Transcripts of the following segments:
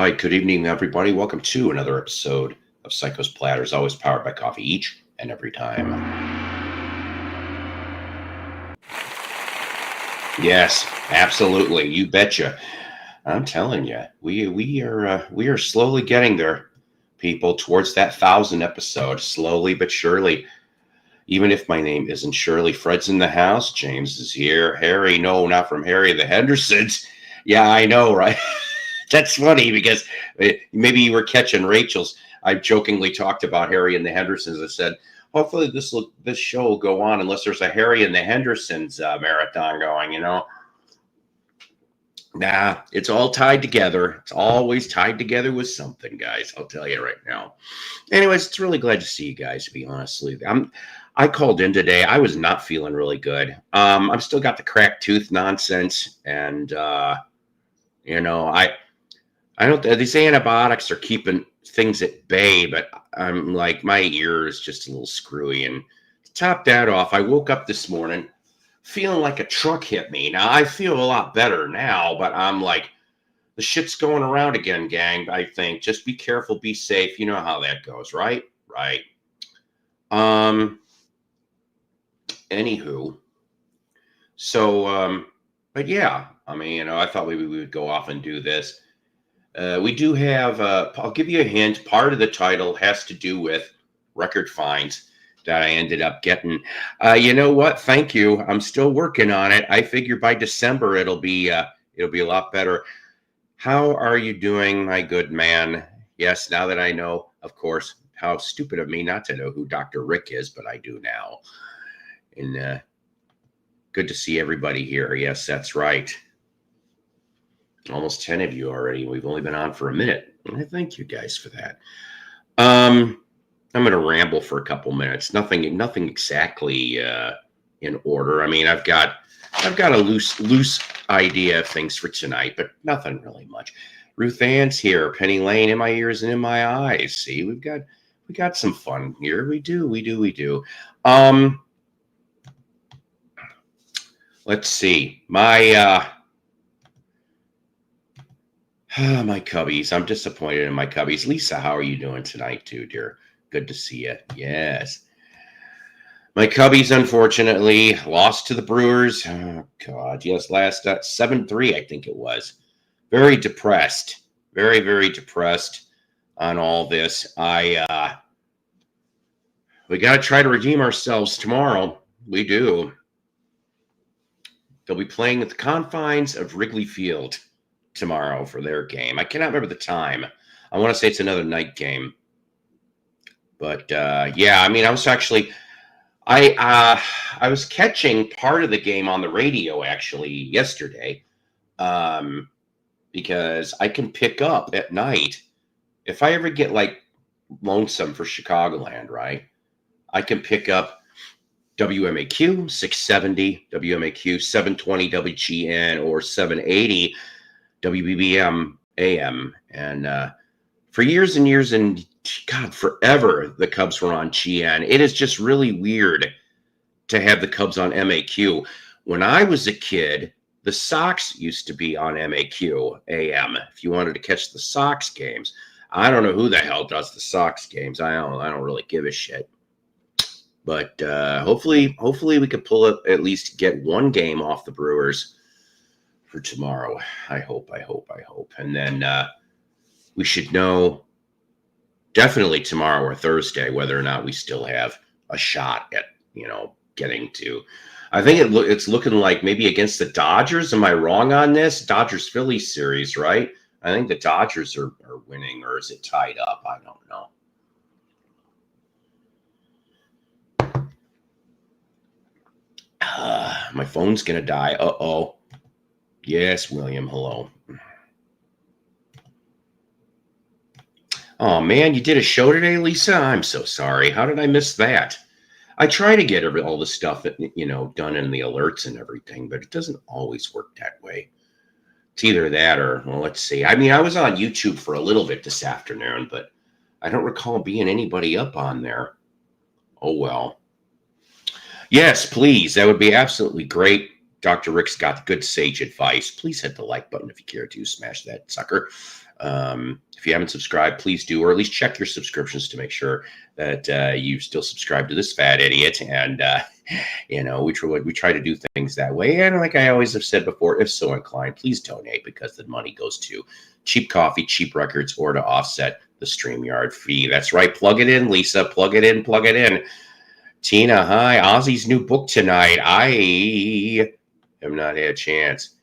right, good evening, everybody. Welcome to another episode of Psycho's Platters, always powered by coffee each and every time. Yes, absolutely. You betcha. I'm telling you, we are slowly getting there, people, towards that 1,000 episode, slowly but surely. Even if my name isn't Shirley, Fred's in the house. James is here. Harry, no, not from Harry the Hendersons. Yeah, I know, right? That's funny because maybe you were catching Rachel's. I jokingly talked about Harry and the Hendersons. I said, hopefully this show will go on unless there's a Harry and the Hendersons marathon going, you know. Nah, it's all tied together. It's always tied together with something, guys. I'll tell you right now. Anyways, it's really glad to see you guys, to be honest with you. I called in today. I was not feeling really good. I've still got the cracked tooth nonsense, and you know, I don't. These antibiotics are keeping things at bay, but I'm like, my ear is just a little screwy. And to top that off, I woke up this morning feeling like a truck hit me. Now I feel a lot better now, but I'm like, the shit's going around again, gang. I think just be careful, be safe. You know how that goes, right? Right. Anywho, so but yeah, I mean, you know, I thought maybe we would go off and do this. We do have, I'll give you a hint. Part of the title has to do with record fines that I ended up getting. You know what? Thank you. I'm still working on it. I figure by December it'll be a lot better. How are you doing, my good man? Yes, now that I know, of course, how stupid of me not to know who Dr. Rick is, but I do now. And good to see everybody here. Yes, that's right. Almost 10 of you already. We've only been on for a minute. I thank you guys for that. I'm going to ramble for a couple minutes. Nothing exactly in order. I mean, I've got a loose idea of things for tonight, but nothing really much. Ruth Ann's here. Penny Lane, in my ears and in my eyes. See, we got some fun here. We do. Let's see. My my cubbies. I'm disappointed in my cubbies. Lisa, how are you doing tonight, too, dear? Good to see you. Yes. My cubbies, unfortunately, lost to the Brewers. Oh, God. Yes, last 7-3, I think it was. Very depressed. Very, very depressed on all this. We got to try to redeem ourselves tomorrow. We do. They'll be playing at the confines of Wrigley Field tomorrow for their game. I cannot remember the time. I want to say it's another night game. But yeah, I mean, I was actually I was catching part of the game on the radio actually yesterday, because I can pick up at night if I ever get like lonesome for Chicagoland, right? I can pick up WMAQ 670, WMAQ 720 WGN, or 780 WBBM AM. And for years and years and God, forever, the Cubs were on GN. It is just really weird to have the Cubs on MAQ. When I was a kid, the Sox used to be on MAQ AM. If you wanted to catch the Sox games, I don't know who the hell does the Sox games. I don't really give a shit. But hopefully we can pull up, at least get one game off the Brewers for tomorrow. I hope. And then we should know definitely tomorrow or Thursday whether or not we still have a shot at, you know, getting to. I think it's looking like maybe against the Dodgers. Am I wrong on this? Dodgers-Phillies series, right? I think the Dodgers are winning, or is it tied up? I don't know. My phone's going to die. Uh-oh. Yes, William, hello. Oh, man, you did a show today, Lisa? I'm so sorry. How did I miss that? I try to get all the stuff, you know, done in the alerts and everything, but it doesn't always work that way. It's either that or, well, let's see. I mean, I was on YouTube for a little bit this afternoon, but I don't recall being anybody up on there. Oh, well. Yes, please. That would be absolutely great. Dr. Rick's got good sage advice. Please hit the like button if you care to. Smash that sucker. If you haven't subscribed, please do, or at least check your subscriptions to make sure that you still subscribe to this fat idiot. And we try to do things that way. And like I always have said before, if so inclined, please donate, because the money goes to cheap coffee, cheap records, or to offset the StreamYard fee. That's right. Plug it in, Lisa. Plug it in. Plug it in. Tina, hi. Ozzy's new book tonight. I have not had a chance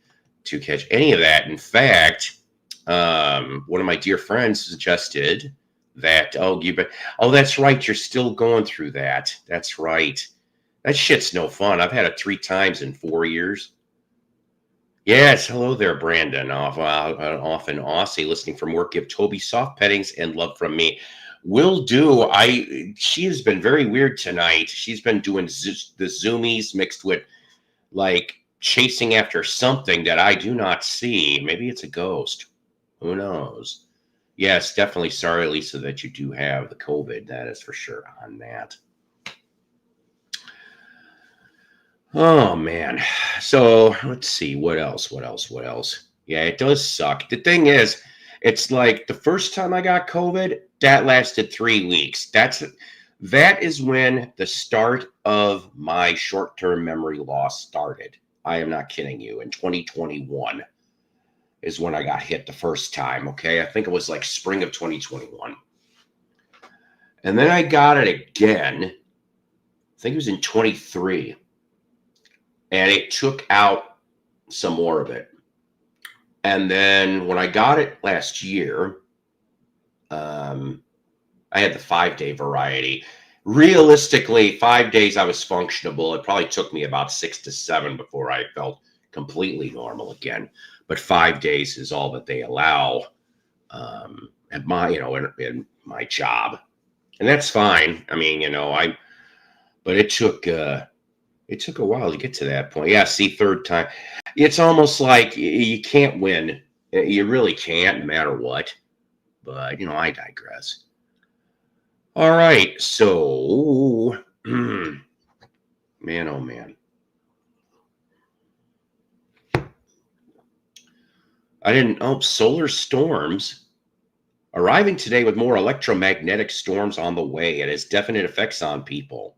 to catch any of that. In fact, one of my dear friends suggested that, that's right, you're still going through that. That's right. That shit's no fun. I've had it 3 times in 4 years. Yes, hello there, Brandon. Off in Aussie, listening from work. Give Toby soft pettings and love from me. Will do. She has been very weird tonight. She's been doing the zoomies mixed with like chasing after something that I do not see. Maybe it's a ghost. Who knows? Yes, definitely sorry, Lisa, that you do have the COVID. That is for sure on that. Oh, man. So let's see. What else? Yeah, it does suck. The thing is, it's like the first time I got COVID, that lasted 3 weeks. That is when the start of my short-term memory loss started. I am not kidding you. In 2021 is when I got hit the first time, okay? I think it was like spring of 2021. And then I got it again. I think it was in 23. And it took out some more of it. And then when I got it last year, I had the 5-day variety. Realistically, 5 days I was functionable. It probably took me about 6 to 7 before I felt completely normal again. But 5 days is all that they allow at my, in my job, and that's fine. I mean, but it took a while to get to that point. Yeah, see, third time. It's almost like you can't win. You really can't, no matter what. But, I digress. All right, so, man, oh, man. Solar storms arriving today with more electromagnetic storms on the way. It has definite effects on people.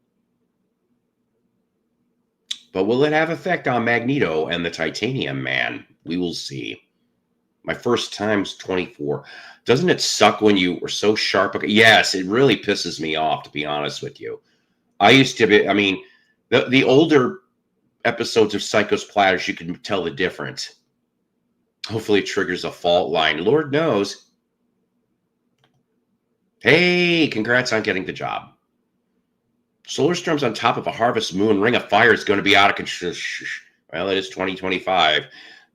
But will it have effect on Magneto and the Titanium Man? We will see. My first time's 24. Doesn't it suck when you were so sharp? Yes, it really pisses me off, to be honest with you. I used to be, the older episodes of Psycho's Platters, you can tell the difference. Hopefully it triggers a fault line. Lord knows. Hey, congrats on getting the job. Solar storms on top of a harvest moon. Ring of Fire is going to be out of control. Well, it is 2025.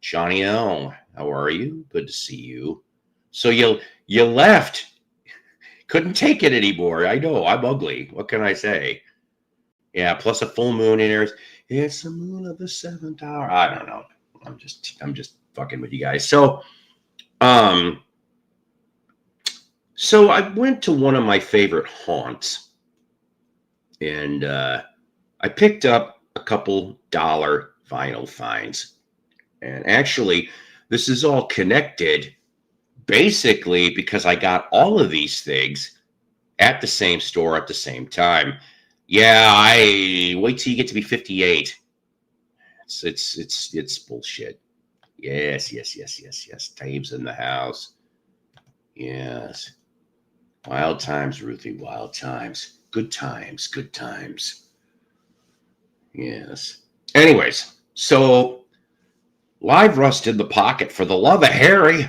Johnny L, how are you? Good to see you. So you left. Couldn't take it anymore. I know, I'm ugly. What can I say? Yeah, plus a full moon in Aries. It's the moon of the 7th hour. I don't know. I'm just fucking with you guys. So I went to one of my favorite haunts, and I picked up a couple dollar vinyl finds. And actually, this is all connected basically because I got all of these things at the same store at the same time. Yeah, I wait till you get to be 58. It's bullshit. Yes. Dave's in the house. Yes. Wild times, Ruthie, wild times. Good times. Yes. Anyways, so Live Rust in the pocket for the love of Harry.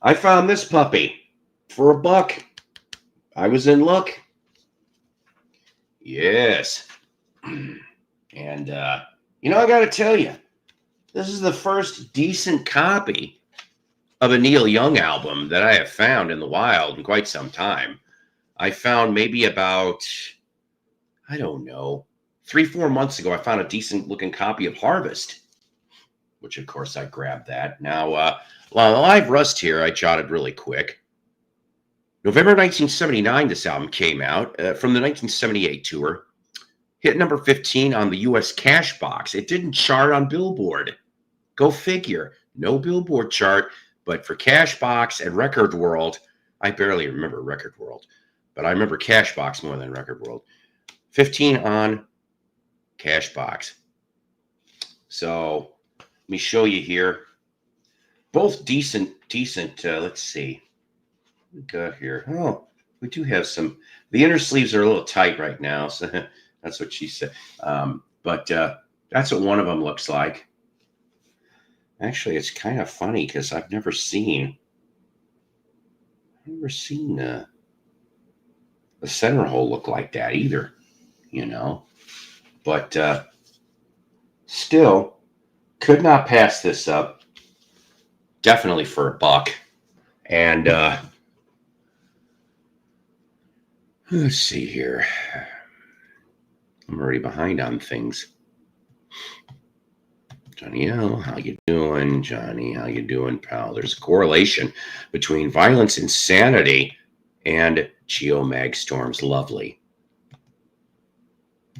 I found this puppy for $1. I was in luck. Yes. And, I got to tell you, this is the first decent copy of a Neil Young album that I have found in the wild in quite some time. I found maybe about, I don't know, 3-4 months ago, I found a decent looking copy of Harvest, which of course I grabbed that. Now, Live Rust here, I jotted really quick. November 1979, this album came out from the 1978 tour. hit number 15 on the US Cash Box. It didn't chart on Billboard. Go figure. No Billboard chart, but for Cashbox and Record World, I barely remember Record World, but I remember Cashbox more than Record World. 15 on Cashbox. So let me show you here. Both decent. Let's see. What we got here. Oh, we do have some. The inner sleeves are a little tight right now, so that's what she said. But that's what one of them looks like. Actually, it's kind of funny because I've never seen the center hole look like that either, you know. But still, could not pass this up. Definitely for $1. And let's see here. I'm already behind on things. Johnny L, how you doing? Johnny, how you doing, pal? There's a correlation between Violence Insanity and Geomag Storm's Lovely.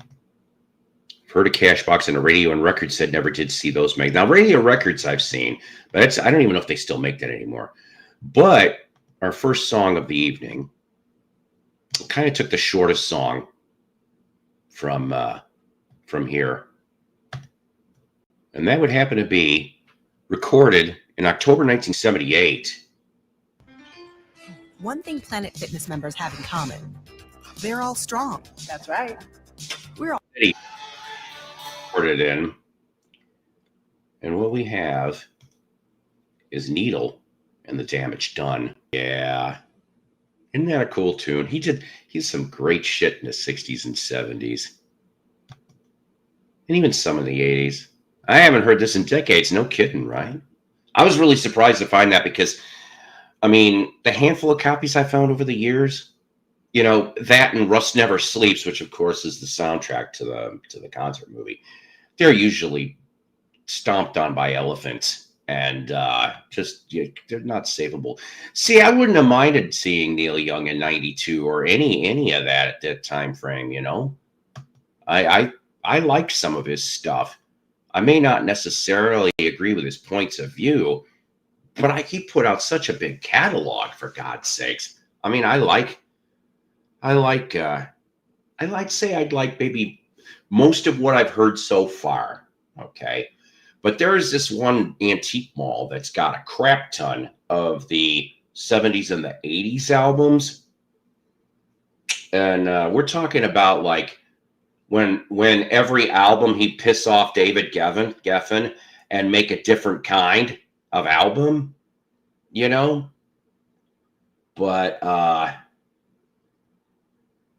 I've heard of Cashbox and a Radio and Records, said never did see those make. Now, Radio Records I've seen, but I don't even know if they still make that anymore. But our first song of the evening kind of took the shortest song from here. And that would happen to be recorded in October 1978. One thing Planet Fitness members have in common, they're all strong. That's right. We're all recorded in. And what we have is Needle and the Damage Done. Yeah. Isn't that a cool tune? He's some great shit in the 60s and 70s. And even some in the 80s. I haven't heard this in decades. No kidding, right? I was really surprised to find that because, I mean, the handful of copies I found over the years, you know, that and Rust Never Sleeps, which of course is the soundtrack to the concert movie, they're usually stomped on by elephants and they're not savable. See, I wouldn't have minded seeing Neil Young in '92 or any of that at that time frame. You know, I like some of his stuff. I may not necessarily agree with his points of view, but he put out such a big catalog, for God's sakes. I mean, I'd like maybe most of what I've heard so far. Okay. But there is this one antique mall that's got a crap ton of the 70s and the 80s albums. And we're talking about like, when every album he'd piss off David Geffen and make a different kind of album, you know. But I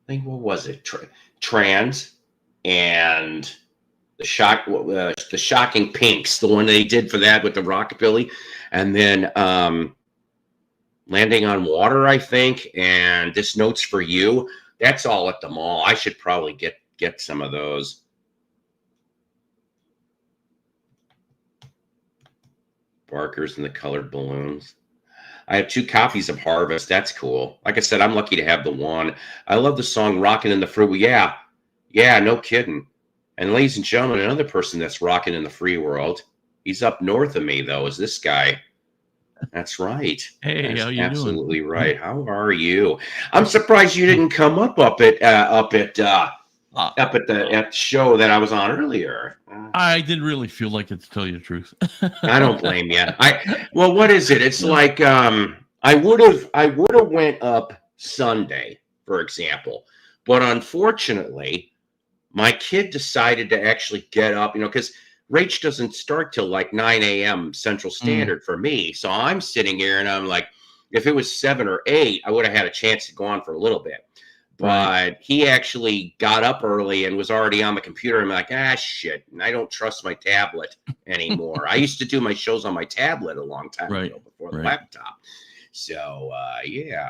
think, what was it? Trans and the Shocking Pinks, the one they did for that with the rockabilly, and then Landing on Water, I think, and This Note's for You. That's all at the mall. I should probably get some of those. Barkers and the Colored Balloons. I have 2 copies of Harvest. That's cool. Like I said, I'm lucky to have the one. I love the song Rockin' in the Free. Yeah, no kidding. And ladies and gentlemen, another person that's rocking in the free world. He's up north of me, though, is this guy. That's right. Hey, that's how you absolutely doing? Right. How are you? I'm surprised you didn't come up at the show that I was on earlier. I didn't really feel like it, to tell you the truth. I don't blame you. Well, what is it? It's like I would have went up Sunday, for example, but unfortunately, my kid decided to actually get up. You know, because Rach doesn't start till like 9 a.m. Central Standard for me. So I'm sitting here and I'm like, if it was 7 or 8, I would have had a chance to go on for a little bit. But he actually got up early and was already on the computer. I'm like, shit. And I don't trust my tablet anymore. I used to do my shows on my tablet a long time ago before the laptop. So,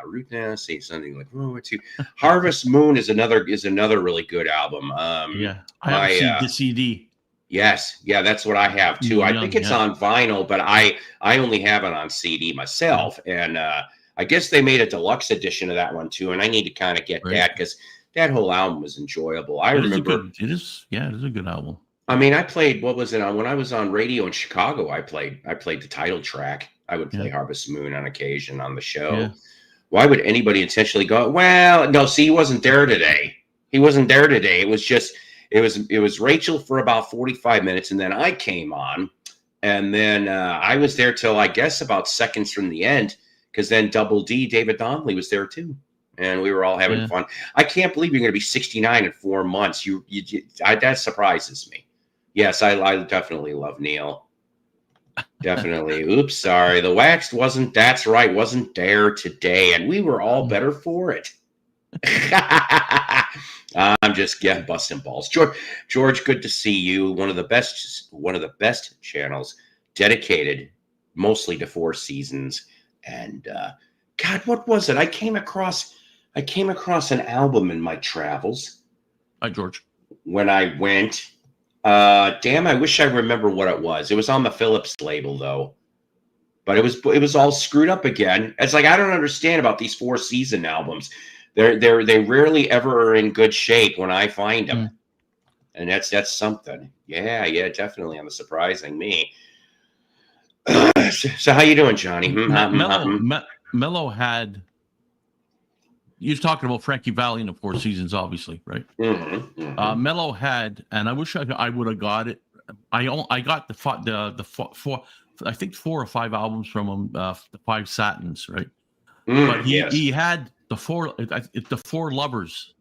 Root Now, say something like, what's you? Harvest Moon is another really good album. I have the CD. Yes. Yeah, that's what I have too. I think it's on vinyl, but I only have it on CD myself. And I guess they made a deluxe edition of that one too. And I need to kind of get that because that whole album was enjoyable. I It remember. it is a good album. I mean, I played, what was it on when I was on radio in Chicago? I played the title track. I would play Harvest Moon on occasion on the show. Yeah. Why would anybody intentionally go, well, no, see, he wasn't there today. He wasn't there today. It was just, it was Rachel for about 45 minutes, and then I came on, and then I was there till, I guess, about seconds from the end, because then Double D, David Donnelly, was there too. And we were all having fun. I can't believe you're going to be 69 in 4 months. That surprises me. Yes, I definitely love Neil. Definitely. Oops, sorry. The Waxed wasn't there today, and we were all better for it. I'm just busting balls. George, good to see you. One of the best channels dedicated mostly to Four Seasons. And God, what was it? I came across an album in my travels. Hi, George. When I went. Damn, I wish I remember what it was. It was on the Philips label though. But it was all screwed up again. It's like I don't understand about these Four Season albums. They rarely ever are in good shape when I find them. And that's something. Yeah, definitely on the surprising me. So how you doing, Johnny? Mello had. You're talking about Frankie Valli in the Four Seasons, obviously, right? Mello had, and I wish I would have got it. I got the four, I think 4 or 5 albums from him, the 5 Satins, right? But he had the 4 Lovers.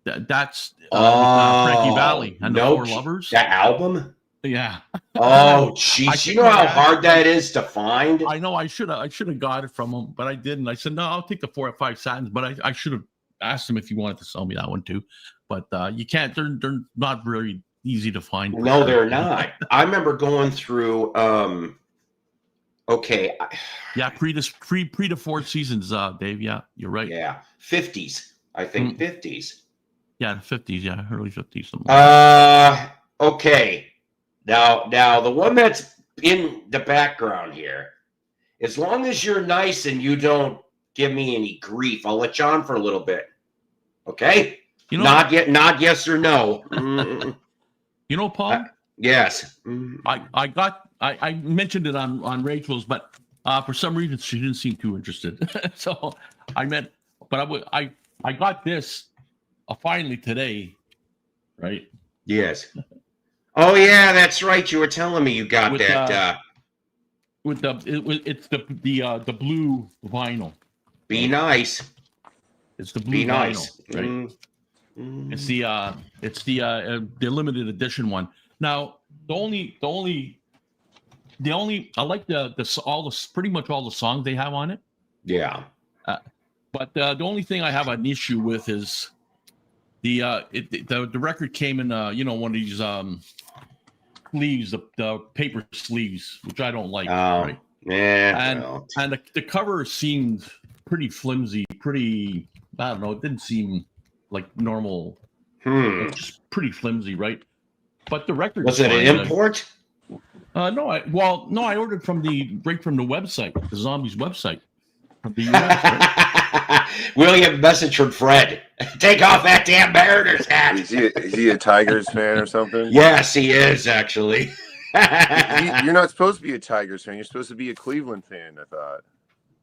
That's Frankie Valli and the 4 Lovers. That album. Yeah. Oh, jeez. You know how hard that is to find? I know I should have got it from him, but I didn't. I said, no, I'll take the 4 or 5 Satins, but I should have asked him if he wanted to sell me that one too. But you can't, they're not very easy to find. No, they're not. I remember going through, okay. Yeah, pre to Four Seasons, Dave. Yeah, you're right. Yeah, 50s. I think 50s. Yeah, the 50s. Yeah, early 50s. Okay. Now, the one that's in the background here, as long as you're nice and you don't give me any grief, I'll let you on for a little bit. Okay? Not yes or no. You know, Paul? Yes. I mentioned it on Rachel's, but for some reason she didn't seem too interested. So I got this finally today, right? Yes. Oh yeah, that's right. You were telling me you got that. It's the blue vinyl. Be nice. It's the blue vinyl, nice. Right? It's the limited edition one. Now the only I like pretty much all the songs they have on it. Yeah. But the only thing I have an issue with is the record came in one of these sleeves, the paper sleeves, which I don't like. Right? Yeah. And the cover seemed pretty flimsy, pretty, I don't know, it didn't seem like normal. Just pretty flimsy, right? But the record was it an import? No, I ordered right from the website, the Zombies website. From the US, right? William, message from Fred. Take off that damn Mariners hat. Is he a Tigers fan or something? Yes, he is, actually. You're not supposed to be a Tigers fan. You're supposed to be a Cleveland fan, I thought.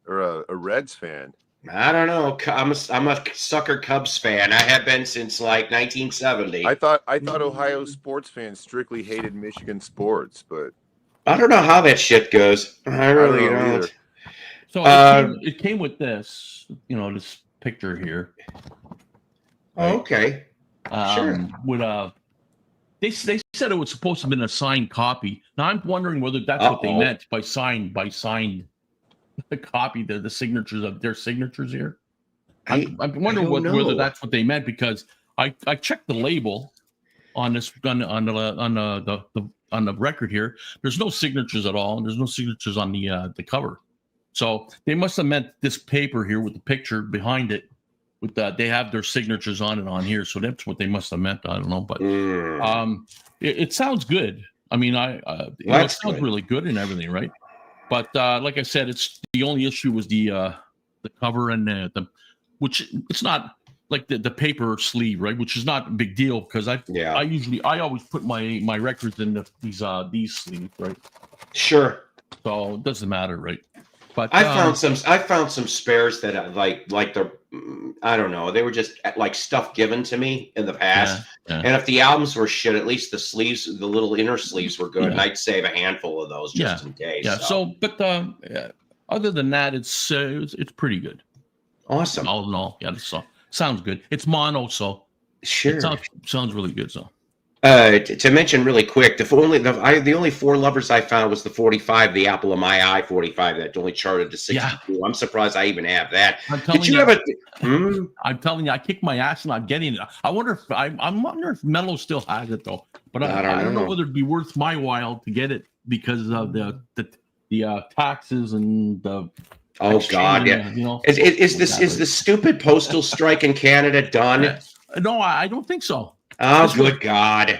Or a Reds fan. I don't know. I'm a sucker Cubs fan. I have been since like 1970. I thought Ohio sports fans strictly hated Michigan sports, but I don't know how that shit goes. I really don't. Either. So it came with this, this picture here. Right? Okay. Sure. With they said it was supposed to have been a signed copy. Now I'm wondering whether that's what they meant by signed the copy, the signatures of their signatures here. I'm wondering whether that's what they meant, because I checked the label on this on the record here. There's no signatures at all, and there's no signatures on the cover. So they must have meant this paper here with the picture behind it. With they have their signatures on it on here, so that's what they must have meant. I don't know, but it sounds good. I mean, it sounds really good and everything, right? But like I said, it's the only issue was the cover and which it's not like the paper sleeve, right? Which is not a big deal because I always put my records in these sleeves, right? Sure. So it doesn't matter, right? But I found some spares that like the I don't know, they were just like stuff given to me in the past. Yeah. And if the albums were shit, at least the sleeves, the little inner sleeves were good, and I'd save a handful of those just in case. Yeah. So, but other than that, it's pretty good. Awesome. All in all, yeah, sounds good. It's mono, so sure, it sounds really good. So. To mention really quick, the only four lovers I found was the 45, the Apple of My Eye 45 that only charted to 62. Yeah. I'm surprised I even have that. Did you have a? I'm telling you, I kicked my ass and I'm getting it. I wonder if I'm wondering if Mello still has it though. But I don't know whether it'd be worth my while to get it because of the taxes and the. Oh God! Yeah, you know, is the stupid postal strike in Canada done? No, I don't think so. Oh, good God!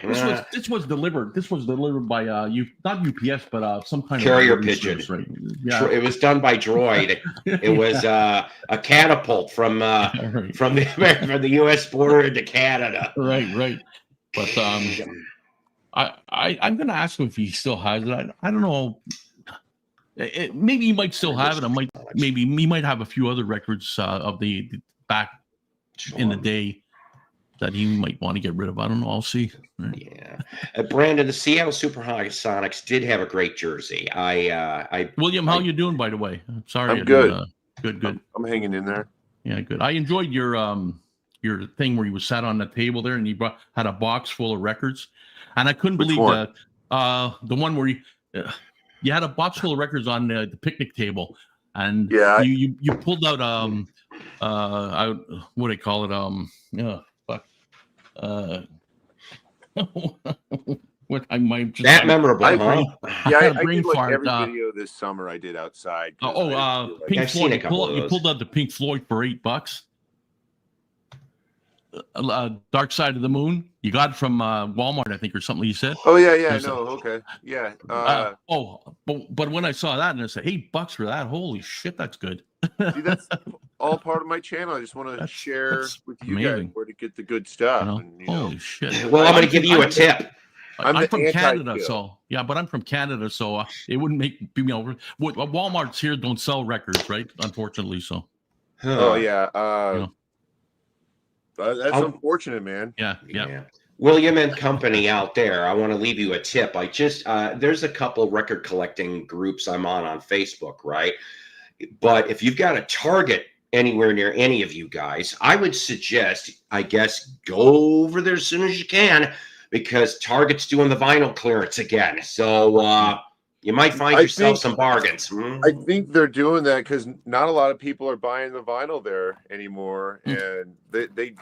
This was delivered. This was delivered by not UPS, but some kind carrier of pigeon. Service, right? Yeah. It was done by Droid. It was a catapult from the U.S. border into Canada. Right. But I'm going to ask him if he still has it. I don't know. Maybe he might still have it. Maybe he might have a few other records of the back in the day that he might want to get rid of. I don't know. I'll see. Right. Yeah. Brandon, the Seattle Supersonics did have a great jersey. William, how you doing, by the way? Sorry. I'm good. Good. I'm hanging in there. Yeah, good. I enjoyed your thing where you sat on the table there and you had a box full of records, and I couldn't believe that the one where you had a box full of records on the picnic table, and you pulled out what do they call it? What I might just that memorable, I huh? I did like every video this summer I did outside. Pink Floyd. You pulled out the Pink Floyd for $8. Dark Side of the Moon. You got it from Walmart, I think, or something. You said. Oh yeah. Okay, yeah. But when I saw that and I said $8 for that, holy shit, that's good. See, that's all part of my channel. I just want to share with you guys where to get the good stuff. Holy shit! Well, I'm going to give you a tip. I'm from Canada, but I'm from Canada, so it wouldn't make me over. Walmart's here don't sell records, right? Unfortunately, so. Oh yeah. That's unfortunate, man. Yeah. William and company out there, I want to leave you a tip. I just there's a couple record collecting groups I'm on Facebook, right? But if you've got a Target anywhere near any of you guys, I would suggest, I guess, go over there as soon as you can, because Target's doing the vinyl clearance again. So you might find yourself some bargains. I think they're doing that because not a lot of people are buying the vinyl there anymore. And they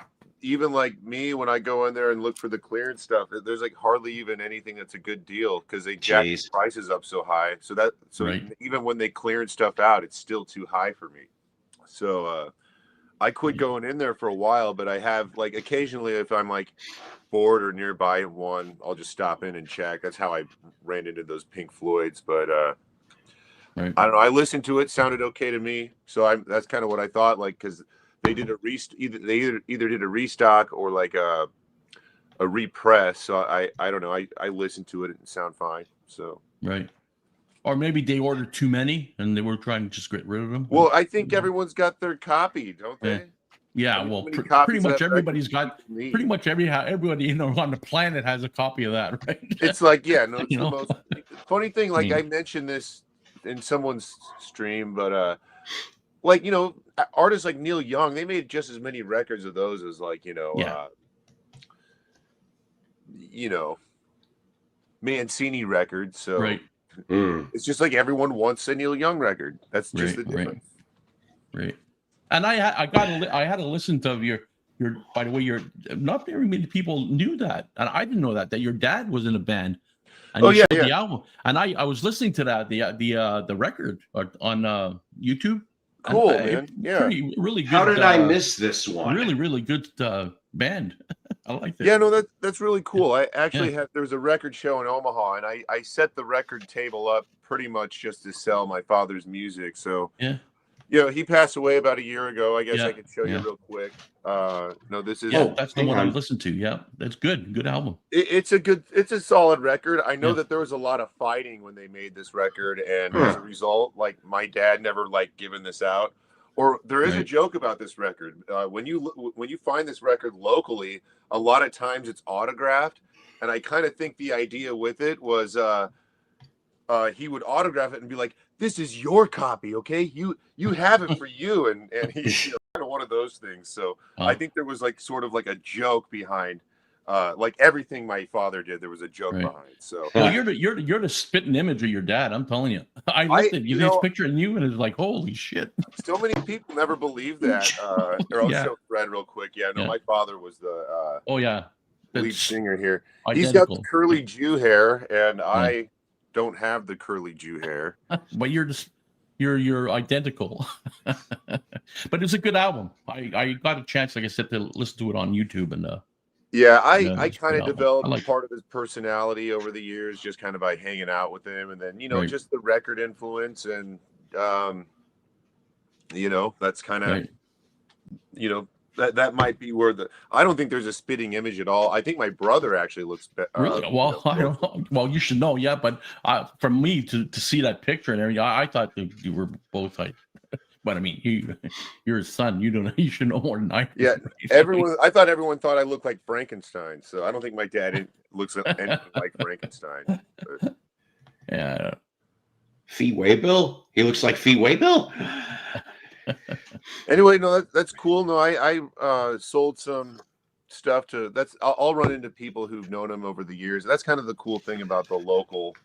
even like me, when I go in there and look for the clearance stuff, there's like hardly even anything that's a good deal because they jack the prices up so high. So even when they clearance stuff out, it's still too high for me. So I quit going in there for a while, but I have, like, occasionally if I'm like bored or nearby one, I'll just stop in and check. That's how I ran into those Pink Floyds. But I don't know. I listened to it, sounded okay to me. So that's kind of what I thought, like, because they did either did a restock or like a repress. So I don't know. I listened to it and sound fine. So right. Or maybe they ordered too many and they were trying to just get rid of them. Well, I think everyone's got their copy, don't they? Yeah, well, pretty much everybody's got. Pretty much everybody on the planet has a copy of that, right? It's like, it's the most funny thing. Like, I mentioned this in someone's stream, but artists like Neil Young, they made just as many records of those as Mancini records. So right. It's just like everyone wants a Neil Young record. That's just the difference. Right. And I had to listen to your. By the way, not very many people knew that, and I didn't know that your dad was in a band. And the album, and I was listening to that the record on YouTube. Cool, man. Really good. How did I miss this one? Really good band. I like that. Yeah, no, that's really cool. I actually there was a record show in Omaha, and I set the record table up pretty much just to sell my father's music. So He passed away about a year ago. I guess Yeah, I could show you yeah. real quick. No, this is Yeah, that's the hang one I on. listened to. Yeah, that's good. Good album. it's a solid record. I know Yeah. that there was a lot of fighting when they made this record, and Huh. as a result, like my dad never like given this out. Or there is a Right. joke about this record. When you find this record locally, a lot of times it's autographed, and I kind of think the idea with it was he would autograph it and be like, "This is your copy, okay? You have it for you," and he's kind of one of those things. So I think there was like sort of like a joke behind, like everything my father did. There was a joke Right. behind. So Well, you're the spitting image of your dad. I'm telling you. I looked at you this know- picture and you, and it's like, holy shit. so many people never believe that. Or I'll Yeah. show Fred real quick. Yeah, no, Yeah. my father was the Oh yeah, lead that's singer here. He's got identical. the curly Jew hair, and I don't have the curly Jew hair. But you're identical. But it's a good album. I got a chance, like I said, to listen to it on YouTube, and Yeah, Yeah, I it's a kind good of album. developed I like it. part of his personality over the years, just kind of by hanging out with him, and then Right. just the record influence, and that's kind of Right. that might be where I don't think there's a spitting image at all. I think my brother actually looks Really? Well, I don't know. Well, you should know, yeah. But for me to see that picture and everything, I thought that you were both like. But I mean, you're his son. You don't know. You should know more than I do. Yeah, I thought everyone thought I looked like Frankenstein, so I don't think my dad looks anything like Frankenstein. But Yeah. Fee Waybill? He looks like Fee Waybill? anyway, no, that's cool. No, I sold some stuff to I'll run into people who've known him over the years. That's kind of the cool thing about the local.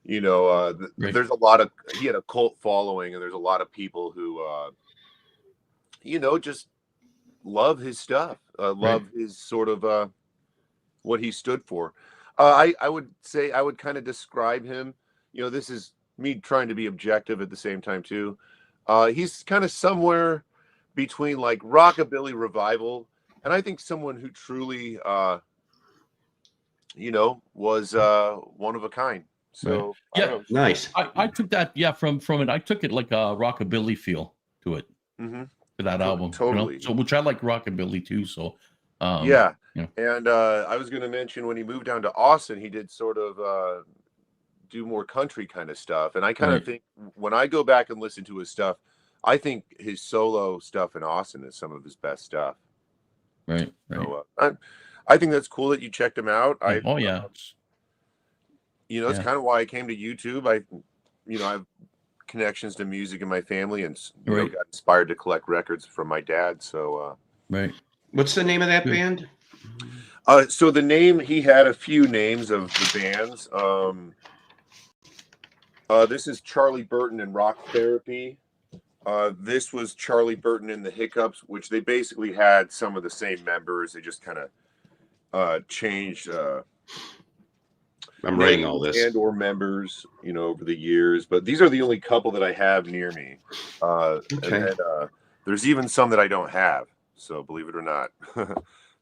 Right. There's a lot of he had a cult following, and there's a lot of people who just love his stuff, love his sort of what he stood for. I would say I would kind of describe him. This is me trying to be objective at the same time too. He's kind of somewhere between like rockabilly revival, and I think someone who truly, was one of a kind. So I Yeah. don't Nice. I took that, from it. I took it like a rockabilly feel to it, know. to that album. Totally. So which I like rockabilly too. So Yeah. yeah. And I was going to mention when he moved down to Austin, he did sort of do more country kind of stuff. And I kind of Right. think when I go back and listen to his stuff, I think his solo stuff in Austin is some of his best stuff. Right. So I think that's cool that you checked him out. Oh yeah. It's Yeah. kind of why I came to YouTube. I have connections to music in my family, and Right. got inspired to collect records from my dad. So Right. What's the name of that Good. band? so the name, he had a few names of the bands. This is Charlie Burton and Rock Therapy. This was Charlie Burton and the Hiccups, which they basically had some of the same members. They just kind of changed I'm writing all this. and or members, over the years. But these are the only couple that I have near me. Okay. And then, there's even some that I don't have. So believe it or not.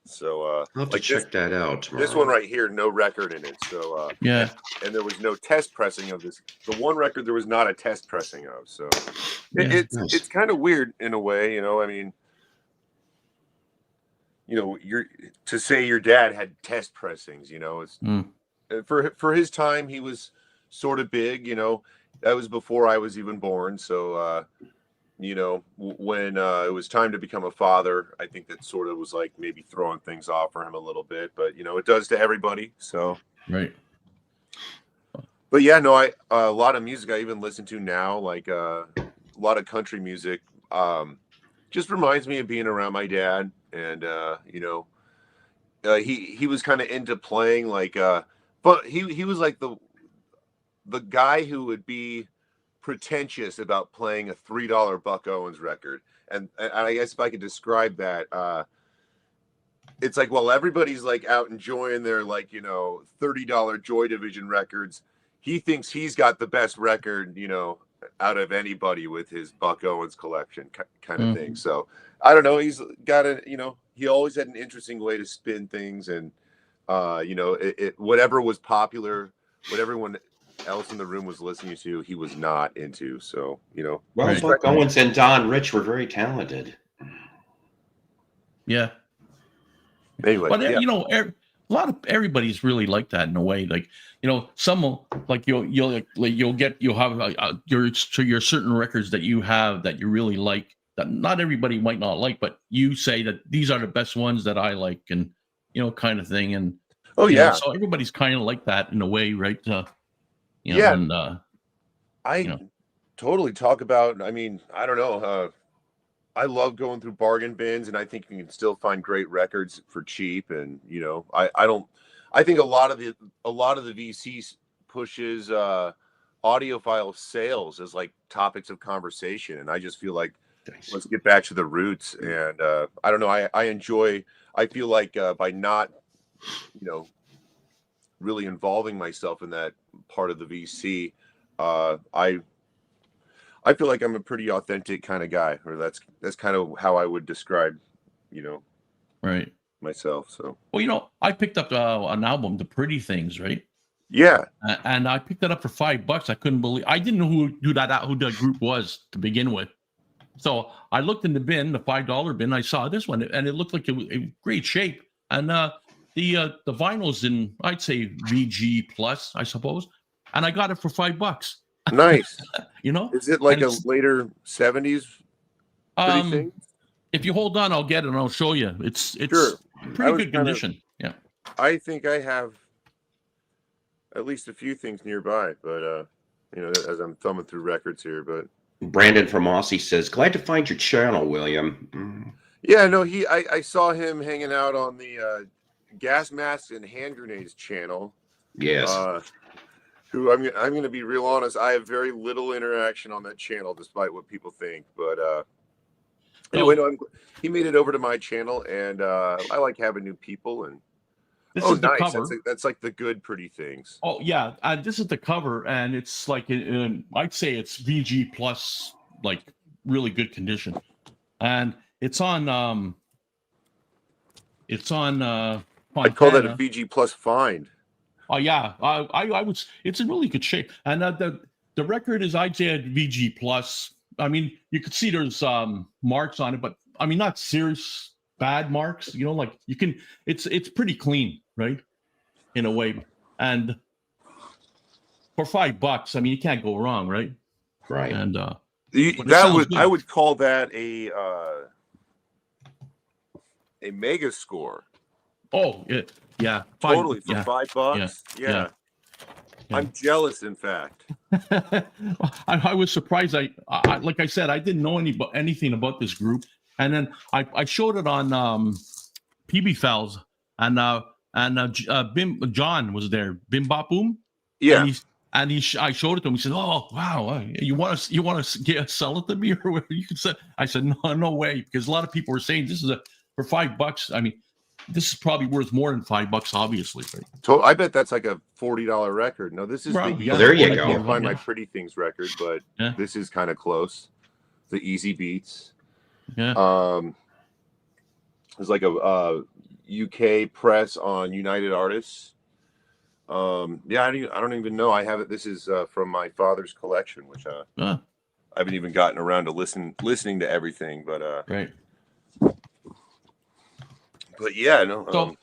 So I'll have to like check that out tomorrow. this one right here, no record in it. So Yeah. and there was no test pressing of this. The one record there was not a test pressing of. So Yeah, nice. it's kind of weird in a way, I mean, you're to say your dad had test pressings, it's for his time he was sort of big, that was before I was even born. So when it was time to become a father, I think that sort of was like maybe throwing things off for him a little bit, but it does to everybody. So Right. but yeah, no, a lot of music I even listen to now, like a lot of country music, just reminds me of being around my dad. And he was kind of into playing like but he was like the guy who would be pretentious about playing a $3 Buck Owens record. And I guess if I could describe that, it's like, well, everybody's like out enjoying their like, $30 Joy Division records. He thinks he's got the best record, out of anybody with his Buck Owens collection kind of thing. So I don't know. He's got he always had an interesting way to spin things. And, whatever was popular, what everyone else in the room was listening to, he was not into. So, you know, Well, Right. Buck Owens and Don Rich were very talented. Yeah. anyway, But yeah. you know, a lot of everybody's really like that in a way. Like, you know, some will, like you'll have your certain records that you have that you really like that not everybody might not like, but you say that these are the best ones that I like, and you know, kind of thing. And Oh you know, yeah. so everybody's kind of like that in a way, right? You know, Yeah. and I you know. totally talk about, I mean, I don't know. I love going through bargain bins, and I think you can still find great records for cheap. And, you know, I think a lot of the VCs pushes audiophile sales as like topics of conversation. And I just feel like, let's get back to the roots. And I don't know. I feel like by not, you know, really involving myself in that part of the VC, I feel like I'm a pretty authentic kind of guy, or that's kind of how I would describe, you know, Right. myself. So, Well, you know, I picked up an album, The Pretty Things, right? yeah, And I picked it up for $5. I couldn't believe, I didn't know who that group was to begin with. So I looked in the bin, the $5 bin. I saw this one, and it looked like it was in great shape. And the vinyl's in, I'd say VG plus, I suppose. And I got it for $5. nice. You know, Is it like And a it's- later 70s pretty thing? if you hold on, I'll get it and I'll show you. It's Sure. I pretty was good kinda- condition. Yeah. I think I have at least a few things nearby, but you know, as I'm thumbing through records here, but Brandon from Aussie says, "Glad to find your channel, William." yeah, no, I saw him hanging out on the Gas Masks and Hand Grenades channel. Yes. Who I'm going to be real honest, I have very little interaction on that channel, despite what people think. But anyway, no, he made it over to my channel, and I like having new people. And This oh, is the nice! cover. That's like the good, pretty things. Oh yeah, this is the cover, and it's like I'd say it's VG plus, like really good condition, and it's on I'd call that a Fontana. VG plus find. Oh yeah, I was. It's in really good shape, and the record is, I'd say, a VG plus. I mean, you could see there's marks on it, but I mean, not serious bad marks. You know, like you can. It's pretty clean, right? In a way, and for $5, I mean, you can't go wrong, right? Right. And That sounds would good. I would call that a mega score. oh yeah, Totally for yeah. $5. Yeah. Yeah. I'm jealous, in fact. I was surprised. I like I said, I didn't know anything about this group, and then I showed it on PB Fouls, and John was there. Bim Bop Boom. Yeah. And I showed it to him. He said, "Oh wow, you want to sell it to me, or whatever?" You can say. I said, "No way," because a lot of people were saying this is for $5. I mean, this is probably worth more than $5, obviously. Right? I bet that's like a $40 record. No, this is Well, the yeah, there you I go. can't find my Yeah. Pretty Things record, but Yeah. this is kind of close. The Easy Beats. Yeah. There's like a UK press on United Artists. Yeah, I don't even know. I have it. This is from my father's collection, which I haven't even gotten around to listening to everything. But Right. but yeah, no.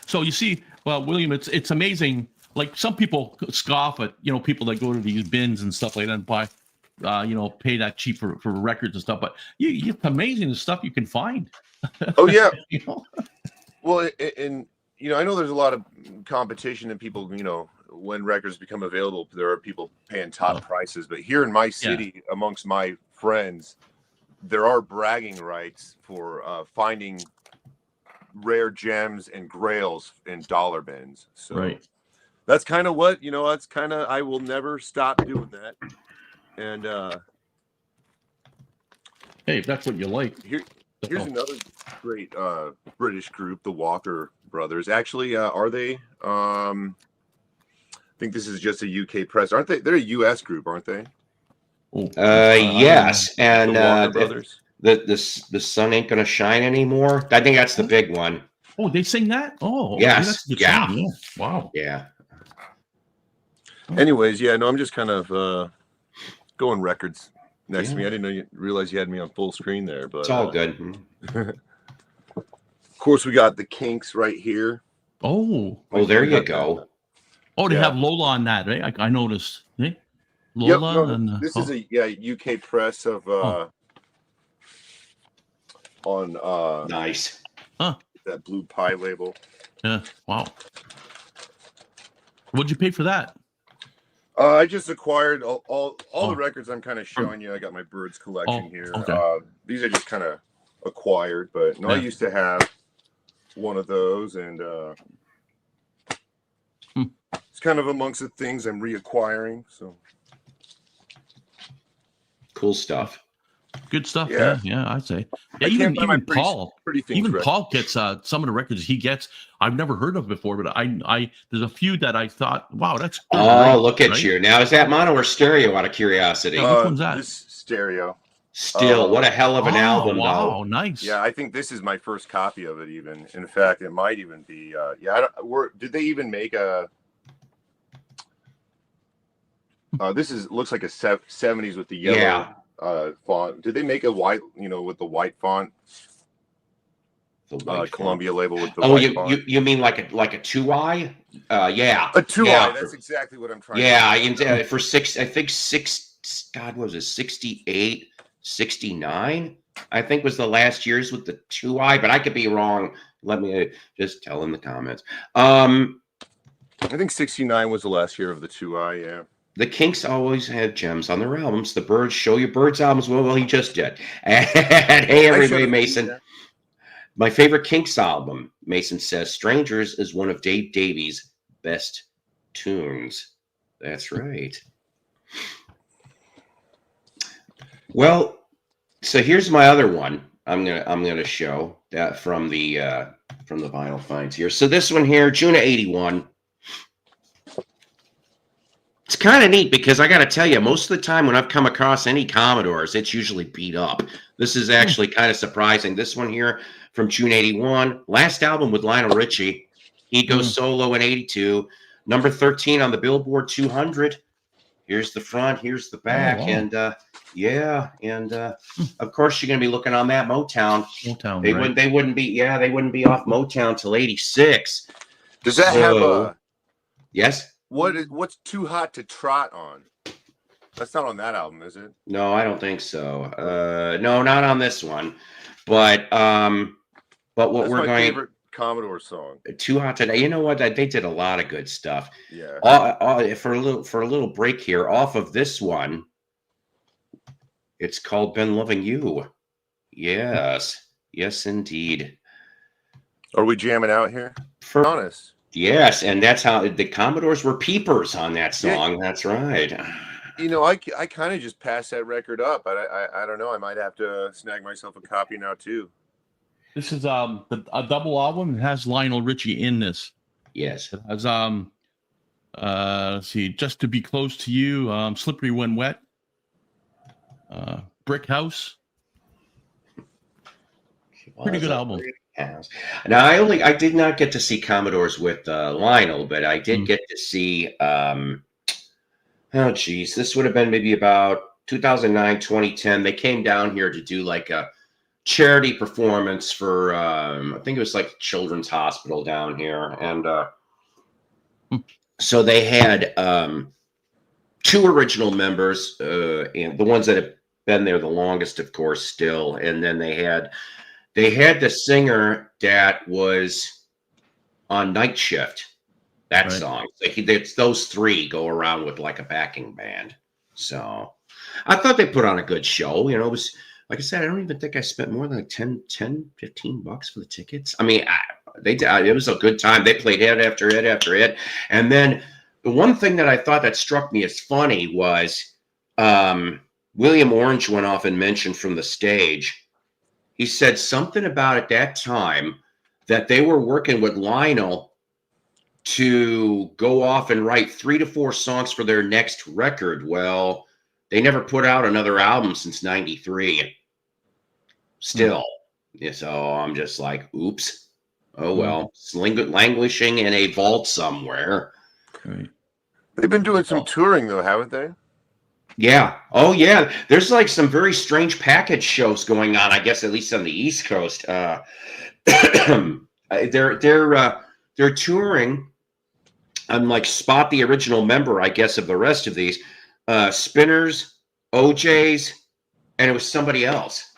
So you see, well, William, it's amazing. Like some people scoff at, you know, people that go to these bins and stuff like that and buy, you know, pay that cheap for records and stuff. But it's amazing the stuff you can find. Oh yeah. You know? Well, and you know, I know there's a lot of competition and people, you know, when records become available, there are people paying top prices. But here in my city, amongst my friends, there are bragging rights for finding rare gems and grails in dollar bins. So Right. that's kind of what, you know, I will never stop doing that. And Hey, if that's what you like. here's another great British group, the Walker Brothers. Actually, are they? I think this is just a UK press, aren't they? They're a US group, aren't they? Oh, Yes, and The Walker Brothers. the sun ain't gonna shine anymore. I think that's the big one. Oh, they sing that? Oh, okay, Yes, that's a good yeah. song, Wow. Yeah. Anyways, yeah, no, I'm just kind of going records next to me. Yeah. I didn't realize you had me on full screen there, but It's all good. Of course, we got the Kinks right here. Oh, Oh, there you go. oh, they Yeah. have Lola on that, right? I noticed. Eh? Yep, Lola no, and this is a UK press of on Nice. that Blue Pie label. yeah. Wow. What'd you pay for that? I just acquired all the Oh. records I'm kind of showing you. I got my Birds collection Oh, here. okay. These are just kind of acquired, but no, I Yeah. used to have one of those, and it's kind of amongst the things I'm reacquiring. So Cool stuff. Good stuff. Yeah. Yeah, I'd say. Yeah, I can't buy my even Paul. pretty things. Even record. Paul gets some of the records he gets. I've never heard of before, but I there's a few that I thought, wow, that's Oh, great, look at right? you. Now, is that mono or stereo out of curiosity? Which one's that? This stereo. Still, what a hell of an Oh, album, wow, though. nice. Yeah, I think this is my first copy of it. Even in fact, it might even be. Did they even make a? This looks like a 70s with the yellow Yeah. font. Did they make a white? With the white font, The white Columbia label with the font. Oh, white font. you mean like a 2i? Yeah. A 2i. Yeah. That's exactly what I'm trying. Yeah, to do. for six, I think God, what was it 68, 69? I think was the last years with the 2i, but I could be wrong. Let me just tell in the comments. I think 69 was the last year of the 2i. Yeah. The Kinks always have gems on their albums. The Birds, show your Birds albums. Well, he just did. And hey, everybody, Mason. Yeah. My favorite Kinks album, Mason says, Strangers is one of Dave Davies' best tunes. That's right. Well, so here's my other one. I'm gonna show that from the vinyl finds here. So this one here, June of '81. It's kind of neat because I got to tell you, most of the time when I've come across any Commodores, it's usually beat up. This is actually kind of surprising. This one here from June '81, last album with Lionel Richie. He goes solo in '82, number 13 on the Billboard 200. Here's the front, here's the back, wow. and of course you're going to be looking on that Motown. Motown, They right? wouldn't be off Motown till '86. Does that have a? Yes. What's Too Hot to Trot on? That's not on that album, is it? No, I don't think so. No, not on this one. But what That's we're my going favorite Commodore song. Too Hot Today. You know what? They did a lot of good stuff. Yeah. For a little break here, off of this one, it's called "Been Loving You." Yes, yes, indeed. Are we jamming out here? For Honest. yes, and that's how the Commodores were peepers on that song. That's right. I kind of just passed that record up. I don't know. I might have to snag myself a copy now too. This is a double album. It has Lionel Richie in this. Yes. It has let's see, Just to Be Close to You, Slippery When Wet, Brick House. Pretty good album. Now I did not get to see Commodores with Lionel, but I did get to see this would have been maybe about 2009, 2010. They came down here to do like a charity performance for I think it was like Children's Hospital down here, and so they had two original members, and the ones that have been there the longest, of course, still, and then they had the singer that was on Night Shift. That song. It's those three go around with like a backing band. So I thought they put on a good show. It was, like I said, I don't even think I spent more than like 10, 15 bucks for the tickets. I mean, it was a good time. They played hit after hit after hit. And then the one thing that I thought that struck me as funny was William Orange went off and mentioned from the stage. He said something about at that time that they were working with Lionel to go off and write 3 to 4 songs for their next record. Well, they never put out another album since '93. Still. So I'm just like, oops. Oh, well, languishing in a vault somewhere. Right. They've been doing some touring though, haven't they? Yeah. Oh, yeah. There's like some very strange package shows going on. I guess at least on the East Coast. They're touring. I'm like Spot, the original member, I guess, of the rest of these. Spinners, OJs, and it was somebody else.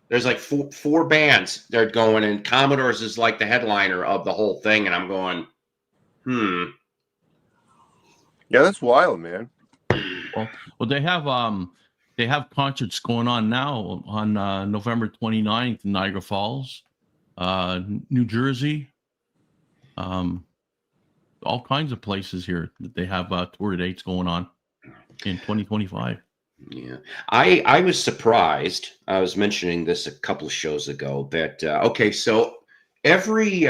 There's like four bands they're going, and Commodores is like the headliner of the whole thing. And I'm going, Yeah, that's wild, man. Well, they have concerts going on now on November 29th in Niagara Falls, New Jersey, all kinds of places here that they have tour dates going on in 2025. Yeah, I was surprised. I was mentioning this a couple of shows ago that okay, so every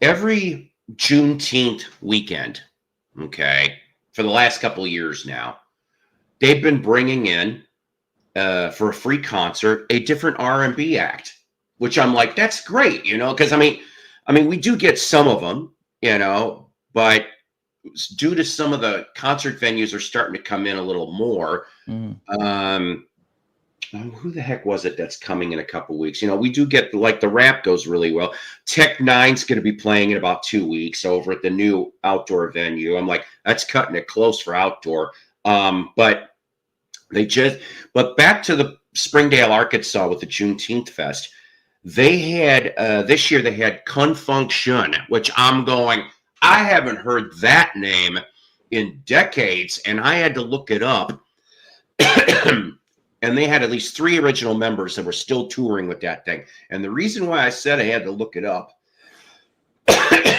Juneteenth weekend, okay, for the last couple of years now, they've been bringing in for a free concert a different R&B act, which I'm like, that's great, because I mean we do get some of them, but due to some of the concert venues are starting to come in a little more. Who the heck was it that's coming in a couple weeks? We do get like the rap goes really well. Tech Nine's going to be playing in about 2 weeks over at the new outdoor venue. I'm like, that's cutting it close for outdoor. But back to the Springdale, Arkansas with the Juneteenth Fest. They had this year they had Confunction, which I'm going, I haven't heard that name in decades, and I had to look it up. And they had at least 3 original members that were still touring with that thing. And the reason why I said I had to look it up,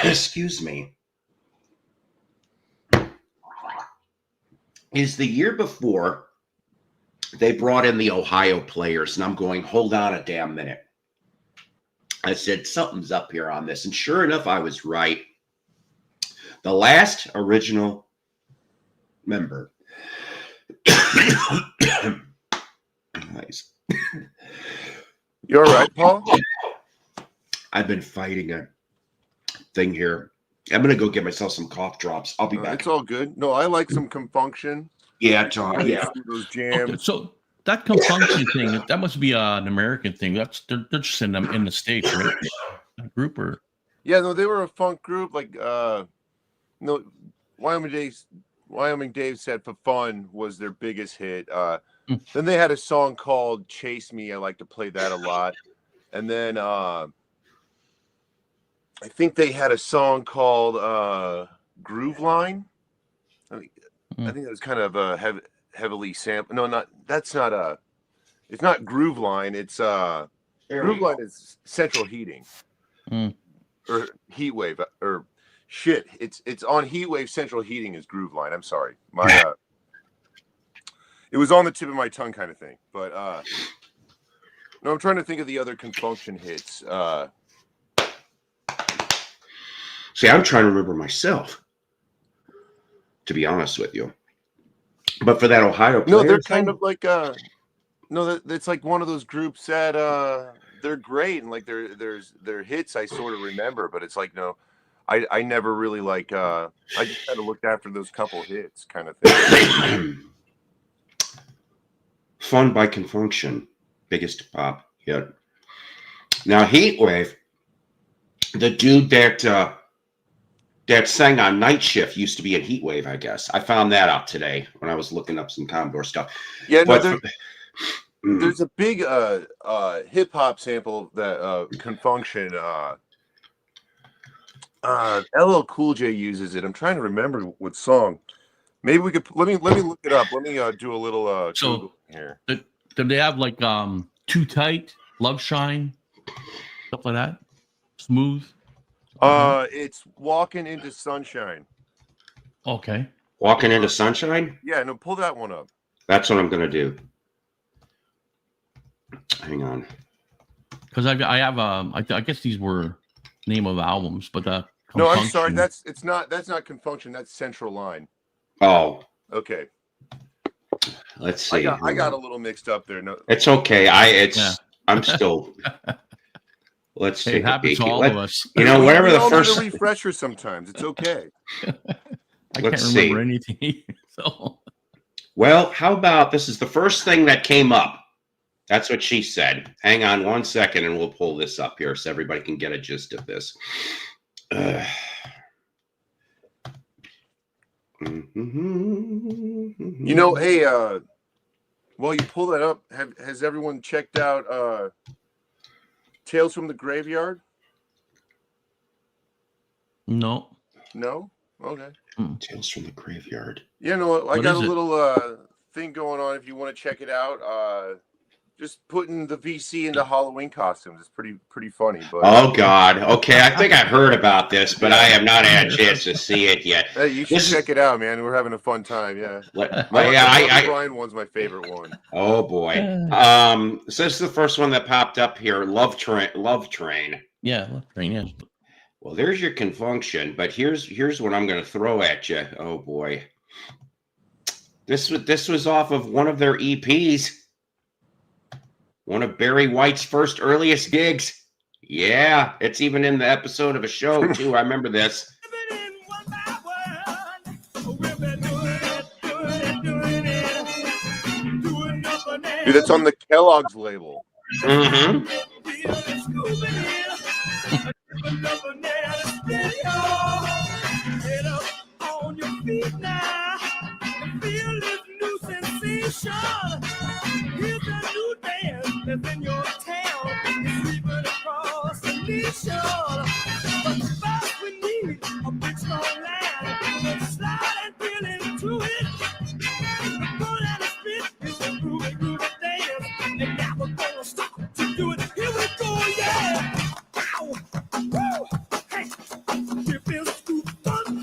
excuse me, is the year before they brought in the Ohio Players. And I'm going, hold on a damn minute. I said, something's up here on this. And sure enough, I was right. The last original member. Nice. You all right, Paul? I've been fighting a thing here. I'm going to go get myself some cough drops. I'll be back. It's all good. No, I like some Confunction. Yeah, Tom. Yeah. Those jams. Okay, so that Confunction thing, that must be an American thing. They're just in the States, right? A group or? Yeah, no, they were a funk group. Like, no, Wyoming Dave said "For Fun" was their biggest hit. Then they had a song called "Chase Me." I like to play that a lot. And then I think they had a song called "Groove Line." I think that was kind of a heavily sampled. No, not that's not a. It's not Groove Line. It's Groove Line is Central Heating or Heat Wave or shit. It's on Heat Wave. Central Heating is Groove Line. I'm sorry, my it was on the tip of my tongue, kind of thing. But no, I'm trying to think of the other Confunction hits. See, I'm trying to remember myself, to be honest with you. But for that Ohio No, they're thing, kind of like it's like one of those groups that they're great and like their hits I sort of remember, but it's like no, I never really like I just kind of looked after those couple hits kind of thing. Fun by Confunction, biggest pop yet. Now Heatwave, the dude that sang on Night Shift used to be in Heatwave, I guess. I found that out today when I was looking up some Commodore stuff. Yeah, no, there's a big hip hop sample that Confunction LL Cool J uses it. I'm trying to remember what song. Maybe we could let me look it up. Let me do a little Google here. Did they have like Too Tight, Love Shine, stuff like that? Smooth. It's Walking into Sunshine. Okay. Walking into Sunshine? Yeah, no, pull that one up. That's what I'm gonna do. Hang on. Because I have I guess these were name of albums, but no, I'm sorry, that's not Confunction, that's Central Line. Oh. Okay. Let's see. I got a little mixed up there. No, it's okay. I'm still Let's Hey, take it a happens peek. to all of us. You know, whatever We the all need first. a refresher sometimes. It's okay. I Let's can't remember see. anything. So Well, how about this is the first thing that came up? That's what she said. Hang on 1 second, and we'll pull this up here so everybody can get a gist of this. You know, hey, while you pull that up, has everyone checked out Tales from the Graveyard? no. No? Okay. Tales from the Graveyard. Yeah, no, I What got is a it? little thing going on if you want to check it out. Just putting the VC into Halloween costumes. It's pretty funny. But Oh God. Okay, I think I've heard about this, but I have not had a chance to see it yet. hey, you should This is- check it out, man. We're having a fun time. Yeah. Yeah, The Brian one's my favorite one. Oh boy. So this is the first one that popped up here. Love Train. Yeah, Love Train, yeah. Well, there's your confunction, but here's what I'm going to throw at you. Oh boy. This was off of one of their EPs. One of Barry White's first earliest gigs. Yeah, it's even in the episode of a show too. I remember this. Dude, it's on the Kellogg's label. Mm-hmm.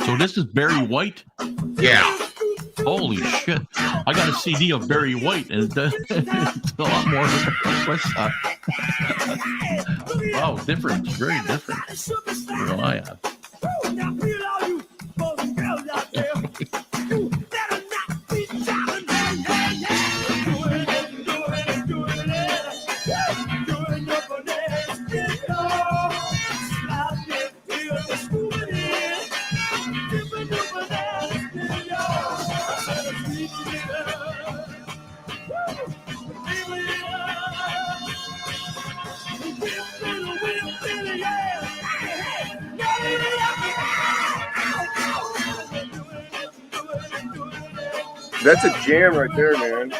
So this is Barry White. Yeah. Holy shit! I got a CD of Barry White, and it's a lot more West Side. Wow, different, very different. Well, I have. That's a jam right there, man.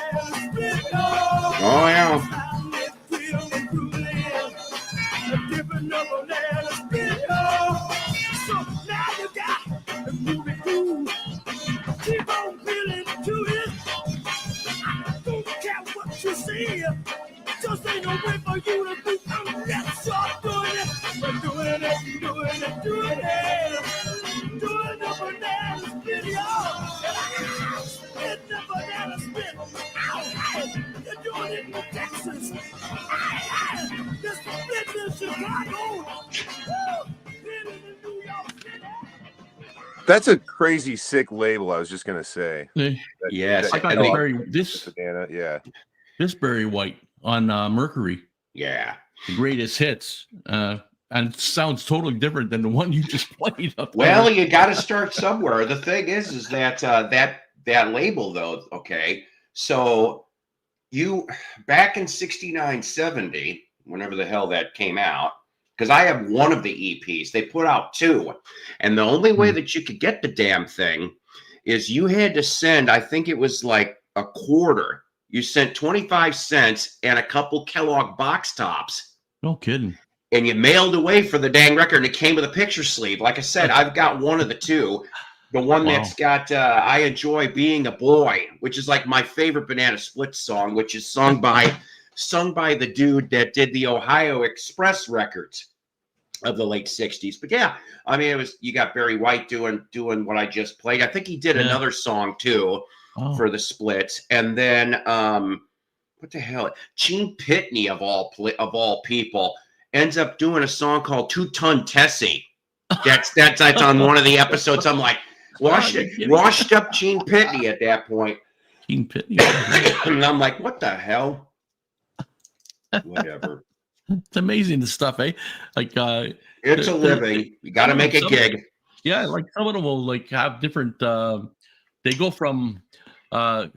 Oh yeah. Just ain't no way for you to do that. Start doing it. Doing it. Doing the banana video. Spin the banana spin. You're doing it in Texas. This spin in Chicago. In New York City. That's a crazy sick label. I was just gonna say. Yes. I got I think- this Banana, yeah. this Barry White on Mercury, Yeah. the greatest hits, and it sounds totally different than the one you just played up there. Well, you got to start somewhere. The thing is that that label though. Okay, so you back in 69, 70, whenever the hell that came out, because I have one of the EPs. They put out two, and the only way that you could get the damn thing is you had to send. I think it was like a quarter. You sent 25 cents and a couple Kellogg box tops. No kidding. And you mailed away for the dang record, and it came with a picture sleeve. Like I said, I've got one of the two. The one Wow. that's got I Enjoy Being a Boy, which is like my favorite Banana Split song, which is sung by the dude that did the Ohio Express records of the late 60s. But yeah, I mean, you got Barry White doing what I just played. I think he did another song too for the Splits. And then what the hell? Gene Pitney of all people ends up doing a song called 2 Ton Tessie. That's on one of the episodes. I'm like, washed up Gene Pitney at that point. Gene Pitney. And I'm like, what the hell? Whatever. It's amazing the stuff, eh? Like It's a the- living. You got to make a some- gig. yeah, like some of them will like have different. They go from a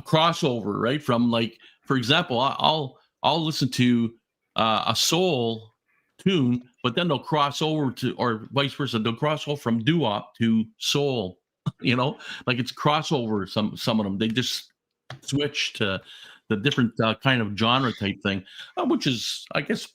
crossover, right? From like, for example, I'll listen to a soul tune, but then they'll cross over to, or vice versa. They'll cross over from doo-wop to soul. You know, like it's crossover. Some of them they just switch to the different kind of genre type thing, which is, I guess,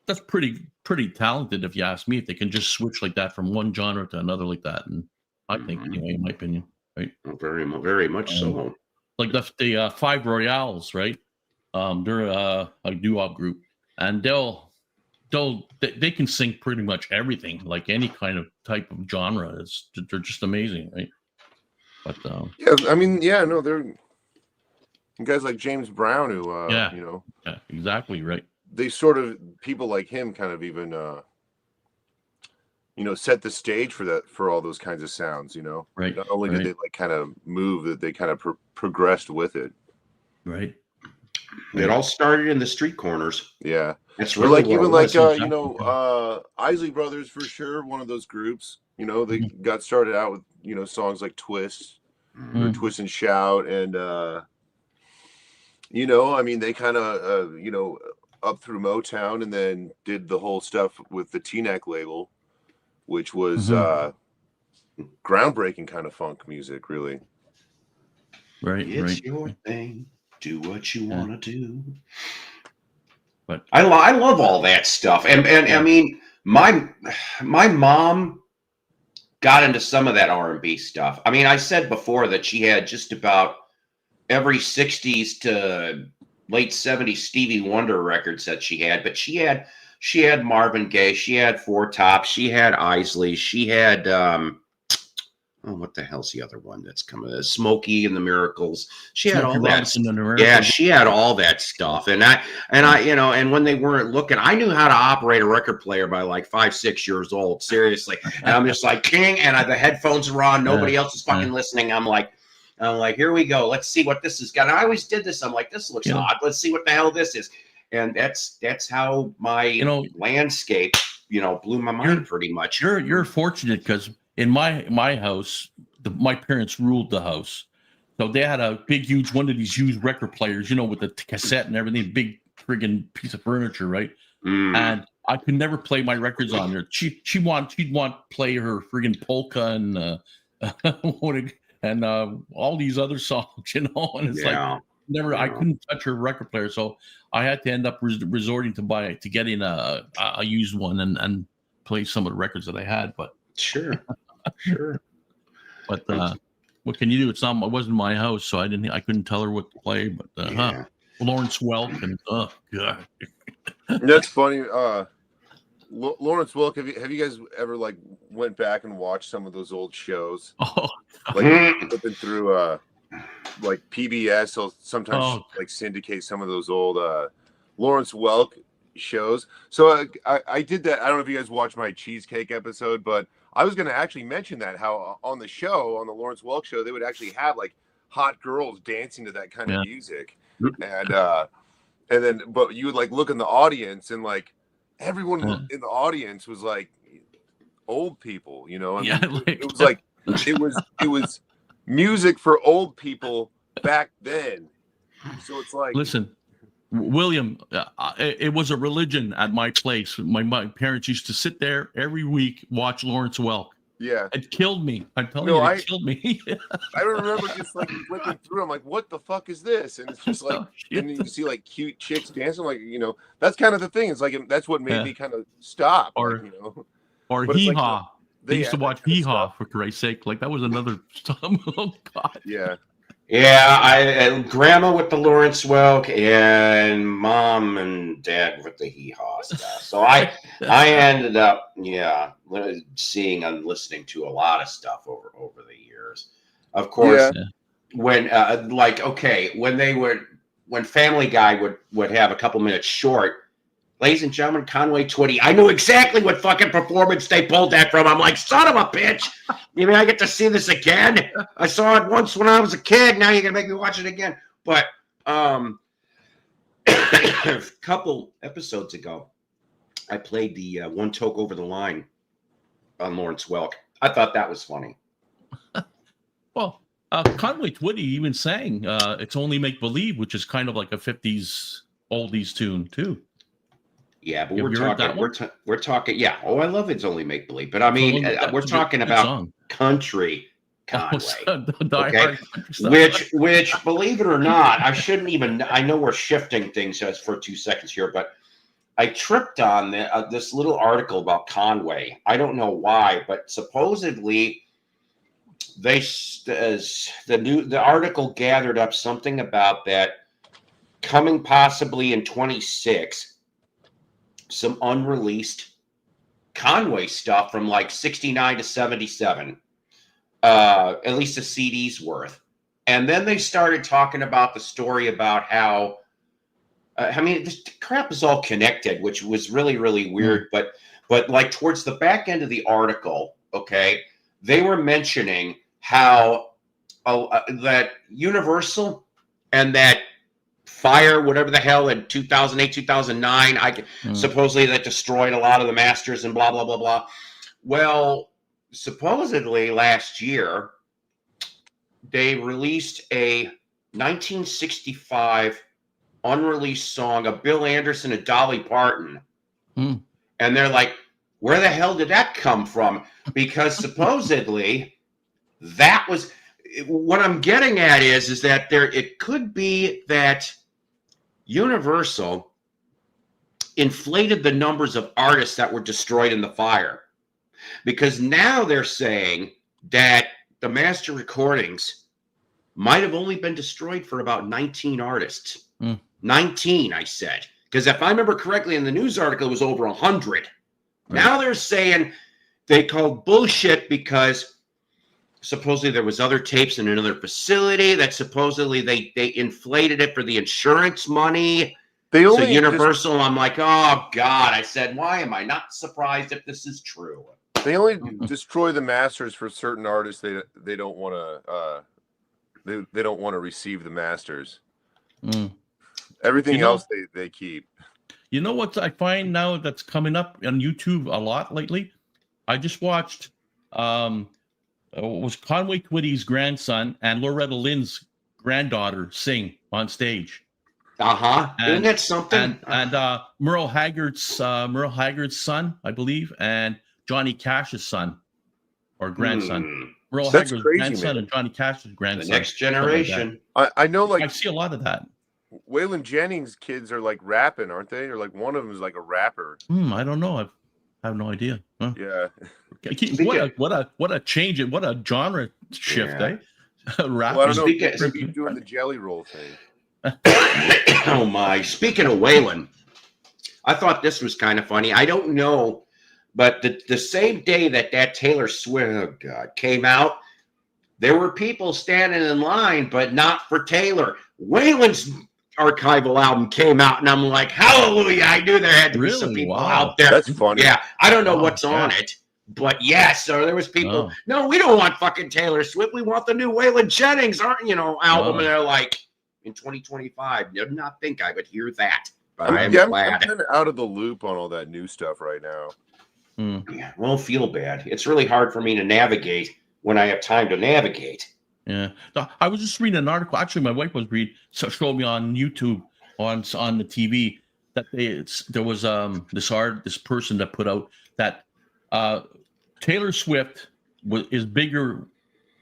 that's pretty talented if you ask me. If they can just switch like that from one genre to another like that, and I think, anyway, in my opinion, right? Very much so. Like the Five Royales, right? They're a doo-wop group, and they can sing pretty much everything, like any kind of type of genre. They're just amazing, right? But Yeah, I mean, yeah, no, they're guys like James Brown who, Yeah. you know, yeah, exactly right. they sort of, people like him kind of even, you know, set the stage for all those kinds of sounds, you know. Right. Not only did right, they like kind of move, that they kind of progressed with it. right. It all started in the street corners. Yeah. That's Or really like what even it like was. you know, Isley Brothers for sure, one of those groups. You know, they got started out with, you know, songs like Twist or Mm. Twist and Shout, and you know, I mean, they kind of you know, up through Motown, and then did the whole stuff with the T-Neck label, which was groundbreaking kind of funk music, really. Right, It's right. your thing. Do what you Yeah. want to do. But I love all that stuff, and Yeah. I mean, my mom got into some of that R&B stuff. I mean, I said before that she had just about every 60s to late 70s Stevie Wonder records that she had, but she had Marvin Gaye, she had Four Tops, she had Isley, she had what the hell's the other one that's coming? Smokey and the Miracles. She had all Smokey that. Robinson and the Yeah, Miracles. she had all that stuff, and I, you know, and when they weren't looking, I knew how to operate a record player by like 5-6 years old. Seriously, and I'm just like king, and the headphones are on, nobody else is fucking listening. I'm like, here we go. Let's see what this has got. And I always did this. I'm like, this looks odd. Let's see what the hell this is. And that's how my landscape, you know, blew my mind pretty much. You're fortunate because in my house, my parents ruled the house, so they had a big, huge one of these used record players, you know, with the cassette and everything, big friggin' piece of furniture, right? And I could never play my records on there. She'd want to play her friggin' polka and all these other songs, you know, and it's like never. I couldn't touch her record player, so I had to end up resorting to getting a used one and play some of the records that I had. But sure. But what can you do? It wasn't my house, so I couldn't tell her what to play. But Lawrence Welk and oh god, that's funny. Lawrence Welk, have you guys ever like went back and watched some of those old shows? Oh, like flipping through like PBS, will sometimes like syndicate some of those old Lawrence Welk shows. So I did that. I don't know if you guys watched my cheesecake episode, but I was going to actually mention that how on the show, on the Lawrence Welk show, they would actually have like hot girls dancing to that kind of music, and then but you would like look in the audience and like everyone in the audience was like old people, you know. I mean, it was like it was music for old people back then. So it's like, listen, William, it was a religion at my place. My parents used to sit there every week, watch Lawrence Welk. Yeah, it killed me. I'm telling you, it killed me. I remember just like flipping through. I'm like, what the fuck is this? And it's just like, and then you see like cute chicks dancing. Like, you know, that's kind of the thing. It's like that's what made me kind of stop. Or like, you know, or Hee Haw. They used to watch Hee Haw for Christ's sake. Like that was another. Oh God. Yeah. Yeah, grandma with the Lawrence Welk and mom and dad with the Hee Haw stuff. So I ended up seeing and listening to a lot of stuff over the years. Of course, when when Family Guy would have a couple minutes short. Ladies and gentlemen, Conway Twitty. I knew exactly what fucking performance they pulled that from. I'm like, son of a bitch. You mean I get to see this again? I saw it once when I was a kid. Now you're going to make me watch it again. But a couple episodes ago, I played the One Toke Over the Line on Lawrence Welk. I thought that was funny. Well, Conway Twitty even sang "It's Only Make Believe," which is kind of like a '50s oldies tune too. Yeah, but Have we're you heard that talking, one? we're talking. Yeah, oh, I love It's Only Make Believe, but I mean, That's we're a good- talking good about song. country Conway, The Die okay? Hard country stuff. which, believe it or not, I shouldn't even. I know we're shifting things just for 2 seconds here, but I tripped on this little article about Conway. I don't know why, but supposedly the article gathered up something about that coming possibly in 26, some unreleased Conway stuff from like 69 to 77, at least a CD's worth. And then they started talking about the story about how, I mean, this crap is all connected, which was really, really weird. But like towards the back end of the article, okay, they were mentioning how that Universal and that fire, whatever the hell, in 2008, 2009, supposedly that destroyed a lot of the masters and blah, blah, blah, blah. Well, supposedly last year, they released a 1965 unreleased song of Bill Anderson and Dolly Parton. And they're like, where the hell did that come from? Because supposedly that was what I'm getting at is that it could be that Universal inflated the numbers of artists that were destroyed in the fire, because now they're saying that the master recordings might have only been destroyed for about 19 artists. 19, I said, because if I remember correctly in the news article, it was over 100. Now they're saying they called bullshit because supposedly there was other tapes in another facility that supposedly they inflated it for the insurance money. They So only Universal, I'm like, oh God. I said, why am I not surprised if this is true? They only destroy the masters for certain artists. They don't want to. They don't want to receive the masters. Everything else they keep. You know what I find now that's coming up on YouTube a lot lately? I just watched was Conway Twitty's grandson and Loretta Lynn's granddaughter sing on stage. Isn't that something? And Merle Haggard's son, I believe, and Johnny Cash's son or grandson. Merle That's Haggard's crazy, grandson man. and Johnny Cash's grandson. The next generation. I know, like I see a lot of that. Waylon Jennings' kids are like rapping, aren't they? Or like one of them is like a rapper. I don't know. I have no idea. Huh? Yeah. What a change and what a genre shift, Yeah. Rap. Well, I don't know. Speaking- Maybe you're doing the Jelly Roll thing. Oh my! Speaking of Waylon, I thought this was kind of funny. I don't know, but the same day that Taylor Swift came out, there were people standing in line, but not for Taylor. Waylon's archival album came out, and I'm like, hallelujah! I knew there had to be some Really? people Wow. out there. That's funny. Yeah, I don't know Wow, what's on yeah. it, but yes, so there was people. Wow. No, we don't want fucking Taylor Swift. We want the new Waylon Jennings, album. Wow. And they're like, in 2025, did not think I would hear that, but I'm I'm kind glad. of out of the loop on all that new stuff right now. Yeah, won't feel bad. It's really hard for me to navigate when I have time to navigate. Yeah, no, I was just reading an article. Actually, my wife was reading, so showed me on YouTube on the TV that there was this person that put out that Taylor Swift is bigger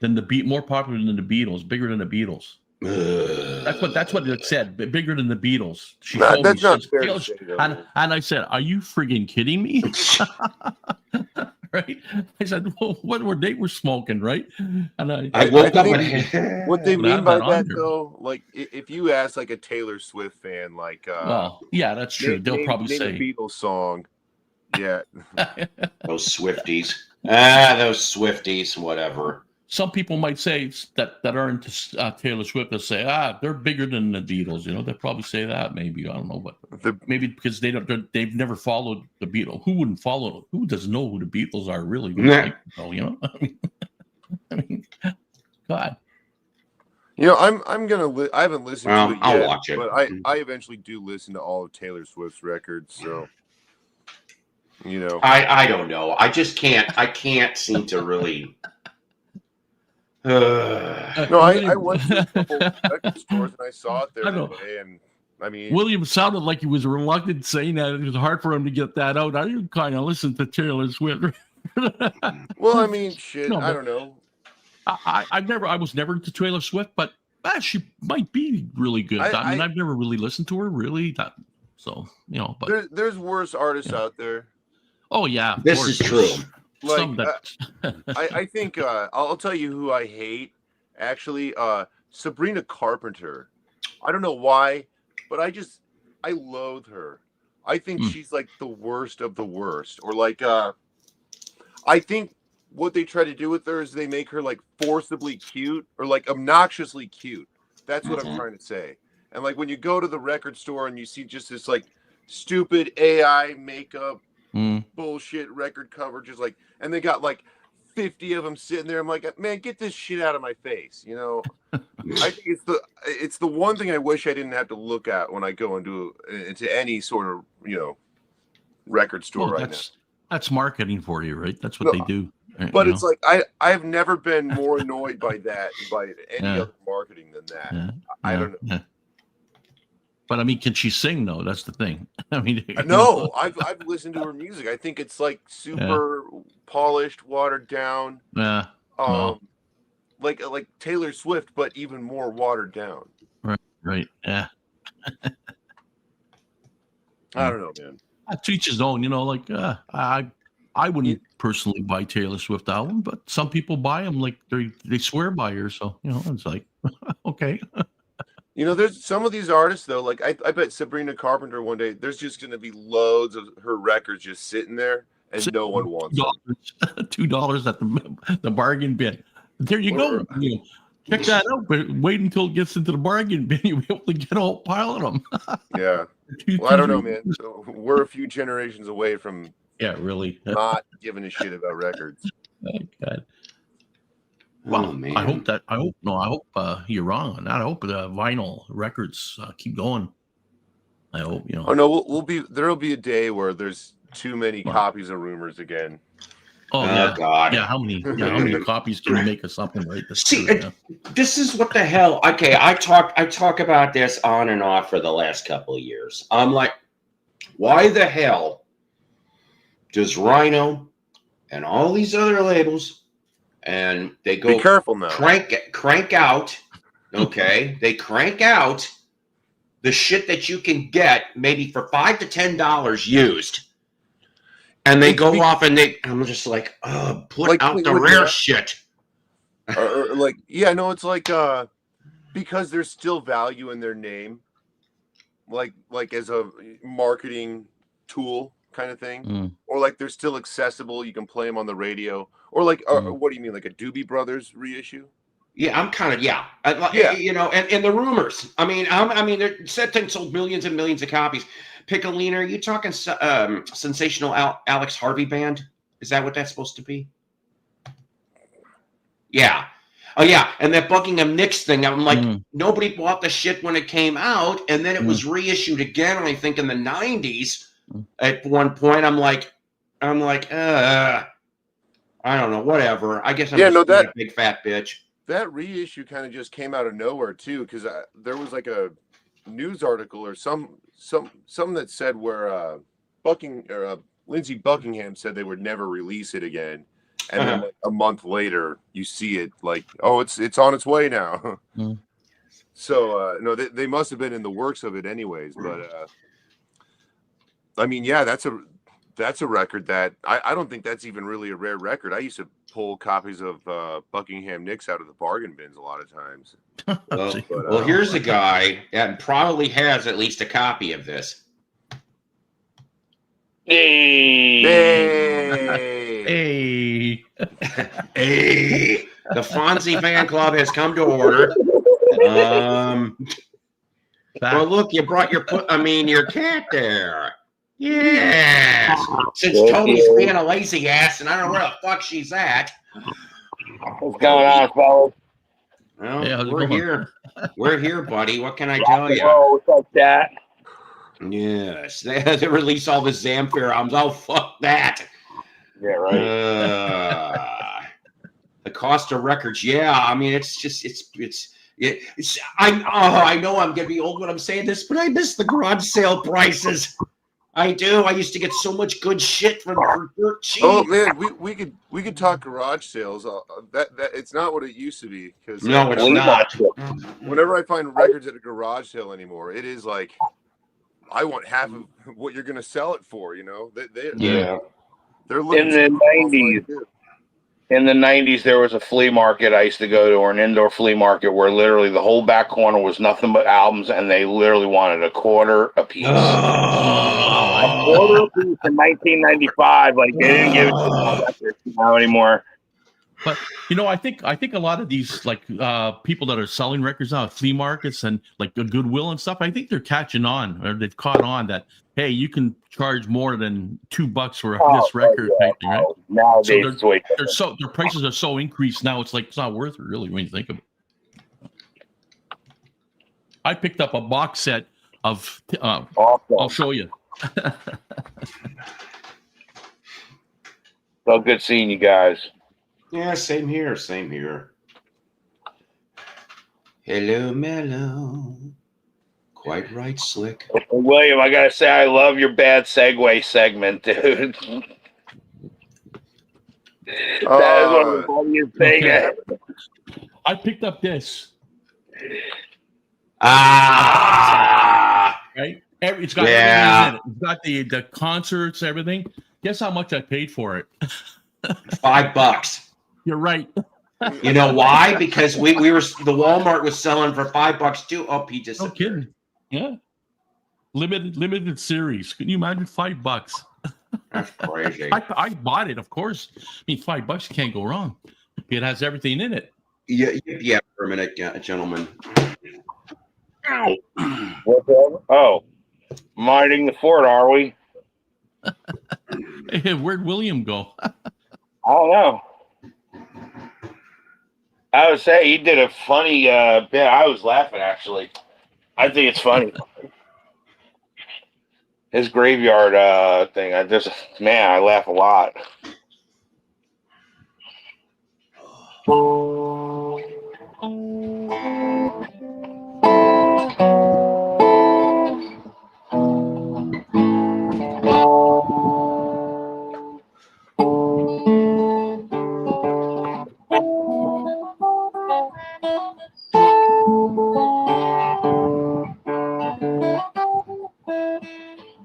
than more popular than the Beatles, bigger than the Beatles. That's what it said. Bigger than the Beatles. She told That's me, not she fair said, to say, though. and I said, "Are you friggin' kidding me?" Right? I said, "Well, what were they were smoking, right?" And I woke up think and What they But mean I'm by not that, under. though, like if you ask like a Taylor Swift fan, like, well, yeah, that's true. They'll probably name say, a Beatles song. Yeah, those Swifties. Those Swifties, whatever. some people might say that are into Taylor Swift. They'll say, they're bigger than the Beatles. They'll probably say that. Maybe I don't know, but maybe because they've never followed the Beatles. Who wouldn't follow? Who doesn't know who the Beatles are really? Yeah. I mean, God. I'm gonna. I haven't listened Well, to it I'll yet, watch it. but I eventually do listen to all of Taylor Swift's records. So You know, I don't know. I just can't. I can't seem to really. no, I went to a couple record stores and I saw it there I know. today, and I mean, William sounded like he was reluctant saying that. It was hard for him to get that out. I didn't kind of listen to Taylor Swift. well, I mean, shit, No, I but- don't know. I was never into Taylor Swift, but she might be really good. I mean, I've never really listened to her, really. So, but There's worse artists out there. oh yeah, of This course. is true. Like, Some that I think I'll tell you who I hate. Actually, Sabrina Carpenter. I don't know why, but I loathe her. I think she's like the worst of the worst. Or like, I think what they try to do with her is they make her like forcibly cute or like obnoxiously cute. That's what I'm trying to say. And like when you go to the record store and you see just this like stupid AI makeup bullshit record cover, just like, and they got like 50 of them sitting there. I'm like, man, get this shit out of my face. You know, I think it's the one thing I wish I didn't have to look at when I go into any sort of, record store right now. That's marketing for you, right? That's what they do. But it's like I've never been more annoyed by any other marketing than that. I don't know. But I mean, can she sing though? That's the thing. I mean, no, I've listened to her music. I think it's like super polished, watered down. Yeah. Like Taylor Swift, but even more watered down. Right. Yeah. I don't know, man. To each his own. Like I wouldn't personally buy Taylor Swift album, but some people buy them. Like they swear by her. So it's like okay. There's some of these artists though. Like I bet Sabrina Carpenter one day there's just going to be loads of her records just sitting there, and no one wants them. $2 at the bargain bin. There you go. Check that out, but wait until it gets into the bargain bin. You'll be able to get a whole pile of them. Yeah. Well, I don't know, man. So we're a few generations away from really not giving a shit about records. Oh, God. Well, man. I hope you're wrong on that. I hope the vinyl records keep going. I hope Oh no, there'll be a day where there's too many copies of Rumors again. Oh yeah, God. Yeah, how many copies can you make of something, right? This is what the hell. Okay, I talk about this on and off for the last couple of years. I'm like, why the hell does Rhino and all these other labels and they go be careful now, crank out, okay? They crank out the shit that you can get maybe for $5 to $10 used. And they go off and I'm just like, put out the rare shit. or like, yeah, no, it's like, because there's still value in their name, like as a marketing tool kind of thing, or like they're still accessible. You can play them on the radio, or like, what do you mean, like a Doobie Brothers reissue? Yeah, I'm kind of and the Rumors. I mean, they're said sold millions and millions of copies. Piccolina, are you talking sensational Alex Harvey band? Is that what that's supposed to be? Yeah. Oh yeah, and that Buckingham Nicks thing. I'm like, nobody bought the shit when it came out, and then it was reissued again. I think in the '90s. At one point, I'm like, I don't know, whatever. I guess I'm a big fat bitch. That reissue kind of just came out of nowhere too, because there was like a news article or something that said where Lindsey Buckingham said they would never release it again, and then like a month later you see it like, oh, it's on its way now. So no, they must have been in the works of it anyways. But I mean, yeah, that's a record that I don't think that's even really a rare record. I used to pull copies of Buckingham Nicks out of the bargain bins a lot of times. Well, here's a guy that probably has at least a copy of this. Hey. Hey. The Fonzie fan club has come to order. Well, look, you brought your cat there. Yes. Since Tony's being a lazy ass, and I don't know where the fuck she's at. What's going on, fellas? Well, we're here. We're here, buddy. What can I tell you? Oh, what's up, Dad? Yes, they had to release all the Zamfir albums. Oh, fuck that. Yeah, right. The cost of records. Yeah, I mean, I know I'm gonna be old when I'm saying this, but I miss the garage sale prices. I do. I used to get so much good shit for dirt cheap. Oh man, we could talk garage sales. That it's not what it used to be. Because No, it's not. Whenever I find records at a garage sale anymore, it is like I want half of what you're going to sell it for. You know, they're looking In the 90s. In the 90s, there was a flea market I used to go to, or an indoor flea market, where literally the whole back corner was nothing but albums, and they literally wanted a quarter a piece. Oh, A quarter a piece in 1995. Like, they didn't give it to the records now anymore. But I think a lot of these like people that are selling records now at flea markets and like the Goodwill and stuff, I think they're catching on, or they've caught on that hey, you can charge more than $2 for this record type thing, right? Nowadays, so their prices are so increased now. It's like it's not worth it really when you think of it. I picked up a box set of. Awesome. I'll show you. So good seeing you guys. Yeah, same here. Same here. Hello, Mellow. Quite right, Slick. William, I gotta say, I love your bad segue segment, dude. That is one of the funniest things. Okay. I picked up this. Ah, right. It's got everything in it. It's got the concerts, everything. Guess how much I paid for it? $5. You're right. You know why? Because we were the Walmart was selling for $5 too. Oh, he just no kidding. Yeah. Limited series. Can you imagine $5? That's crazy. I bought it, of course. I mean, $5 you can't go wrong. It has everything in it. Yeah. For a minute, gentlemen. Ow. Oh, minding the fort, are we? Hey, where'd William go? I don't know. I would say he did a funny bit. I was laughing, actually. I think it's funny. His graveyard thing. I laugh a lot.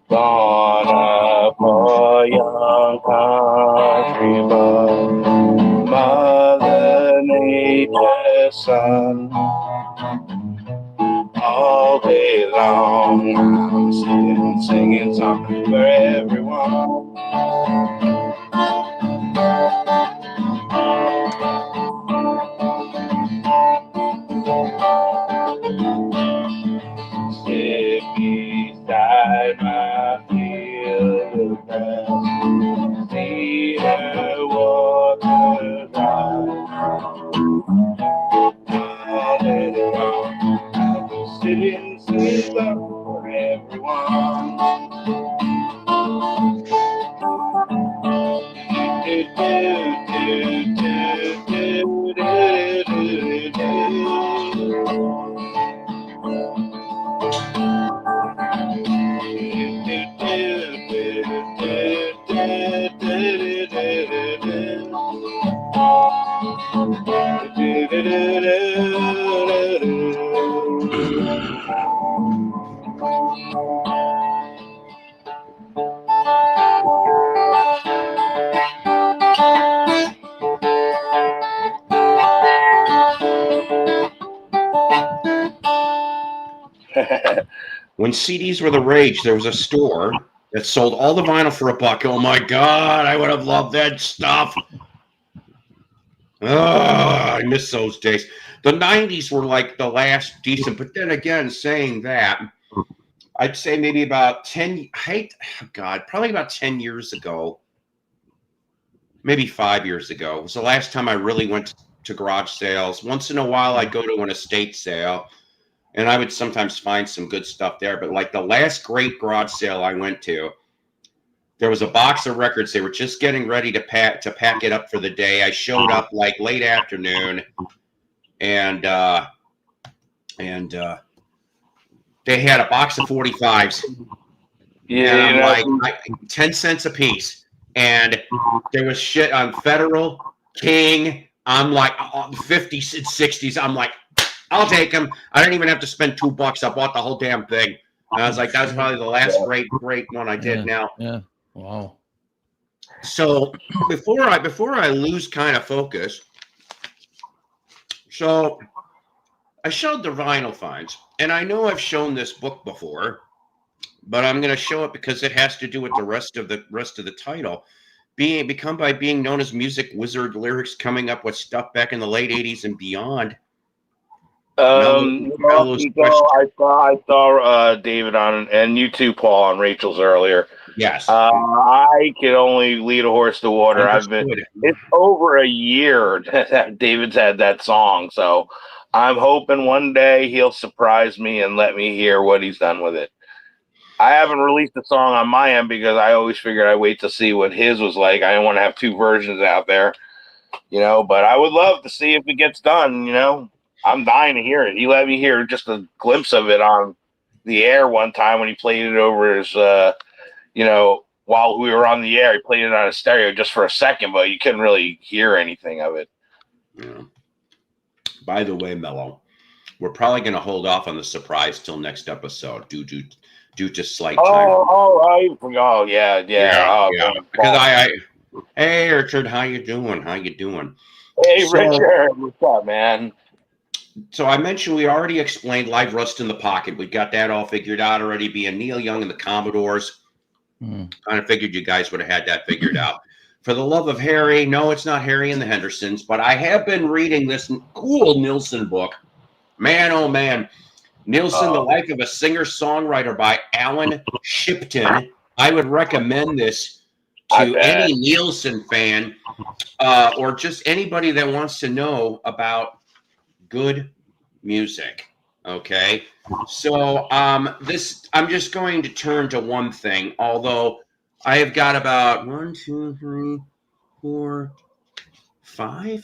Gone up a young country boy, Mother Nature's son. All day long, I'm sitting, singing something for everyone. Sit beside my field of grass, see her water rise. All day long, I'll be sitting, singing up for everyone. When CDs were the rage, there was a store that sold all the vinyl for $1. Oh my God, I would have loved that stuff. Oh, I miss those days. The 90s were like the last decent, but then again, saying that, I'd say maybe about probably about 10 years ago, maybe 5 years ago, was the last time I really went to garage sales. Once in a while, I'd go to an estate sale. and I would sometimes find some good stuff there. But like the last great garage sale I went to, there was a box of records. They were just getting ready to pack it up for the day. I showed up like late afternoon, and they had a box of 45s. Yeah, and I'm like 10 cents a piece, and there was shit on Federal, King. I'm like 50s and 60s. I'm like, I'll take them. I didn't even have to spend $2. I bought the whole damn thing. And I was like, that's probably the last great one I did. Now, Yeah. Wow. so before I lose kind of focus, so I showed the vinyl finds, and I know I've shown this book before, but I'm going to show it because it has to do with the rest of the title. Become by being known as music wizard, lyrics coming up with stuff back in the late 80s and beyond. I saw David on, and you too, Paul, on Rachel's earlier. Yes. I can only lead a horse to water. It's over a year that David's had that song, so I'm hoping one day he'll surprise me and let me hear what he's done with it. I haven't released the song on my end because I always figured I'd wait to see what his was like. I didn't want to have two versions out there, but I would love to see if it gets done, I'm dying to hear it. He let me hear just a glimpse of it on the air one time when he played it over his, while we were on the air. He played it on a stereo just for a second, but you couldn't really hear anything of it. Yeah. By the way, Mello, we're probably going to hold off on the surprise till next episode due to slight time. Yeah. Because hey, Richard, how you doing? Hey, Richard, what's up, man? So I mentioned we already explained Live Rust in the Pocket. We got that all figured out already, being Neil Young and the Commodores. Kind of figured you guys would have had that figured out. For the Love of Harry, no, it's not Harry and the Hendersons, but I have been reading this cool Nilsson book. Man, oh man. Nilsson, The Life of a Singer-Songwriter by Alan Shipton. I would recommend this to any Nilsson fan or just anybody that wants to know about good music. Okay. So I'm just going to turn to one thing, although I have got about 1, 2, 3, 4, 5.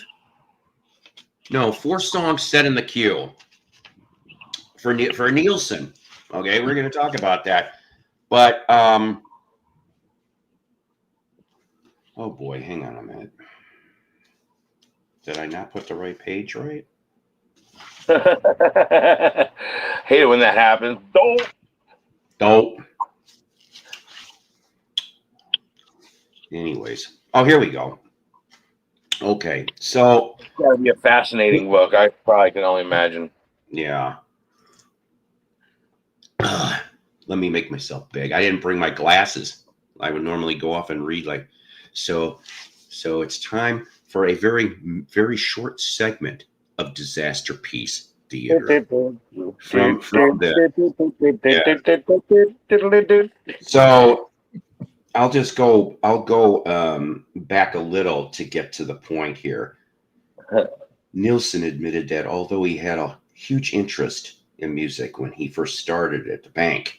No, 4 songs set in the queue for Nilsson. Okay, we're going to talk about that. But oh boy, hang on a minute. Did I not put the right page right? Hate it when that happens. Don't. Anyways. Oh, here we go. Okay. So it's gotta be a fascinating book. I probably can only imagine. Yeah. Let me make myself big. I didn't bring my glasses. I would normally go off and read so it's time for a very, very short segment of Disaster Piece Theater. So I'll go back a little to get to the point here. Nilsson admitted that although he had a huge interest in music when he first started at the bank,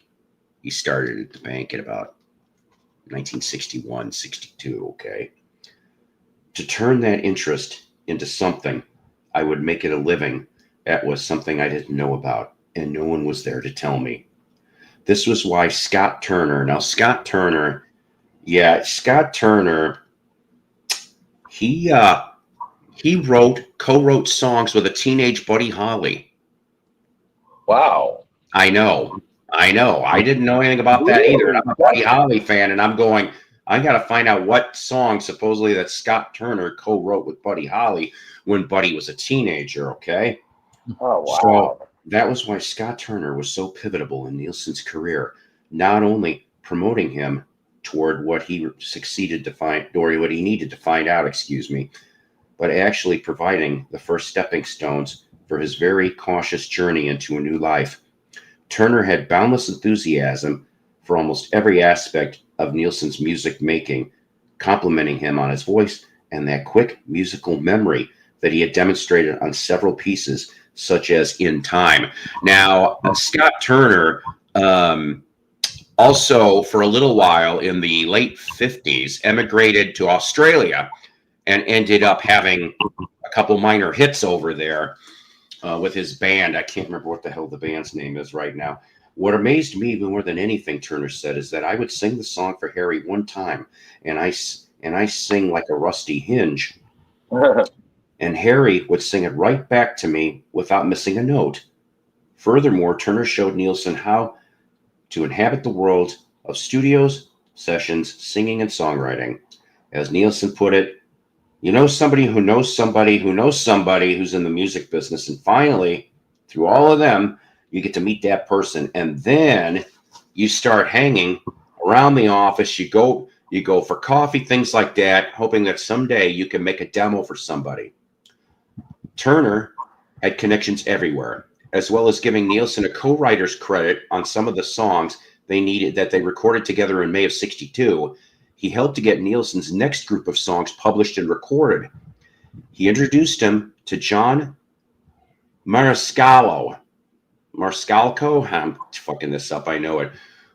he started at the bank at about 1961, 62, okay? To turn that interest into something I would make it a living, that was something I didn't know about, and no one was there to tell me. This was why Scott Turner, he co-wrote songs with a teenage Buddy Holly. Wow. I know. I didn't know anything about that either. And I'm a Buddy Holly fan, and I'm going, I got to find out what song supposedly that Scott Turner co-wrote with Buddy Holly when Buddy was a teenager, okay? Oh, wow. So that was why Scott Turner was so pivotal in Nilsson's career, not only promoting him toward what he succeeded to find, or what he needed to find out, but actually providing the first stepping stones for his very cautious journey into a new life. Turner had boundless enthusiasm for almost every aspect of Nilsson's music making, complimenting him on his voice and that quick musical memory that he had demonstrated on several pieces such as In Time. Now, Scott Turner also, for a little while in the late 50s, emigrated to Australia and ended up having a couple minor hits over there with his band. I can't remember what the hell the band's name is right now. What amazed me more than anything, Turner said, is that I would sing the song for Harry one time, and I sing like a rusty hinge. And Harry would sing it right back to me without missing a note. Furthermore, Turner showed Nilsson how to inhabit the world of studios, sessions, singing, and songwriting. As Nilsson put it, you know somebody who knows somebody who knows somebody who's in the music business. And finally, through all of them, you get to meet that person. And then you start hanging around the office. You go for coffee, things like that, hoping that someday you can make a demo for somebody. Turner had connections everywhere, as well as giving Nilsson a co-writer's credit on some of the songs they needed that they recorded together in May of '62. He helped to get Nilsson's next group of songs published and recorded. He introduced him to John Mariscalco. I'm fucking this up, I know it.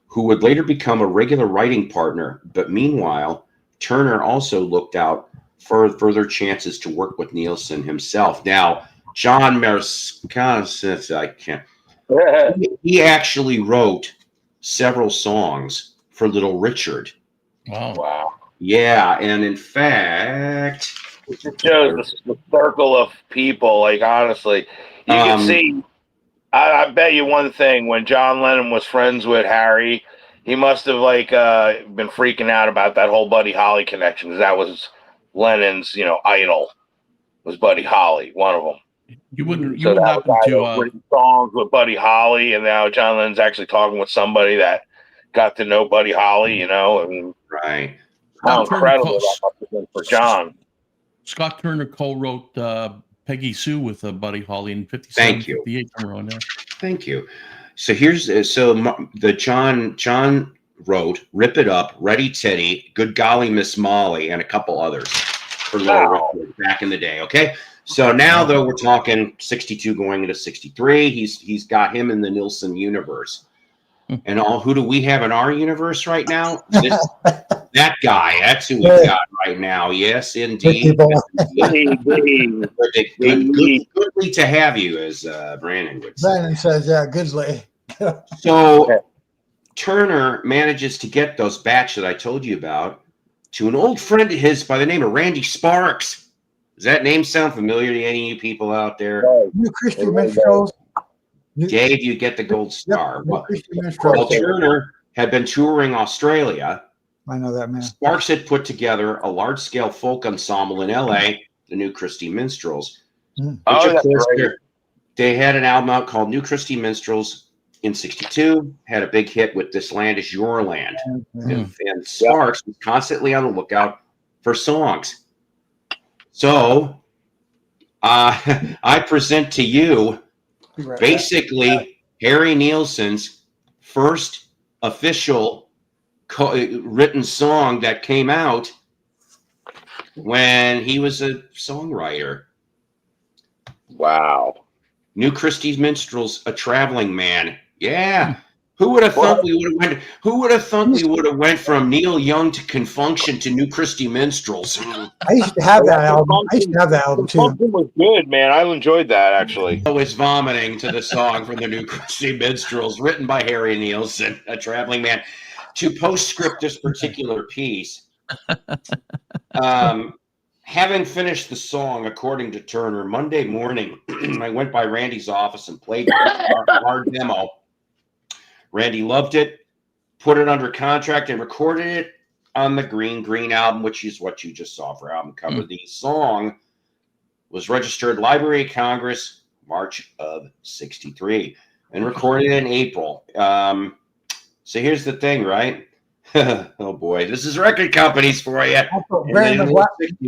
Who would later become a regular writing partner. But meanwhile, Turner also looked out for further chances to work with Nilsson himself. Now, John Mariscalco, I can't. He actually wrote several songs for Little Richard. Wow. Yeah, and in fact, it just shows the circle of people. Like, honestly, you can see. I bet you one thing: when John Lennon was friends with Harry, he must have been freaking out about that whole Buddy Holly connection, because that was Lennon's, idol. Was Buddy Holly one of them? You wouldn't So that happen to written songs with Buddy Holly, and now John Lennon's actually talking with somebody that got to know Buddy Holly. And right? How incredible that must have been for John. Scott Turner co-wrote Peggy Sue with Buddy Holly in 57, Thank you. 58, somewhere around there. Thank you. So the John wrote "Rip It Up," "Ready Teddy," "Good Golly Miss Molly," and a couple others for Little Richard back in the day. Okay, so now though we're talking 62 going into 63, he's got him in the Nilsson universe. And who do we have in our universe right now? That guy. That's who we got right now. Yes, indeed. Goodly to have you, as Brandon would say. Brandon says, yeah, goodly. So Turner manages to get those batch that I told you about to an old friend of his by the name of Randy Sparks. Does that name sound familiar to any of you people out there? New Christian Minstrels. Dave, you get the gold star. Yep. Well, Turner had been touring Australia. I know that, man. Sparks had put together a large-scale folk ensemble in L.A., the New Christie Minstrels. Mm. They had an album out called New Christie Minstrels in '62, had a big hit with This Land Is Your Land. And Sparks was constantly on the lookout for songs. So I present to you basically Harry Nilsson's first official written song that came out when he was a songwriter. Wow. New Christie Minstrels, A Traveling Man. Yeah. Who would have thought we would have went from Neil Young to Confunction to New Christie Minstrels? I used to have that album. Too. Confunction was good, man. I enjoyed that, actually. Always vomiting to the song from the New Christie Minstrels, written by Harry Nilsson, A Traveling Man. To postscript this particular piece, having finished the song, according to Turner, Monday morning, I went by Randy's office and played our demo. Randy loved it, put it under contract, and recorded it on the Green album, which is what you just saw for album cover. The song was registered Library of Congress, March of '63, and recorded in April. So here's the thing, right? Oh boy, this is record companies for you. Barry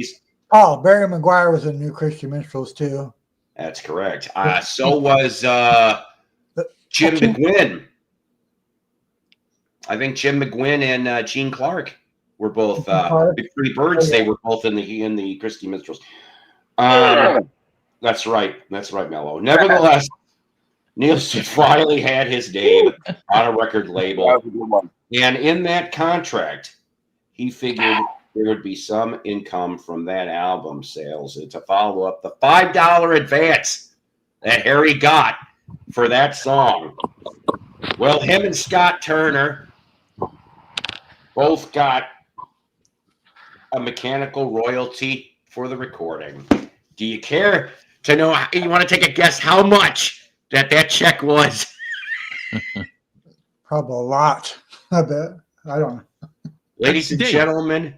McGuire was in New Christian Minstrels too. That's correct. So was Jim McGuinn. I think Jim McGuinn and Gene Clark were both Big Three Birds. They were both in the Christie Minstrels. That's right, Mello. Nevertheless, Nielsen finally had his name on a record That label, was a good one. and in that contract, he figured there would be some income from that album sales, and to follow up the $5 advance that Harry got for that song. Well, him and Scott Turner both got a mechanical royalty for the recording. Do you care to know? You want to take a guess how much that check was? Probably a lot. I bet. I don't know. Ladies and Dave. gentlemen,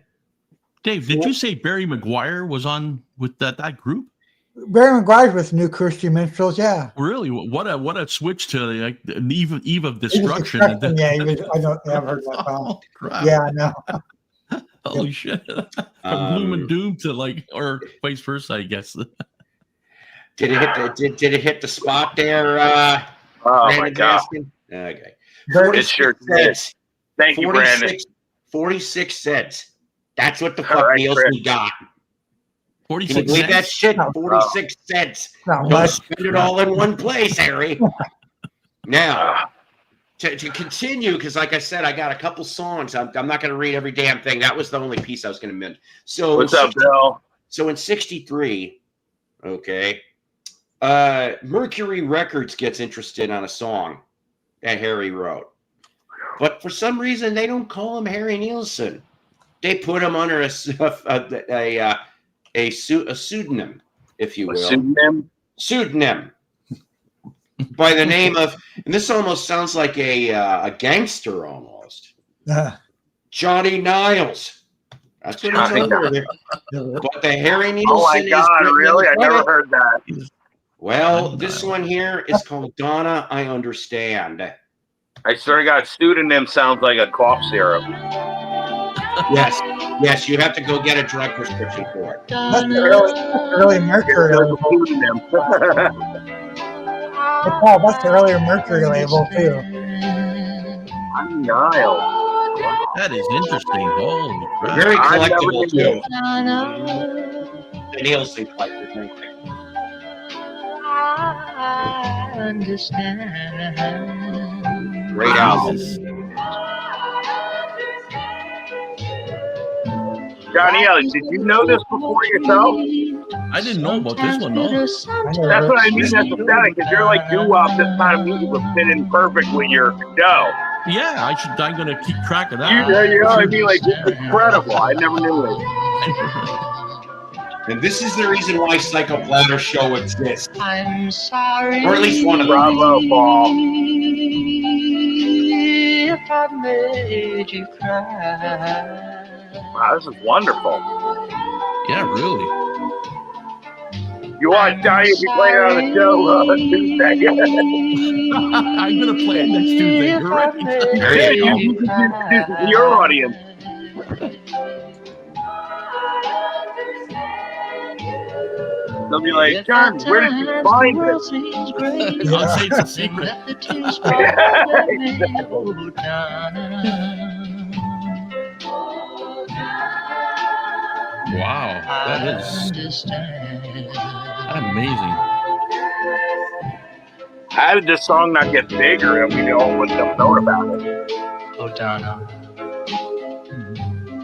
Dave, did you say Barry Maguire was on with that group? Barry McGuire's with New Christian Minstrels, yeah. Really? What a switch to like the eve of He was destruction. Destruction, yeah, I know. I've heard that song. Oh, crap. Yeah, I know. Holy shit. From gloom and doom to like, or vice versa, I guess. did it hit the spot there? Oh my Brandon god! Jaskin? Okay. Very, It sure did. Cents. Thank you, Brandon. 46 cents. That's what the All fuck right, Nielsen Chris. got. Can you 46 believe that cents? shit? No. 46 cents. not Don't much. spend it all in one place, Harry. Now, Ah, to continue, because like I said, I got a couple songs. I'm not going to read every damn thing. That was the only piece I was going to mention. So, what's up, Bill? So in 63, okay, Mercury Records gets interested on a song that Harry wrote. But for some reason, they don't call him Harry Nielsen. They put him under a pseudonym, if you A will. pseudonym? Pseudonym. By the name of, and this almost sounds like a gangster almost. Johnny Niles. That's what Johnny it's under. But the Harry Nielsen Oh my is god! written Really? I in never front. heard that. Well, this one here is called Donna, I Understand. I swear to God, pseudonym sounds like a cough syrup. Yes, you have to go get a drug prescription for it. That's the early Mercury There's a label. pseudonym. Paul, that's the earlier Mercury label, too. Niall. That is interesting. Holy crap. Very I never collectible, knew. too. The Nielsen collector. I understand. Great album. Johnny Ellis, did you know this before yourself? I didn't know about this one, no. That's what I mean. That's pathetic, because you're like doo-wop. This kind of music would fit in perfect with your show. Yeah, I'm going to keep track of that. You know what I mean? Like, it's incredible. I never knew it. And this is the reason why Psycho Bladder Show exists. I'm sorry. Or at least one of them. Bravo, Paul. If I made you cry. Wow, this is wonderful. Yeah, really. You want Johnny to be playing on the show Tuesday? I'm going to play it next Tuesday. You're right. There you go. This is your audience. They'll be like, John, where did you find this? I'll say it's a secret. Wow, that is amazing. How did this song not get bigger and we all wouldn't have known about it? Oh, Donna.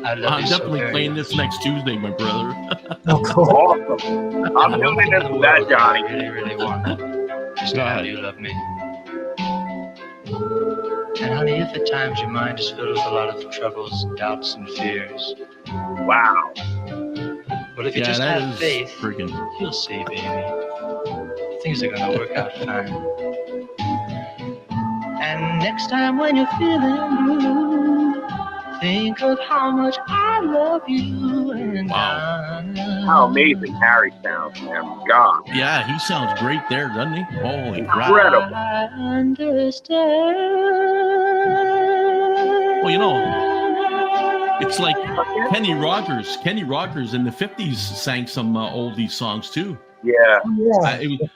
I love I'm you so definitely very playing much. this next Tuesday, my brother. Oh, cool. Awesome. I'm doing this with that, Johnny. I really, really want. Just to have you love me. And honey, if at times your mind is filled with a lot of troubles, doubts, and fears, Wow. well, if you Yeah, just that have is faith, freaking. you'll see, baby. Things are gonna work out fine. And next time when you're feeling blue, think of how much I love you and Wow. How amazing Harry sounds, man. God. Yeah, he sounds great there, doesn't he? Holy crap. Incredible. I understand. Well, you know, it's like Kenny Rogers. Kenny Rogers in the 50s sang some oldie songs too. Yeah. Yeah. It was,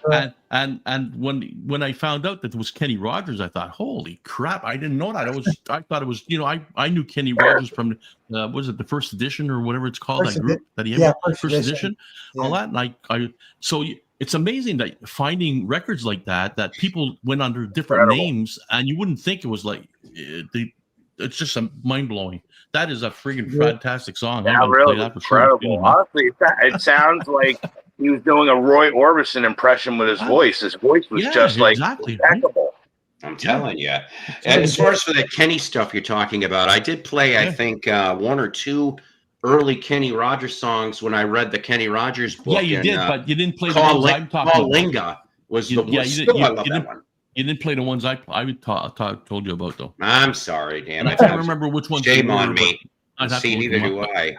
and when I found out that it was Kenny Rogers, I thought, holy crap! I didn't know that. I thought it was, you know, I knew Kenny Rogers from was it the First Edition or whatever it's called, First that group that he had, yeah, First First Edition, Edition. all that. And I so it's amazing that finding records like that people went under different Incredible. names, and you wouldn't think it was like it's just mind blowing. That is a friggin' fantastic song. Yeah, I'm gonna really play that for sure. incredible. Honestly, it sounds like he was doing a Roy Orbison impression with his voice. His voice was just like exactly. impeccable. I'm telling you. And as far as for the Kenny stuff you're talking about, I did play, I think, one or two early Kenny Rogers songs when I read the Kenny Rogers book. Yeah, you did, but you didn't play the Call ones I'm talking about. Linga was the Yeah, still I love that one. You didn't play the ones I told you about, though. I'm sorry, Dan. I can't remember which ones. Shame they were, on me. I'd have See, to look neither them do up. I.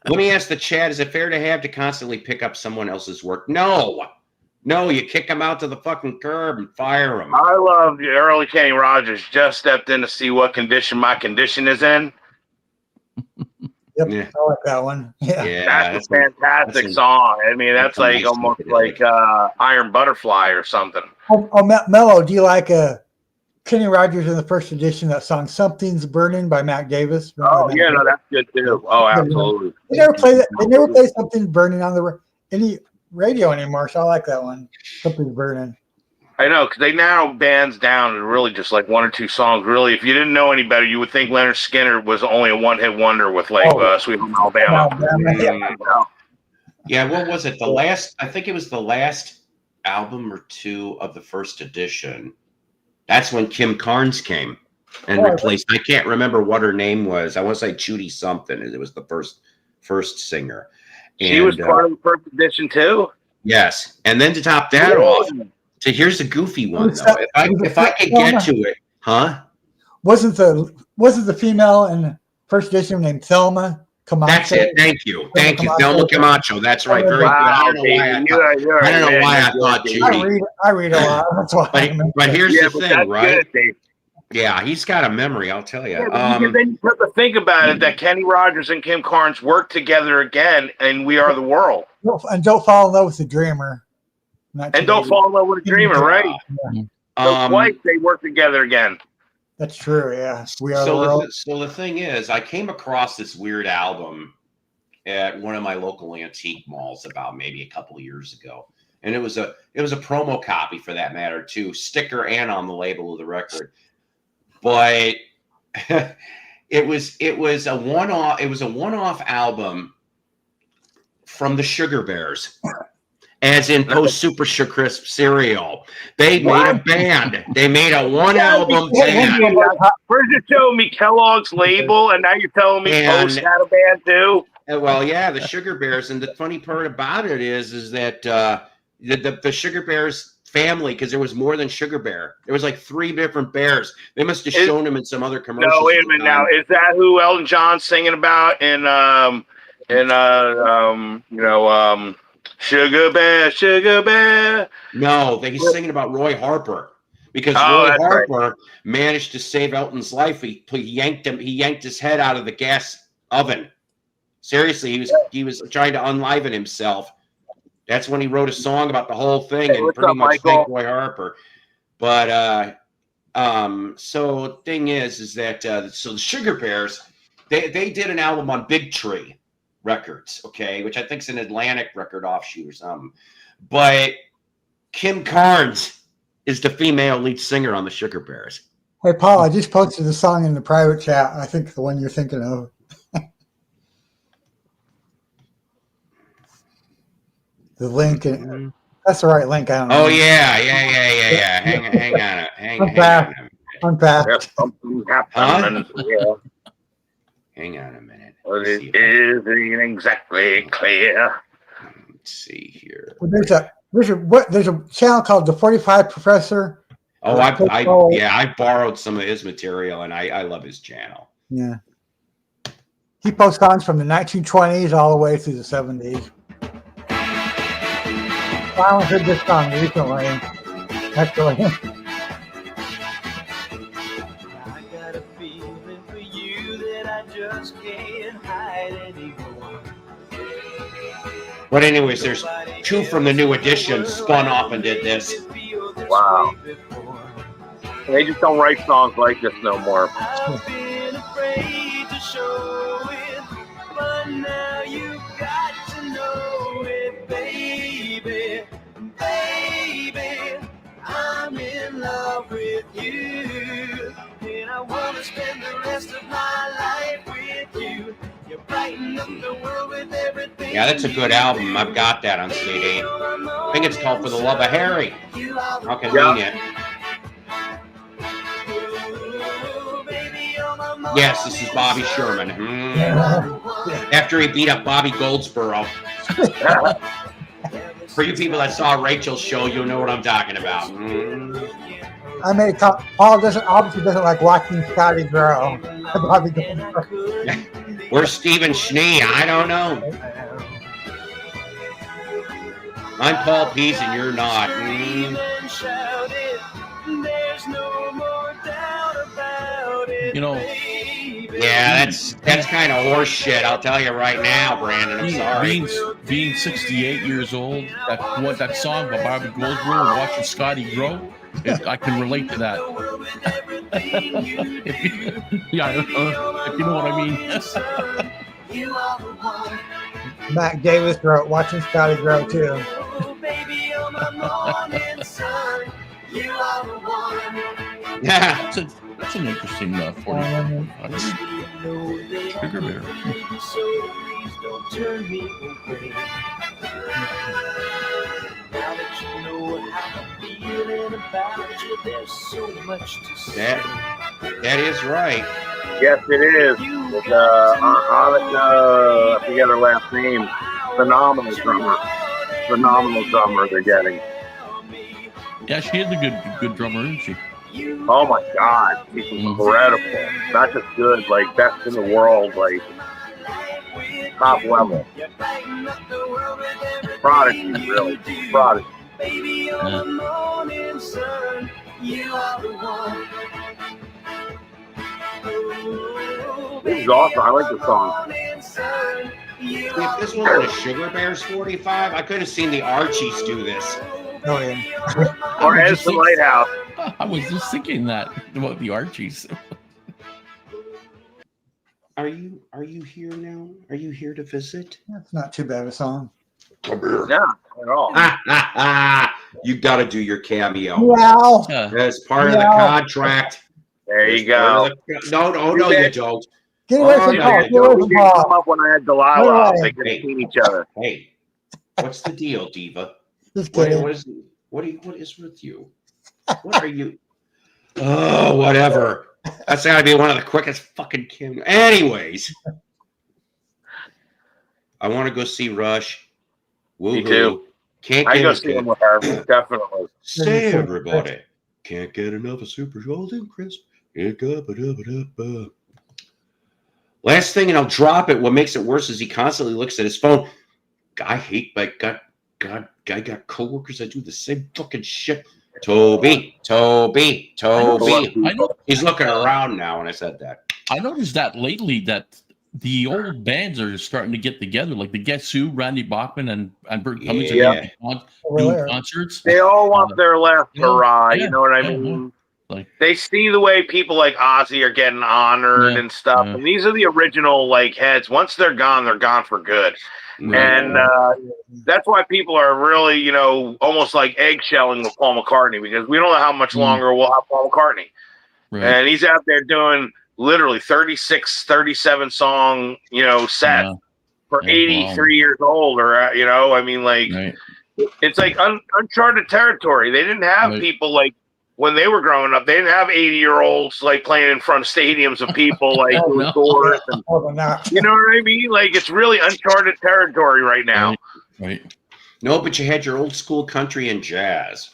Let me ask the chat, is it fair to have to constantly pick up someone else's work? No, you kick them out to the fucking curb and fire them. I love the early Kenny Rogers. Just stepped in to see what condition my condition is in. Yep, Yeah. I like that one. Yeah. Yeah, That's a fantastic that's song. I mean, that's a like nice almost look at it. like Iron Butterfly or something. Mello, do you like Kenny Rogers in the first edition, that song "Something's Burning" by Mac Davis? Oh Mac yeah, Davis? no, that's good too. Oh, absolutely. They never play that. They never play "Something's Burning" on any radio anymore. So I like that one. "Something's Burning." I know, because they narrow bands down to really just like one or two songs. Really, if you didn't know any better, you would think Leonard Skinner was only a one-hit wonder with like Sweet Home Alabama. Yeah, what was it? I think it was the last album or two of the first edition. That's when Kim Carnes came and replaced. I can't remember what her name was. I want to say Judy something. It was the first singer. And, She was part of the first edition too. Yes, and then to top that off, so here's a goofy one though. If I could get to it, huh? Wasn't the female in first edition named Thelma Camacho? That's it. Thank you. Thelma Camacho. That's right. Very Wow, good. I don't know why I thought Judy. I read a lot. That's why. But here's the but thing, that's right? good, Dave. Yeah, he's got a memory, I'll tell you. Yeah, but then you have to think about it that Kenny Rogers and Kim Carnes worked together again in We Are the World. And Don't Fall in Love with the Dreamer. And Don't Fall in Love with a Dreamer, right? So twice they worked together again. That's true, yeah. We Are the World. So the thing is, I came across this weird album at one of my local antique malls about maybe a couple of years ago. And it was a promo copy for that matter too, sticker and on the label of the record. But it was a one-off album from the Sugar Bears, as in post Super Sugar Crisp cereal. They made a band. They made a one-album band. First you showed me Kellogg's label, and now you're telling me Post had a band too. Well, yeah, the Sugar Bears. And the funny part about it is that the Sugar Bears family, because there was more than Sugar Bear. There was like 3 different bears. They must have shown them in some other commercials. No, wait a minute now. Is that who Elton John's singing about in Sugar Bear, Sugar Bear? No, he's singing about Roy Harper. Because Roy Harper managed to save Elton's life. He yanked his head out of the gas oven. Seriously, he was trying to unliven himself. That's when he wrote a song about the whole thing and pretty much thanked Roy Harper. But so the thing is that so the Sugar Bears, they did an album on Big Tree Records, okay, which I think is an Atlantic record offshoot or something. But Kim Carnes is the female lead singer on the Sugar Bears. Hey, Paul, I just posted the song in the private chat. I think the one you're thinking of. The link. That's the right link. I don't know. Oh, yeah. Hang on. I'm back. Huh? Yeah. Hang on a minute. Well, it isn't exactly clear. Let's see here. Well, there's a channel called The 45 Professor. Oh, I borrowed some of his material, and I love his channel. Yeah. He posts songs from the 1920s all the way through the 70s. I only heard this song recently, actually. I got a feeling for you that I just can't hide anymore. But anyways, there's 2 from the new edition spun off and did this. Wow. They just don't write songs like this no more. I've been afraid to show it, but now you got to know it, baby. Yeah, that's a good album. I've got that on CD. I think it's called For the Love of Harry. How convenient. Yes, this is Bobby Sherman. After he beat up Bobby Goldsboro. For you people that saw Rachel's show, you'll know what I'm talking about. I made Paul obviously doesn't like watching Scotty grow. Bobby Goldsboro. Where's Stephen Schnee? I don't know. I'm Paul Pease and you're not. You know, yeah, that's kind of horse shit. I'll tell you right now, Brandon. I'm sorry. Being 68 years old, that song by Bobby Goldsboro and watching Scotty grow, I can relate to that. if you know what I mean. Mac Davis wrote watching Scotty grow too. Yeah. That's an interesting 40. Sugar Bear. That is right. Yes, it is. It's Annika, I forget her last name. Phenomenal drummer they're getting. Yeah, she is a good drummer, isn't she? Oh my God, she's incredible. Not just good, like best in the world, like top level. Prodigy, really. Prodigy. This is awesome. I like the song. If this wasn't a Sugar Bears 45, I could have seen the Archies do this. Oh yeah. Or as the Lighthouse. I was just thinking that about the Archies. Are you here now? Are you here to visit? That's not too bad of a song. Come here. No, at all. You got to do your cameo. Wow. As part of the contract. There you go. No, you don't. Get away from Paul. Get away We from didn't come Paul. up when I had Delilah. They could have seen each other. Hey, what's the deal, Diva? Just kidding. What is with you? What are you? Oh, whatever. That's got to be one of the quickest fucking cameos. Anyways, I want to go see Rush. Me too. Can't I get go enough. see him with her, definitely. Say everybody. Can't get enough of Super Golden Crisp. Last thing, and I'll drop it. What makes it worse is he constantly looks at his phone. I got coworkers that do the same fucking shit. Toby. I know. He's looking around now when I said that. I noticed that lately that the old bands are starting to get together, like the Guess Who, Randy Bachman and Bert Cummings are doing concerts. They all want their last hurrah, yeah, you know what I yeah, mean? Like, they see the way people like Ozzy are getting honored and stuff. And these are the original like heads. Once they're gone for good. And that's why people are really, you know, almost like eggshelling with Paul McCartney, because we don't know how much longer we'll have Paul McCartney. Right. And he's out there doing literally 36, 37 song, you know, set for 83 years old, or, you know, I mean, like, it's like uncharted territory. They didn't have people like, when they were growing up, they didn't have 80-year-olds like playing in front of stadiums of people like doing tours. And, you know what I mean? Like, it's really uncharted territory right now. Right. No, but you had your old school country and jazz.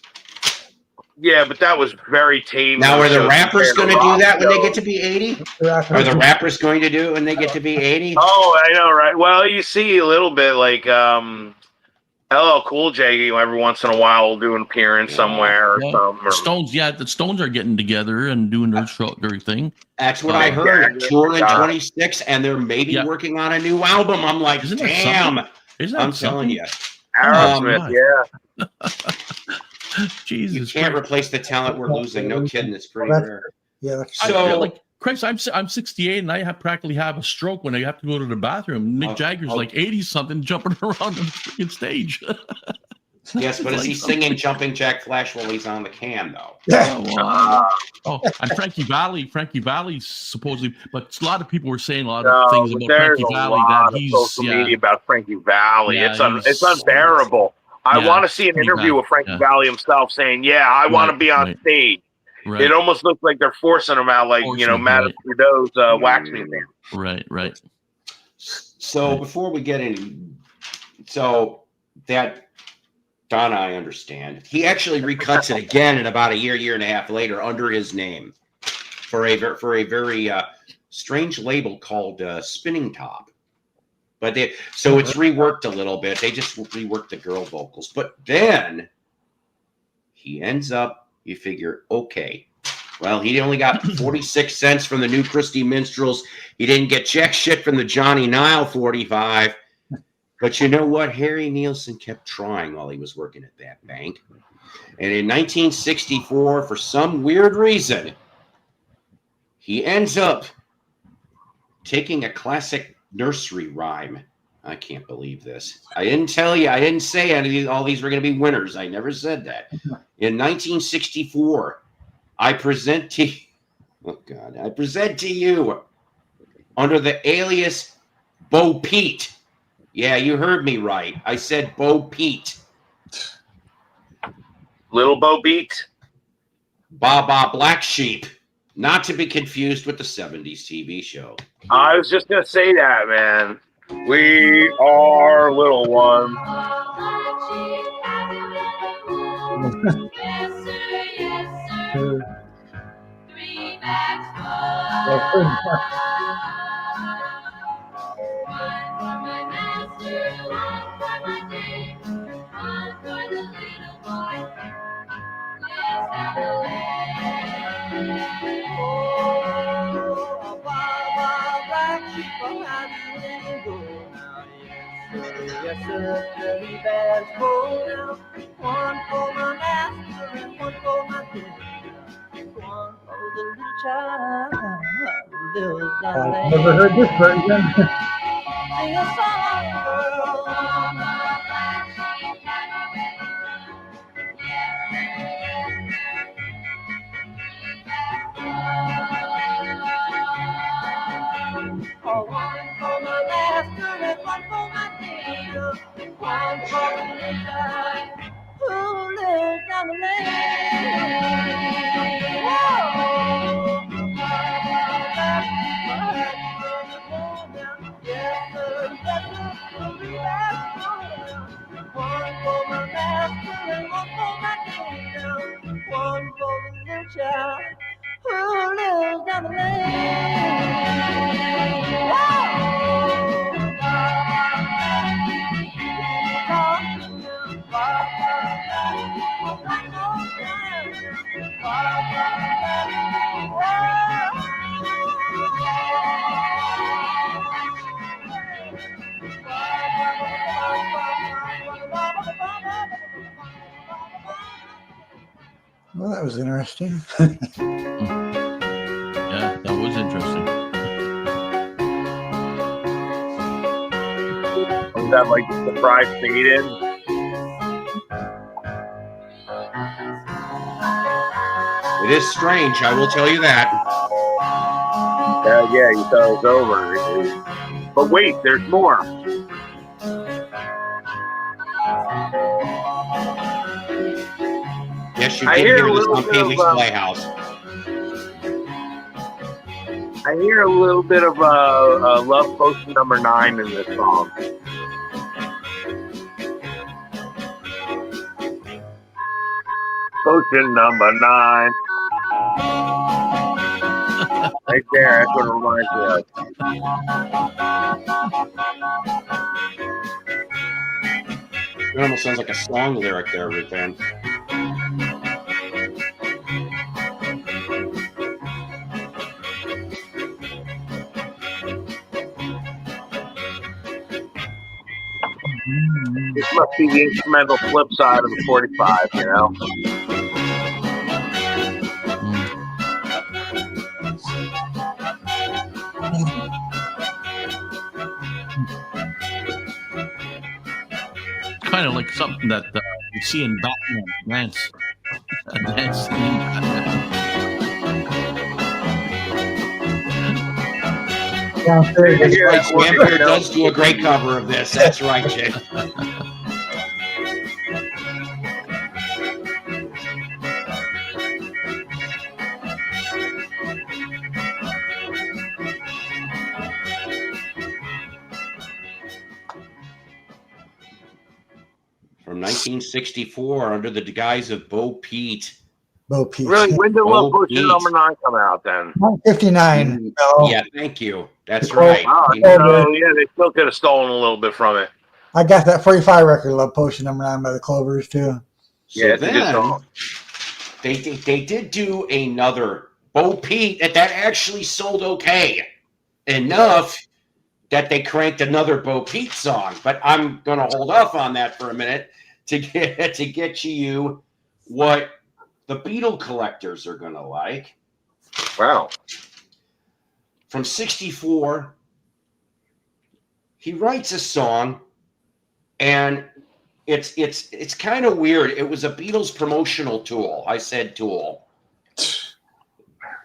Yeah, but that was very tame. Now, are the rappers going to do that when they get to be 80? Are the rappers going to do it when they get to be 80? Oh, I know, right? Well, you see a little bit like LL Cool J every once in a while will do an appearance somewhere or something. Stones, the Stones are getting together and doing their thing. That's what I heard. Touring in 26, and they're maybe working on a new album. I'm like, damn. I'm telling you. Aerosmith, Jesus, you can't replace the talent we're losing. No kidding, it's pretty rare. Yeah. So, like, Chris, I'm 68 and I practically have a stroke when I have to go to the bathroom. Mick Jagger's like 80 something, jumping around on the freaking stage. Yes, but is he singing Jumping Jack Flash while he's on the can, though? And Frankie Valley. Frankie Valley's supposedly, but a lot of people were saying a lot No, of things but about there's Frankie a Valley lot that of he's social media about Frankie Valley. Yeah, It's unbearable. I Yeah, want to see an pretty interview bad, with Frankie yeah. Valley himself saying, "Yeah, I want to Right, be on right. stage." Right, It almost looks like they're forcing him out, like Forcing him, Madame right. Trudeau's wax museum. right. So Right. before we get in, so that Donna, I understand. He actually recuts it again in about a year and a half later under his name for a very strange label called Spinning Top. But so it's reworked a little bit. They just reworked the girl vocals. But then he ends up, you figure, okay, well, he only got 46 cents from the New Christie Minstrels. He didn't get jack shit from the Johnny Nile 45. But you know what? Harry Nielsen kept trying while he was working at that bank. And in 1964, for some weird reason, he ends up taking a classic nursery rhyme. I can't believe this. I didn't tell you. I didn't say all these were going to be winners. I never said that. In 1964, I present to you under the alias Bo Peep. Yeah, you heard me right. I said Bo Peep. Little Bo Beat. Baba Black Sheep. Not to be confused with the 70s TV show. I was just gonna say that, man. We are little ones. Yes, sir, very bad for now. One for my master and one for my king. One for the little child who lives down I've there. never heard this version. Sing a song, girl. Oh, one for my master and one for my king. One for the little child who lives down the lane. Whoa! Yes, sir, we'll be back soon. One for my master and one for my king. One for the little child who lives down the lane. Well, that was interesting. Yeah, that was interesting. Was that like surprise fade in? It is strange, I will tell you that. Yeah, you thought it was over. But wait, there's more. Yes, you I did hear hear a this little on bit Pee of, Wee's Playhouse. I hear a little bit of Love Potion number 9 in this song. Potion number 9. Right there, that's what it reminds me of. It almost sounds like a song lyric there, Ruth Ann. This must be the instrumental flip side of the 45, you know? Kind of like something that You see in Batman, Lance. Lance. Downstairs. That's right. Vampire does do a great cover of this. That's right, Jay. From 1964, under the guise of Bo Peep. Bo Peep. Really, when did Love Oh, Potion Pete. number 9 come out then? 59. No, Yeah, thank you. That's Oh, right. Wow, so yeah, they still could have stolen a little bit from it. I got that 45 record, Love Potion number 9 by the Clovers too. So Yeah, it's a good then song. they did do another Bo Peep that actually sold okay enough that they cranked another Bo Peep song. But I'm gonna hold off on that for a minute to get you what the Beatle collectors are gonna like. Wow. From 64, he writes a song, and it's kind of weird. It was a Beatles promotional tool. I said tool.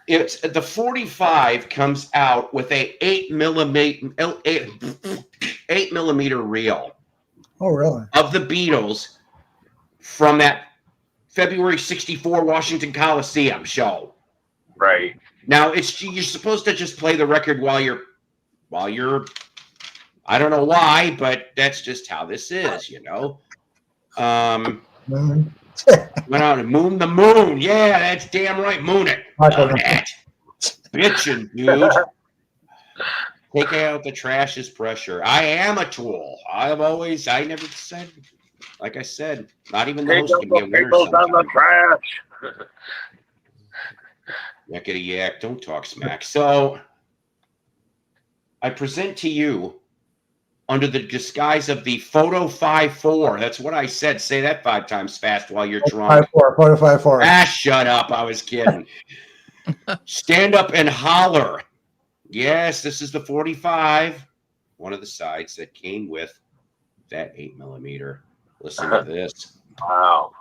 It's the 45 comes out with a 8 millimeter reel Oh, really? of the Beatles from that February 64 Washington Coliseum show. Right. Now you're supposed to just play the record while you're I don't know why, but that's just how this is, you know. Moon. Went out and moon the moon. Yeah, that's damn right. Moon it. Michael. That. Bitchin', dude. Take out the trash is pressure. I am a tool. I never said, like I said, not even Take those up can be a the winner pickles on the sometimes. trash. Yakety yak, don't talk smack. So I present to you under the disguise of the Photo 5-4. That's what I said. Say that 5 times fast while you're drunk. 54, Photo 54. Ah, shut up. I was kidding. Stand up and holler. Yes, this is the 45. One of the sides that came with that 8 millimeter. Listen to this. Wow.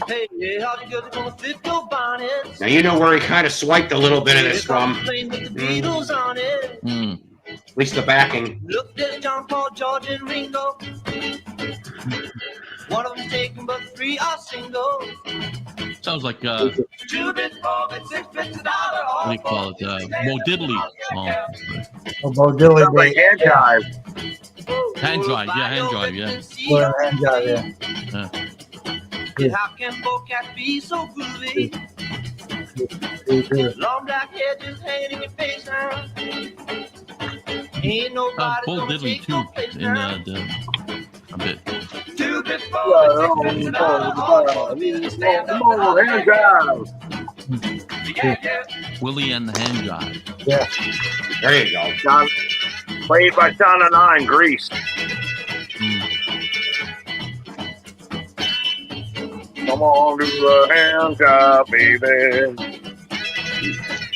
Hey, yeah, all you girls are gonna flip your bonnets. Now you know where he kind of swiped a little bit of this from. Playing with the Beatles on it. At least the backing. Look at John, Paul, George, and Ringo. One of them's taken, but 3 are single. Sounds like 2 bits, 4 bits, 6 bits, $1. what do you call it? Mo Diddley. Oh, Bo Diddley. Sounds like hand jive. Hand drive, yeah, hand drive, yeah. Well, hand job, yeah. How can Bowcat be so groovy? Long black hair just hanging in your face now. Ain't nobody Bo gonna Diddley take no too place in now. a bit. 2 bits, 4 Come bits, 6 bits, $1. Stand up, on, hand jive. yeah, yeah. Willie and the hand drive. There you go. John, played by Shauna 9, Grease. Come on, do the hand job, baby.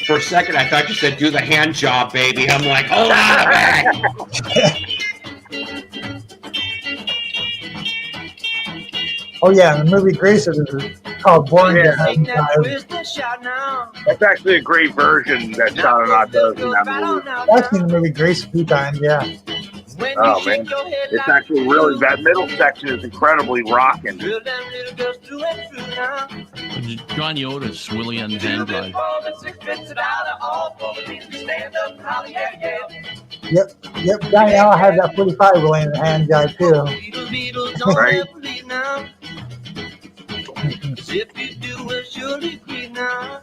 For a second, I thought you said do the hand job, baby. I'm like, hold on a minute. Oh, yeah. The movie Grease is called Born to Yeah. Have Sing that Time. twist and shout now. That's actually a great version that Shauna 9 does in that movie. I've seen the movie Grease a few times, yeah. When Oh, you shake man. your head It's like actually you really, do, that middle section is incredibly rocking. drill them little girls through and through now. Johnny Otis, Willie and the 2 hand bits, drive. 4 bits, 6 bits, $1. All for the Beatles. Stand up and holler, yeah, Yep. Johnny L had that 45 rolling in the hand job, too. yeah. Beatles, don't Right. ever leave now. 'Cause if you do, we'll surely grieve now.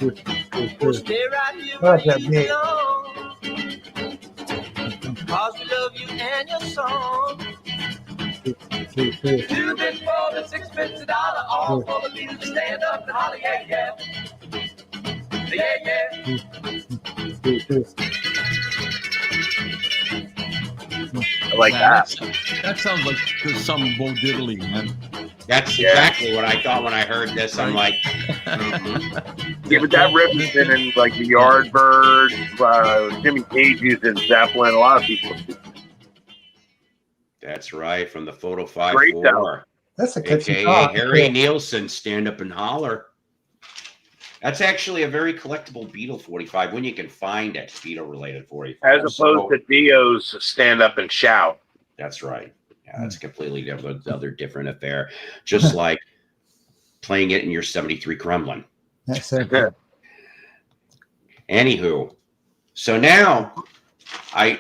We'll stay right here I like where that you beat. belong. 'Cause we love you and your song. 2 bits, 4 bits, 6 bits, $1. All for the Beatles. Stand up and holler, yeah, yeah. Yeah, yeah. I like that. That sounds like there's some Bo Diddley, man. That's Yeah. exactly what I thought when I heard this. I'm like, Yeah, but that riff has been in like the Yardbirds, Jimmy Page's and Zeppelin, a lot of people. That's right, from the Photo Great, 5-4. That's a catchy AKA song. Harry Nielsen, Stand Up and Holler. That's actually a very collectible Beatle 45 when you can find it, Beatle related 45. As opposed to Dio's Stand Up and Shout. That's right. Yeah, that's a completely different, other different affair. Just like playing it in your 73 Kremlin. That's it. Anywho, so now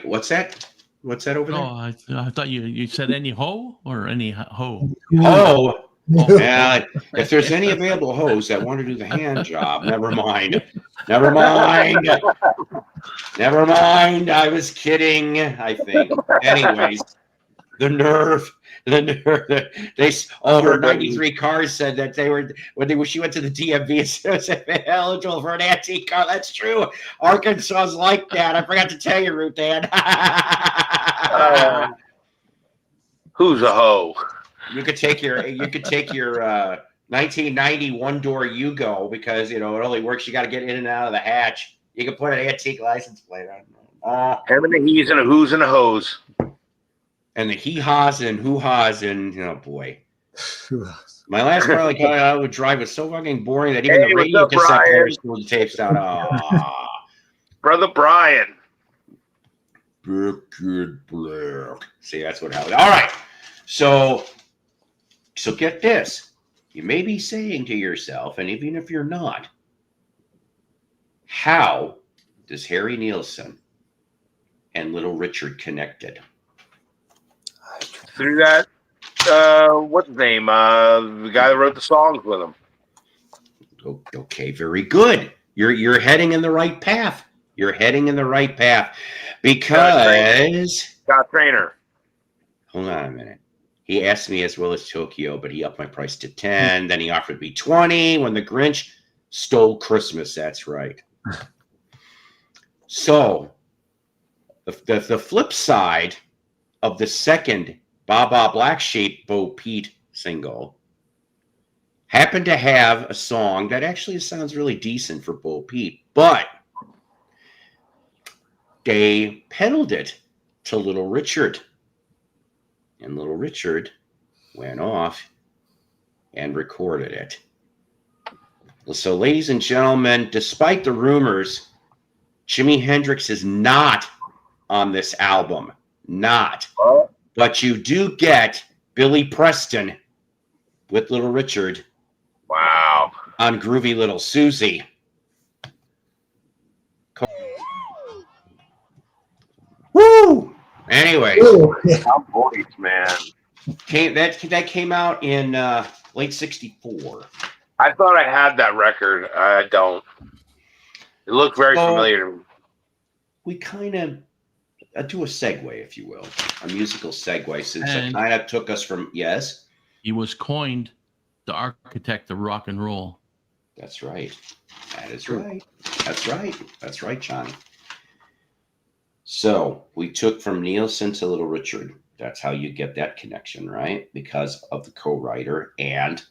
what's that? What's that over there? Oh, I thought you said any hoe or any hoe. Oh, yeah. If there's any available hoes that want to do the hand job, never mind. Never mind. Never mind. I was kidding, I think. Anyways, the nerve. They over 93 cars said that they were she went to the DMV and said eligible for an antique car. That's true. Arkansas's like that. I forgot to tell you, Root Dan. Who's a hoe? You could take your 1990 one-door Yugo because it only works. You got to get in and out of the hatch. You can put an antique license plate on. Him and a he's and a who's and a hose. And the hee-haws and hoo-haws and oh boy. My last Harley I would drive was so fucking boring that even the radio cassette players pulled the tapes down. Brother Brian. See, that's what happened. All right. So get this. You may be saying to yourself, and even if you're not, how does Harry Nielsen and Little Richard connected? Through that, what's his name? The guy that wrote the songs with him. Okay, very good. You're heading in the right path. You're heading in the right path because Scott Trainer. Hold on a minute. He asked me as well as Tokyo, but he upped my price to 10. Then he offered me 20 when the Grinch stole Christmas. That's right. So the flip side of the second Baba Black Sheep Bo Peep single happened to have a song that actually sounds really decent for Bo Peep, but they peddled it to Little Richard. And Little Richard went off and recorded it. So, ladies and gentlemen, despite the rumors, Jimi Hendrix is not on this album. Not. But you do get Billy Preston with Little Richard. Wow. On Groovy Little Susie. Woo! Anyway, Tom Voice, man. That came out in late '64. I thought I had that record. I don't. It looked very familiar. We kind of do a segue, if you will, a musical segue, since it kind of took us from He was coined the architect of rock and roll. That's right. That is right. That's right. That's right, Johnny. So we took from Nielsen to Little Richard. That's how you get that connection, right? Because of the co-writer, and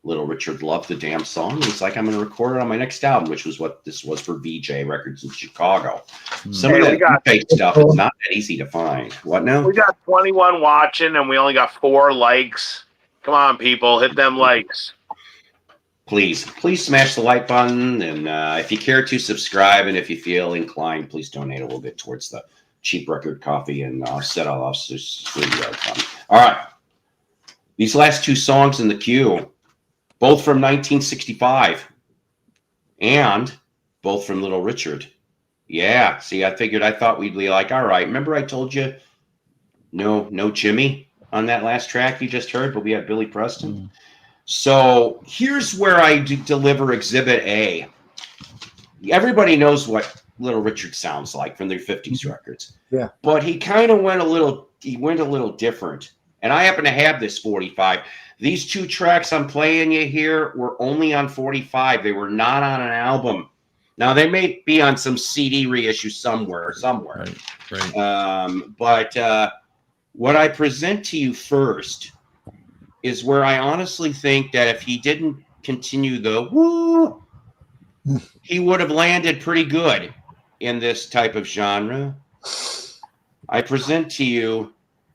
Little Richard loved the damn song. He's like, I'm going to record it on my next album, which was what this was for VJ Records in Chicago. Some of that fake stuff is not that easy to find. What now? We got 21 watching, and we only got 4 likes. Come on, people, hit them likes. Please smash the like button, and if you care to subscribe, and if you feel inclined, please donate a little bit towards the cheap record coffee and set off studio fund. All right, these last 2 songs in the queue, both from 1965, and both from Little Richard. Yeah, see, I thought we'd be like, all right, remember I told you no Jimmy on that last track you just heard, but we had Billy Preston. So here's where I deliver Exhibit A. Everybody knows what Little Richard sounds like from their 50s records. Yeah. But he kind of went a little different. And I happen to have this 45. These 2 tracks I'm playing you here were only on 45. They were not on an album. Now they may be on some CD reissue somewhere. Right. But what I present to you first is where I honestly think that if he didn't continue the woo, he would have landed pretty good in this type of genre. I present to you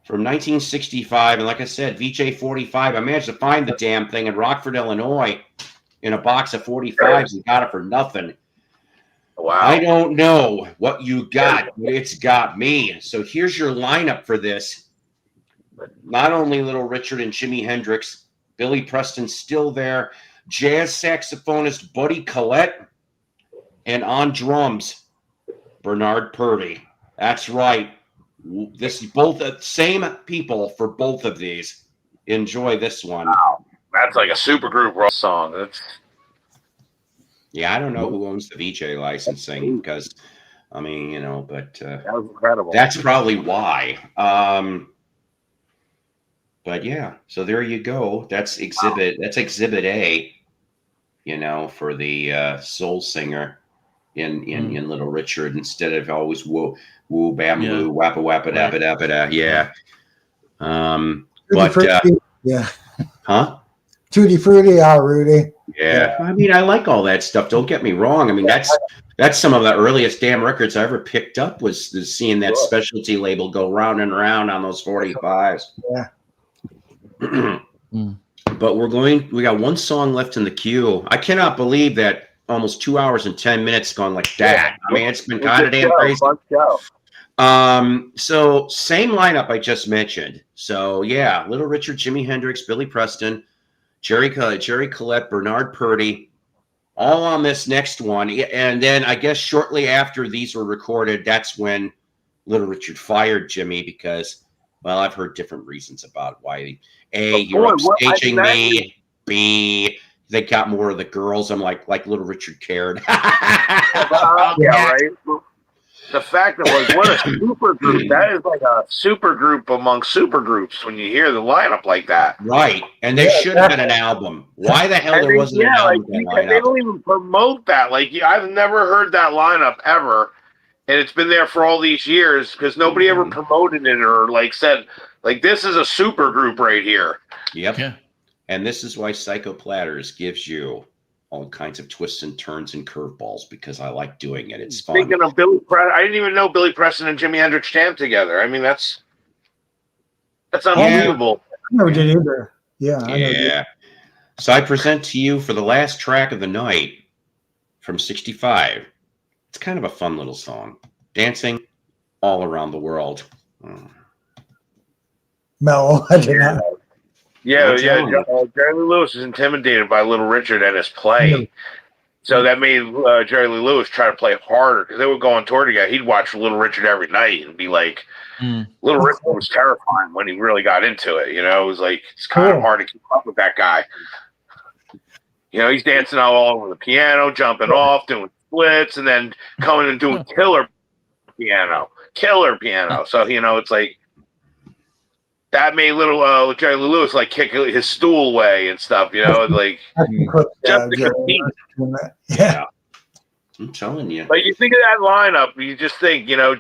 from 1965. And like I said, VJ45, I managed to find the damn thing in Rockford, Illinois in a box of 45s and got it for nothing. Wow. I don't know what you got, but it's got me. So here's your lineup for this. Not only Little Richard and Jimi Hendrix, Billy Preston's still there, jazz saxophonist Buddy Collette, and on drums, Bernard Purdie. That's right. This is both the same people for both of these. Enjoy this one. Wow. That's like a super group rock song. That's Yeah, I don't know who owns the VJ licensing because, I mean, you know, but that was incredible. that's probably why. But yeah, so there you go. That's exhibit A, you know, for the soul singer in Little Richard, instead of always woo woo bam Yeah. woo wappa wappa Right. dabba dabba da. Yeah. Tutti Frutti, yeah. Huh? Tutti Frutti, Rudy. Yeah. I mean, I like all that stuff. Don't get me wrong. I mean, that's some of the earliest damn records I ever picked up was seeing that specialty label go round and round on those 45s. Yeah. But we got one song left in the queue. I cannot believe that almost 2 hours and 10 minutes gone like that. I mean, it's been kind of damn crazy. Fun show. So same lineup I just mentioned. So yeah, Little Richard, Jimi Hendrix, Billy Preston, Jerry Collette, Bernard Purdie, all on this next one. And then I guess shortly after these were recorded, that's when Little Richard fired Jimmy because, well, I've heard different reasons about why. A, you're upstaging me. B, they got more of the girls. I'm like Little Richard cared. Yeah, right. The fact that what a super group, that is like a super group among super groups when you hear the lineup like that. Right. And they should have had an album. Why the hell there wasn't an album? They don't even promote that. Like, I've never heard that lineup ever. And it's been there for all these years because nobody ever promoted it or like said, like, this is a super group right here. Yep. Yeah. And this is why Psycho Platters gives you all kinds of twists and turns and curveballs because I like doing it. It's fun. Speaking of Billy Preston, I didn't even know Billy Preston and Jimi Hendrix jammed together. I mean, that's unbelievable. I never did either. Yeah. I never did. Yeah. So I present to you for the last track of the night from 65. It's kind of a fun little song. Dancing all around the world. No, I did not. Yeah, What's yeah. wrong? Jerry Lee Lewis is intimidated by Little Richard at his play. So that made Jerry Lee Lewis try to play harder because they would go on tour together. He'd watch Little Richard every night and be like, Little Richard was terrifying when he really got into it. You know, it was like, it's kind of hard to keep up with that guy. You know, he's dancing all over the piano, jumping off, doing splits, and then coming and doing killer piano. So, you know, it's like, that made little Jerry Lee Lewis like kick his stool away and stuff, you know, like just to compete. Yeah. I'm telling you. Like you think of that lineup, you just think, you know,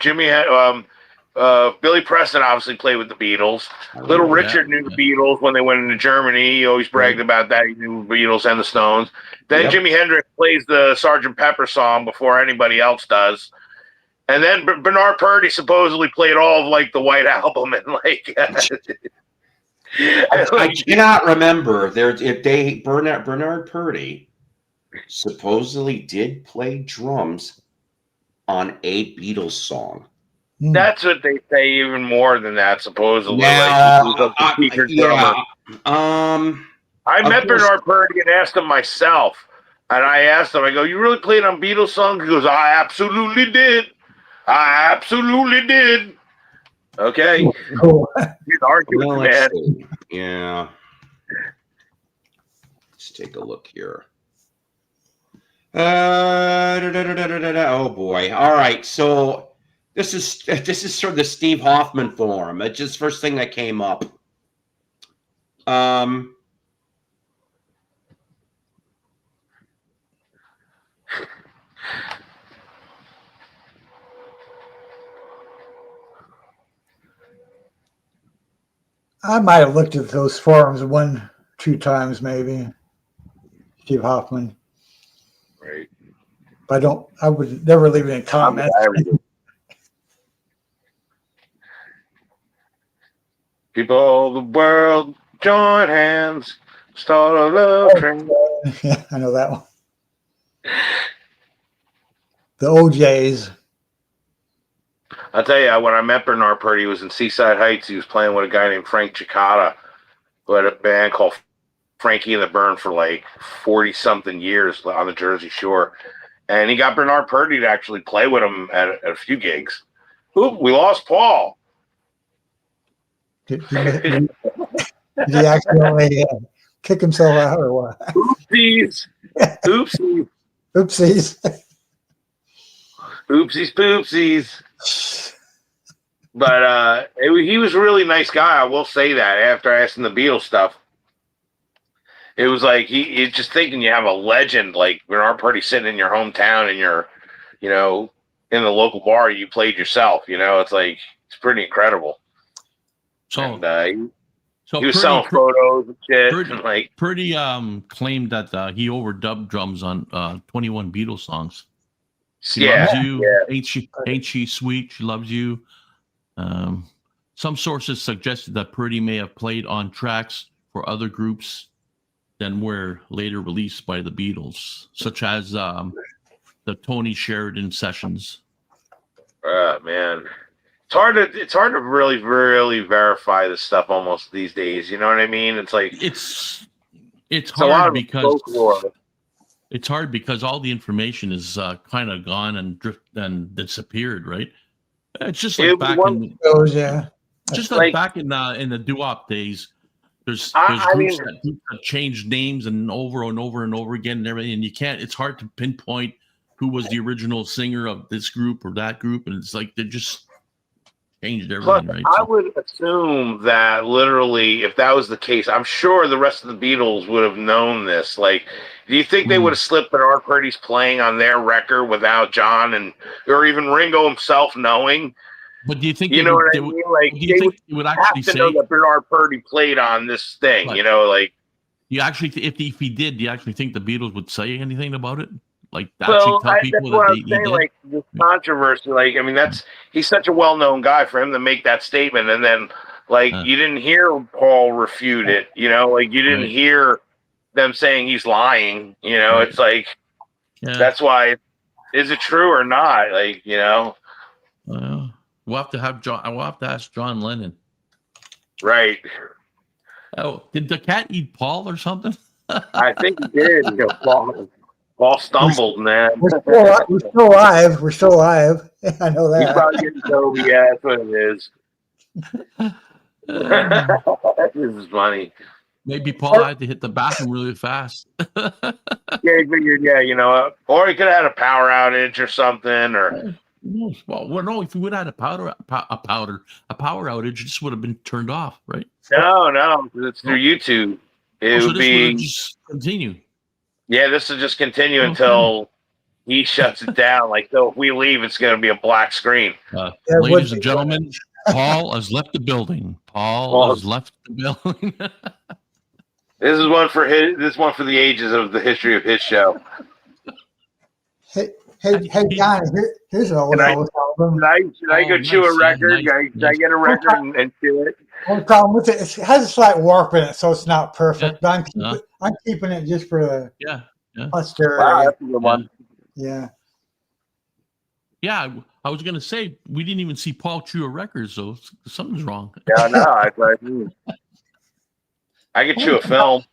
Billy Preston obviously played with the Beatles. Little Richard knew the Beatles when they went into Germany. He always bragged about that. He knew the Beatles and the Stones. Then Jimi Hendrix plays the Sgt. Pepper song before anybody else does. And then Bernard Purdie supposedly played all of like the White Album and like. I cannot remember Bernard Purdie supposedly did play drums on a Beatles song. That's what they say. Even more than that, supposedly. Now, I met Bernard Purdie and asked him myself, and I asked him, I go, "You really played on Beatles songs?" He goes, "I absolutely did. I absolutely did." Okay. Cool. He's arguing, man. Yeah. Let's take a look here. Oh boy. All right. So this is from the Steve Hoffman forum. It's just first thing that came up. I might have looked at those forums 1-2 times, maybe. Steve Hoffman. Right. But I would never leave any comments. People of the world, join hands, start a love train. Yeah, I know that one. The OJs. I'll tell you, when I met Bernard Purdy, he was in Seaside Heights. He was playing with a guy named Frank Cicada, who had a band called Frankie and the Burn for like 40-something years on the Jersey Shore. And he got Bernard Purdy to actually play with him at a few gigs. Oop, we lost Paul. Did he accidentally kick himself out or what? Oopsies. Oopsies. Oopsies. Oopsies poopsies. But he was a really nice guy. I will say that after I asked him the Beatles stuff. It was like he's just thinking you have a legend like Bernard Purdy sitting in your hometown and you're, in the local bar you played yourself. It's like it's pretty incredible. So, And, so he was Purdy- selling photos and shit. Purdy- and like Purdy claimed that he overdubbed drums on 21 Beatles songs. She loves you. yeah. Ain't she sweet? She loves you. Some sources suggested that Purdy may have played on tracks for other groups than were later released by the Beatles, such as the Tony Sheridan sessions. Man, it's hard to really verify this stuff almost these days. You know what I mean? It's like It's a lot hard of because folklore. it's hard because all the information is kind of gone and disappeared, right? It's just like It back was- in Those, yeah. just like- like back in the doo-wop days. There's I groups mean- that change names and over and over and over again and everything, and you can't. It's hard to pinpoint who was the original singer of this group or that group, and it's like they just changed Plus, everything, right? I So- would assume that literally, if that was the case, I'm sure the rest of the Beatles would have known this. Like, do you think they would have slipped Bernard Purdy's playing on their record without John or even Ringo himself knowing? But do you think You they know would, what they I would- mean? Like, do you they think would they would have actually to say? know that Bernard Purdy played on this thing. Right. Like. You actually, if he did, do you actually think the Beatles would say anything about it? Like Well, actually tell that's people what that I'm he saying. did? Like this controversy, like I mean, he's such a well-known guy for him to make that statement, and then like you didn't hear Paul refute it. Like you didn't Right. hear them saying he's lying. Right. It's like Yeah. that's why. Is it true or not? Like We'll have to have John. We'll have to ask John Lennon. right? Oh, did the cat eat Paul or something? I think he did. Paul stumbled, man. We're still alive. We're still alive. I know He's that. probably getting Toby. Yeah, that's what it is. This is funny. Maybe Paul had to hit the bathroom really fast. Yeah, he figured, or he could have had a power outage or something, or Well, no. If we would have had a power outage, this would have been turned off, right? no, it's through YouTube. It So would this would be, just continue. this will just continue Okay. until he shuts it down. Like, so if we leave, it's going to be a black screen. Yeah, Ladies would and be. gentlemen, Paul has left the building. Paul Paul- has left the building. This is one for the ages of the history of his show. Hey, John, here's an old Can I- album. Should I go Oh, chew nice, a record? yeah, Should I get a record and chew it? Only problem with it, it has a slight warp in it, so it's not perfect. Yeah. But I'm keeping it just for the yeah. posterity. Wow, that's a good one. Yeah. Yeah, I was gonna say we didn't even see Paul chew a record, so something's wrong. Yeah, no, I could chew a film.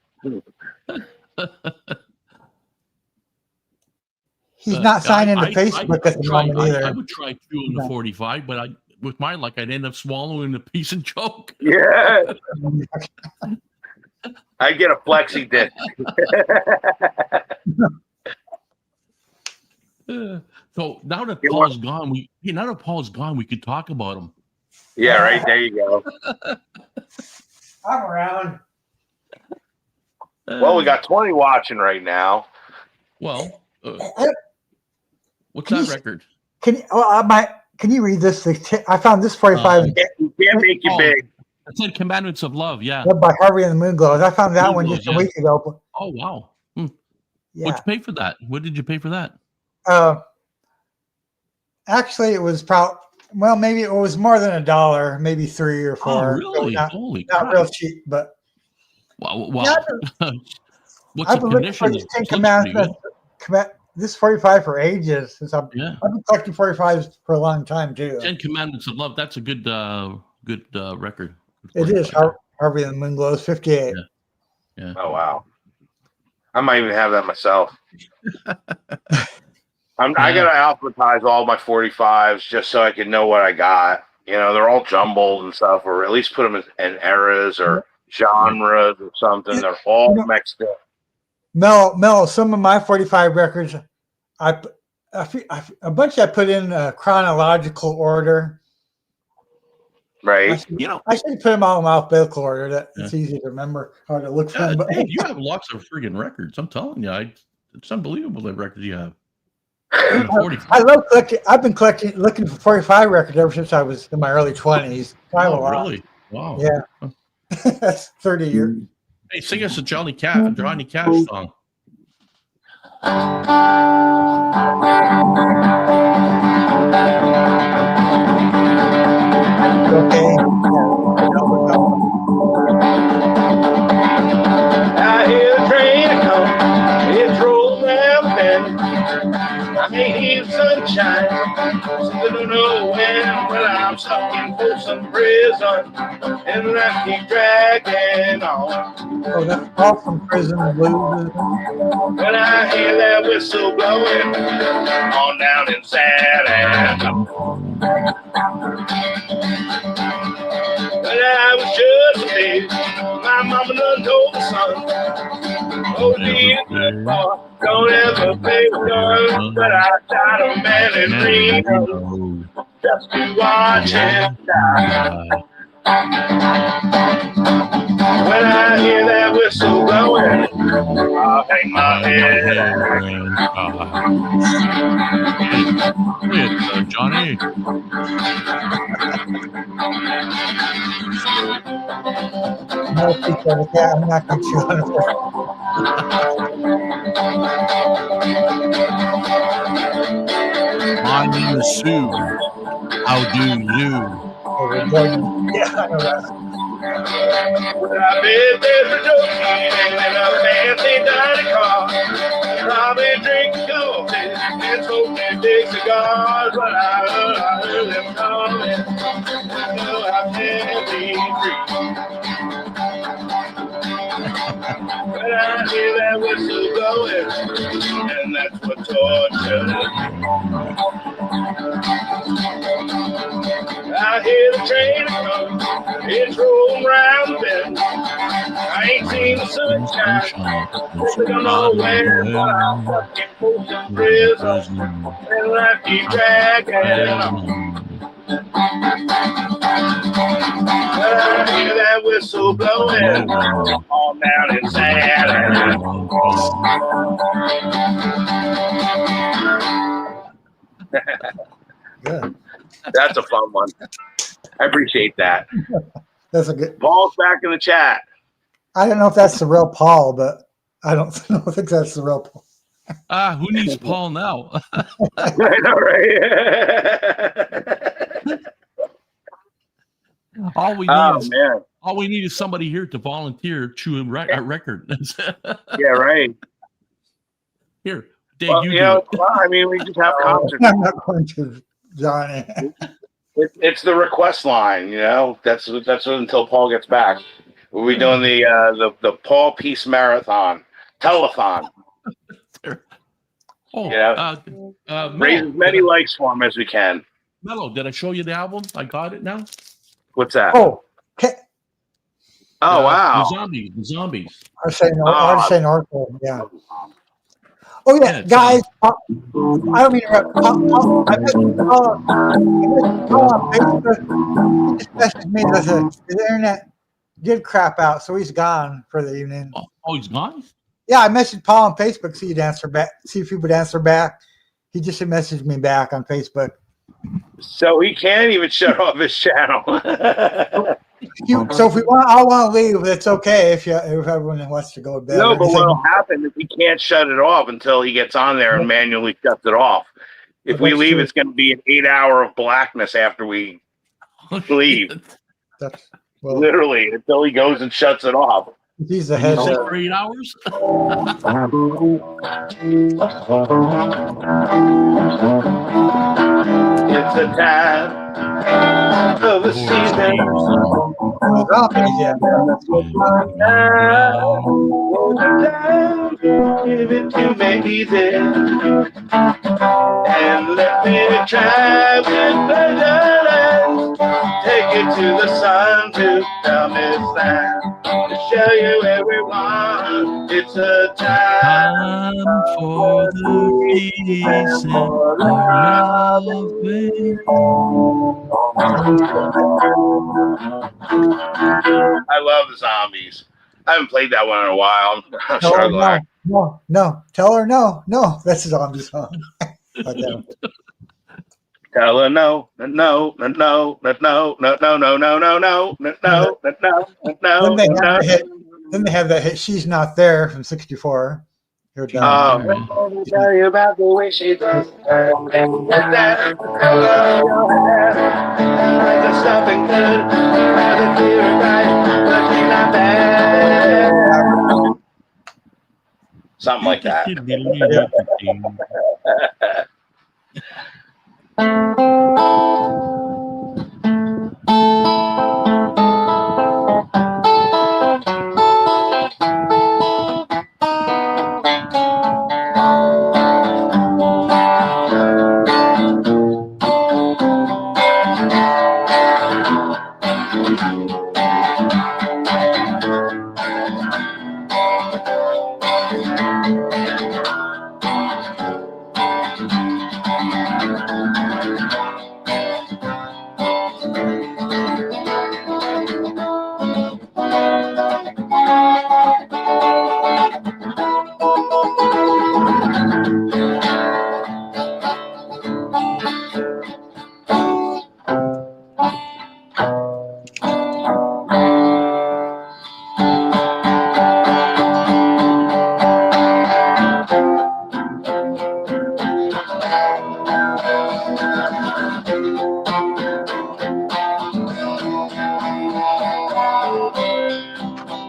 He's not signing to Facebook at the would try- moment I either. would try chewing the 45, but with my luck, I'd end up swallowing a piece and choke. Yeah, I get a flexi disc. So now that You Paul's gone, we could talk about him. Yeah, right there you go. I'm around. Well, we got 20 watching right now. Well, I- what's Can that you- record? Can you read this? I found this 45 You can't make you big. It said Commandments of Love. Yeah. by Harvey and the Moonglows. I found that one Moonglows, just a yeah. week ago. Oh wow. Yeah. What'd you pay for that? What did you pay for that? Actually, it was Well, maybe it was more than $1, maybe 3 or 4. Oh, So really? not, Holy not crap. real cheap, but Wow. Yeah, What's I've the been looking for condition? these It Ten looks pretty good. Commandments. This 45 for ages. Since I've Yeah. been collecting 45s for a long time too. 10 Commandments of Love. That's a good record. It is 45. Harvey and the Moon Glows 58. Yeah. Oh wow. I might even have that myself. I gotta alphabetize all my 45s just so I can know what I got. You know, they're all jumbled and stuff, or at least put them in eras or genres or something. They're all mixed up. Mel, some of my 45 records, a bunch I put in chronological order. Right. I should put them all in alphabetical order. It's easy to remember how to look for them. But Dave, you have lots of friggin' records. I'm telling you, it's unbelievable the records you have. I love collecting. I've been looking for 45 records ever since I was in my early 20s. Oh, really? Wow. Yeah. That's 30 years. Hey, sing us a Johnny Cash song. Okay. I hear the train come, it's rolling down the bend. I ain't even sunshine, I don't know when I'm stuck in Folsom Prison, and I keep dragging on. Oh, that's all from Prison Blues. When I hear that whistle blowing on down in San Antonio. When I was just a baby, my mama done told the son, oh, be a good boy, don't ever play with guns. But I shot a man in Reno just to watch him die. When I hear that whistle blowing, I'll hang my head and It's Johnny. No, I'm not going to chew on it. My name is Sue. How do you? Yeah, I know that. I bet there's a jockey in a fancy dining car, probably drinking coffee and smoking big cigars. But I heard them coming, I know I can't be free. But I hear that whistle blowing, and that's what tortures me. I hear the train come, it's rolling round the bend. I ain't seen the sunshine, I don't know where, but I'm stuck in Folsom Prison, and I keep dragging on. But I hear that whistle blowing all down in San Antonio. Good. That's a fun one. I appreciate that. That's a good. Paul's back in the chat. I don't know if that's the real Paul, but I don't think that's the real Paul. Who needs Paul now? I know, right? All we need is somebody here to volunteer to a record. Yeah, right. Here, Dave, Well, you you do know, it. well, I mean, we just have concerts. I'm not going to, Johnny. It's the request line, you know. That's until Paul gets back. We'll be doing the Paul Peace Marathon telethon. Oh, Yeah. Raise as many likes for him as we can. Mello, did I show you the album? I got it now. What's that? Oh, okay. Oh, wow. The zombies. I was saying Oracle, yeah. Oh yeah, Yeah, guys. I don't mean to interrupt. I missed Paul on Facebook. He just messaged me that the internet did crap out, so he's gone for the evening. Oh, he's gone? Yeah, I messaged Paul on Facebook. See if he would answer back. He just messaged me back on Facebook. So he can't even shut off his channel. So if we all want to leave, it's okay if everyone wants to go to bed. No, but what'll happen is he can't shut it off until he gets on there and manually shuts it off. If But we that's leave, true. it's going to be an 8 hour of blackness after we leave. That's well. Literally, until he goes and shuts it off. He's the You head. sleep for 8 hours? It's a time of the season. Zombies, yeah. Give it to me easy. And let me try with pleasure. Take you to the sun to promised land. To show you everyone. It's a time For the peace I love the zombies. I haven't played that one in a while. I'm Tell her struggling. no. Tell her no. That's a zombie song. But, Tell her no. Then they have that hit "She's Not There" from '64. You're done. Let me tell you about the way she does. Something good. Rather feel right, but she's not bad. Something like that.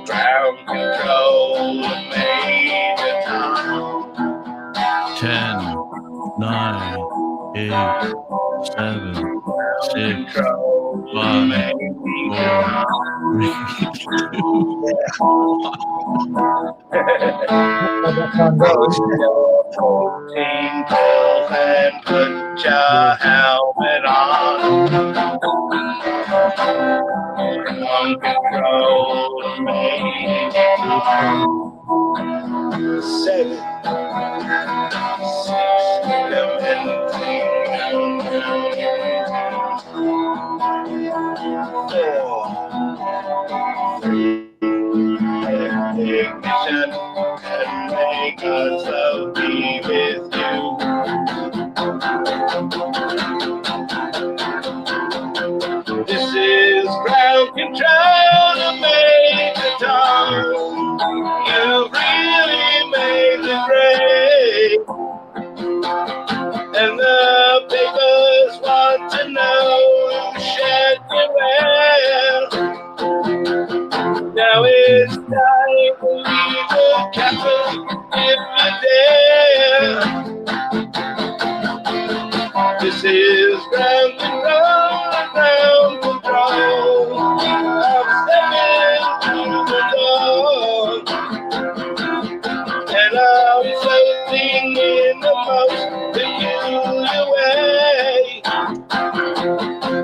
Ground control, Major Tom. 10, 9, 8, 7, 6, 5, 14 pills and put your helmet on. Ground control, Major Tom. 7, ignition and make us be with you. This is ground control to Major Tom. You really made it great. And the papers want to know who shed your well. Now it's time to leave the castle if you dare. This is ground control, ground control. I'm stepping through the door. And I'm floating in the most peculiar way.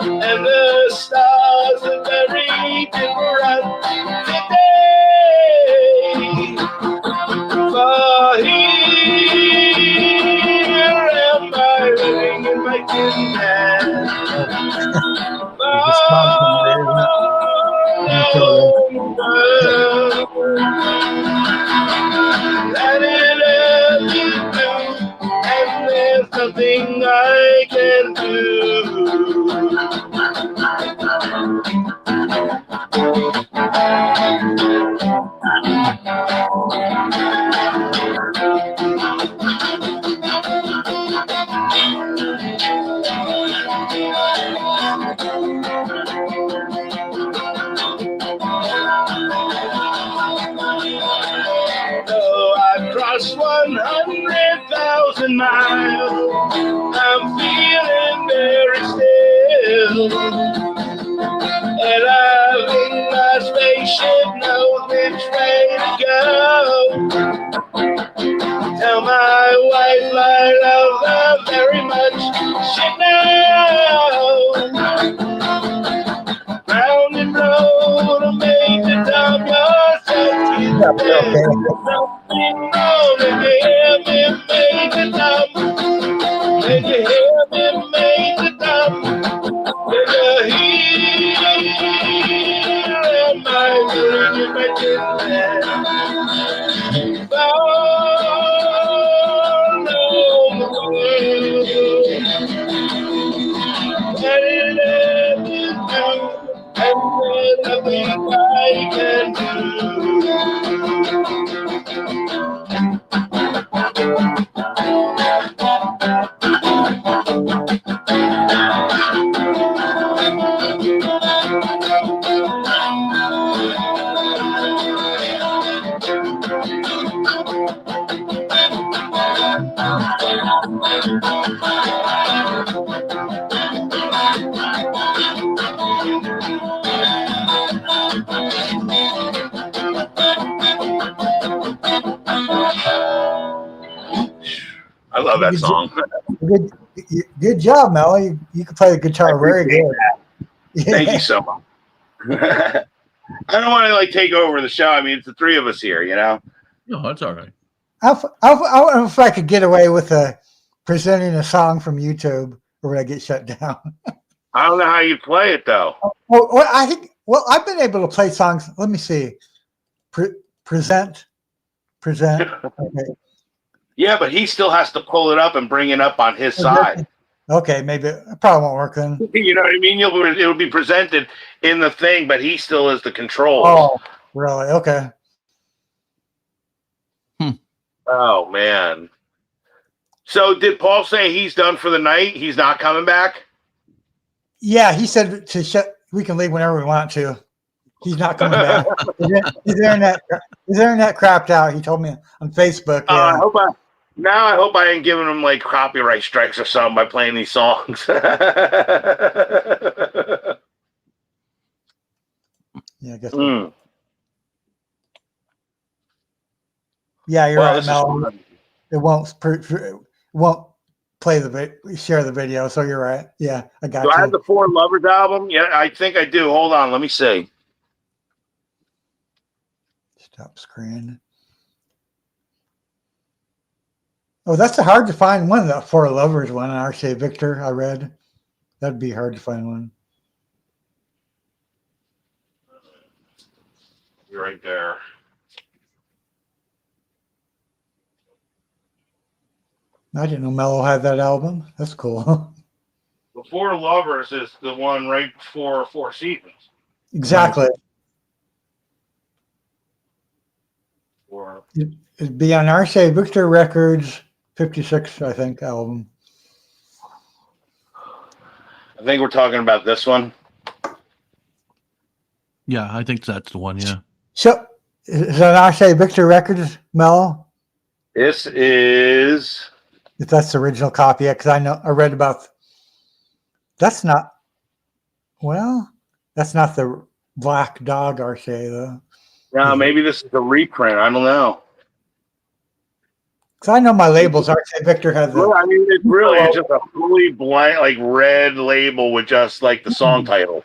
And the stars are very different today. For here am I living in my tin man. That it love you do, and there's nothing I can do. miles. I'm feeling very still. And I'm in my spaceship, know which way to go. Tell my wife I love her very much. She knows. Round and road, I made the dumb yourself. Something wrong, and you hear me make the dumb. And you hear me make the dumb. And you hear my dream, my dream. I love that song. Good job, Mel. You can play the guitar very good. Thank you so much. I don't want to like take over the show. I mean, it's the three of us here, you know. No, that's all right. I don't know if I could get away with presenting a song from YouTube or would I get shut down? I don't know how you play it though. Well, I think. Well, I've been able to play songs. Let me see. Present. Okay. Yeah, but he still has to pull it up and bring it up on his side. Okay, maybe it probably won't work then. You know what I mean? It'll be presented in the thing, but he still is the control. Oh, really? Okay. Oh man. So did Paul say he's done for the night? He's not coming back? Yeah, he said we can leave whenever we want to. He's not coming back. His internet crapped out. He told me on Facebook. Yeah. I hope I ain't giving him like copyright strikes or something by playing these songs. Yeah, I guess. Yeah, you're right, Mel. It won't share the video, so you're right. Yeah, I got you. Do I have the Four Lovers album? Yeah, I think I do. Hold on, let me see. Stop screen. Oh, that's a hard to find one. The Four Lovers one, RCA Victor. I read that'd be hard to find one. You're right there. I didn't know Mello had that album. That's cool. The Four Lovers is the one right before Four Seasons. Exactly. Or It'd be on RCA Victor Records 56, I think, album. I think we're talking about this one. Yeah, I think that's the one. Yeah. So, is that RCA Victor Records, Mello? This is. If that's the original copy, because I read about. That's not. Well, that's not the Black Dog RCA though. No, maybe this is a reprint. I don't know. Because I know my labels. RCA Victor has. Well, I mean, it's really just a fully blank, like red label with just like the song title.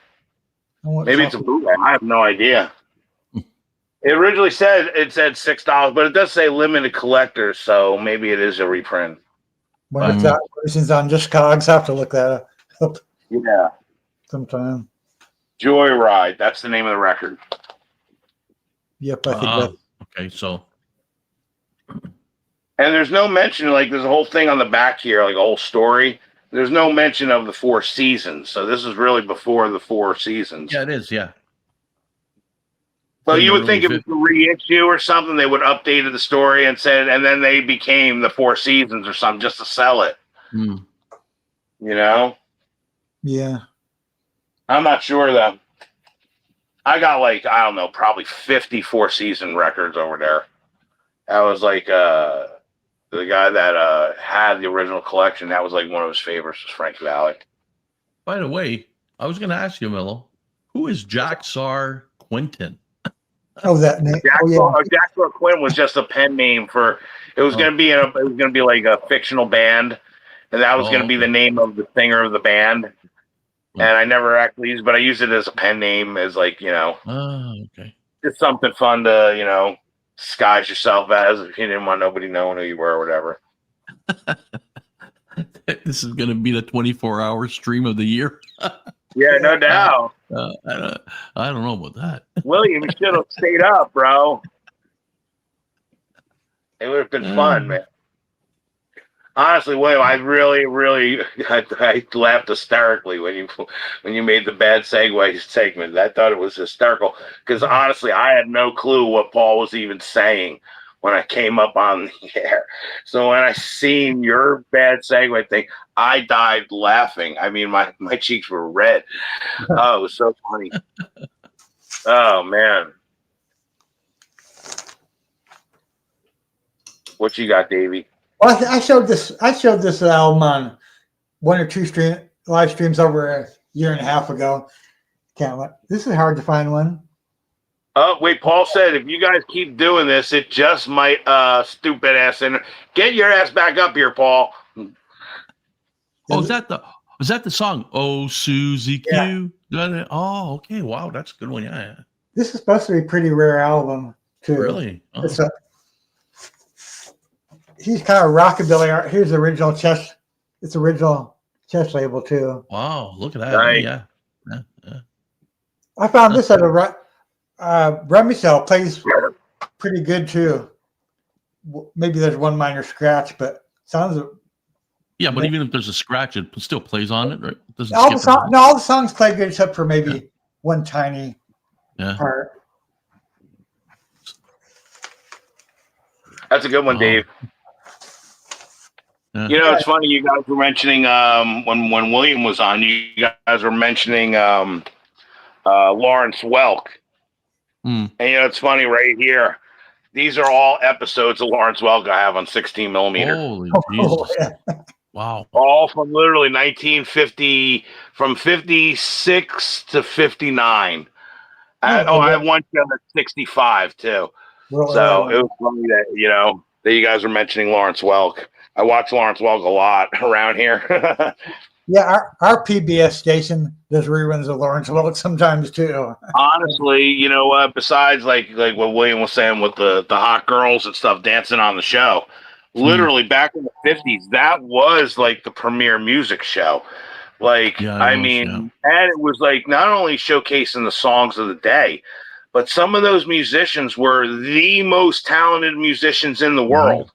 Maybe it's a bootleg. I have no idea. It originally said $6, but it does say limited collectors, so maybe it is a reprint. When it's out, versions on Discogs, have to look that up. Yeah. Sometime. Joyride. That's the name of the record. Yep, I think that's okay. So, and there's no mention, like there's a whole thing on the back here, like a whole story. There's no mention of the Four Seasons, so this is really before the Four Seasons. yeah, it is. Yeah. So you would think if it's a reissue or something, they would have updated the story and said, and then they became the Four Seasons or something just to sell it. You know? Yeah. I'm not sure though. I got like, I don't know, probably 50 Four Season records over there. That was like the guy that had the original collection, that was like one of his favorites, was Frank Valli. By the way, I was going to ask you, Mello, who is Jack Sar Quinton? Oh, that name. Jack Sar Quinn was just a pen name for. It was going to be it was going to be like a fictional band, and that was going to be the name of the singer of the band. And I never actually used, but I used it as a pen name, as like, you know, okay, just something fun to, you know, disguise yourself as if you didn't want nobody knowing who you were or whatever. This is going to be the 24-hour stream of the year. Yeah, no doubt. I don't know about that. William, you should have stayed up, bro. It would have been fun, man. Honestly, William, I really I laughed hysterically when you made the bad segue segment. I thought it was hysterical because honestly, I had no clue what Paul was even saying when I came up on the air. So when I seen your bad segue thing, I died laughing. I mean, my cheeks were red. Oh, it was so funny. Oh man. What you got, Davey? Well, I showed this album on one or two live streams over a year and a half ago. This is hard to find one. Oh, wait, Paul said if you guys keep doing this, it just might stupid ass in. Get your ass back up here, Paul. Oh, is that the song? Oh, Susie Q. Yeah. Oh, okay. Wow, that's a good one. Yeah. This is supposed to be a pretty rare album too. Really? Oh. He's kind of rockabilly. Here's the original chess. It's original chess label too. Wow, look at that. Right. Yeah. I found this at a Remicell, plays pretty good too. Maybe there's one minor scratch, but sounds. Yeah, but even if there's a scratch, it still plays on it, right? It doesn't all skip the songs play good except for maybe one tiny part. That's a good one, Dave. Yeah. You know, it's funny you guys were mentioning when William was on, you guys were mentioning Lawrence Welk. And you know, it's funny right here. These are all episodes of Lawrence Welk I have on 16 millimeter. Holy Jesus. Wow. All from literally 1950, from 56 to 59. I have one show that's 65 too. So it was funny that, you know, that you guys were mentioning Lawrence Welk. I watch Lawrence Welk a lot around here. Yeah, our PBS station does reruns of Lawrence Welk sometimes too. Honestly, you know what? Besides, like what William was saying with the hot girls and stuff dancing on the show, literally back in the 50s, that was like the premier music show. Like, and it was like not only showcasing the songs of the day, but some of those musicians were the most talented musicians in the world.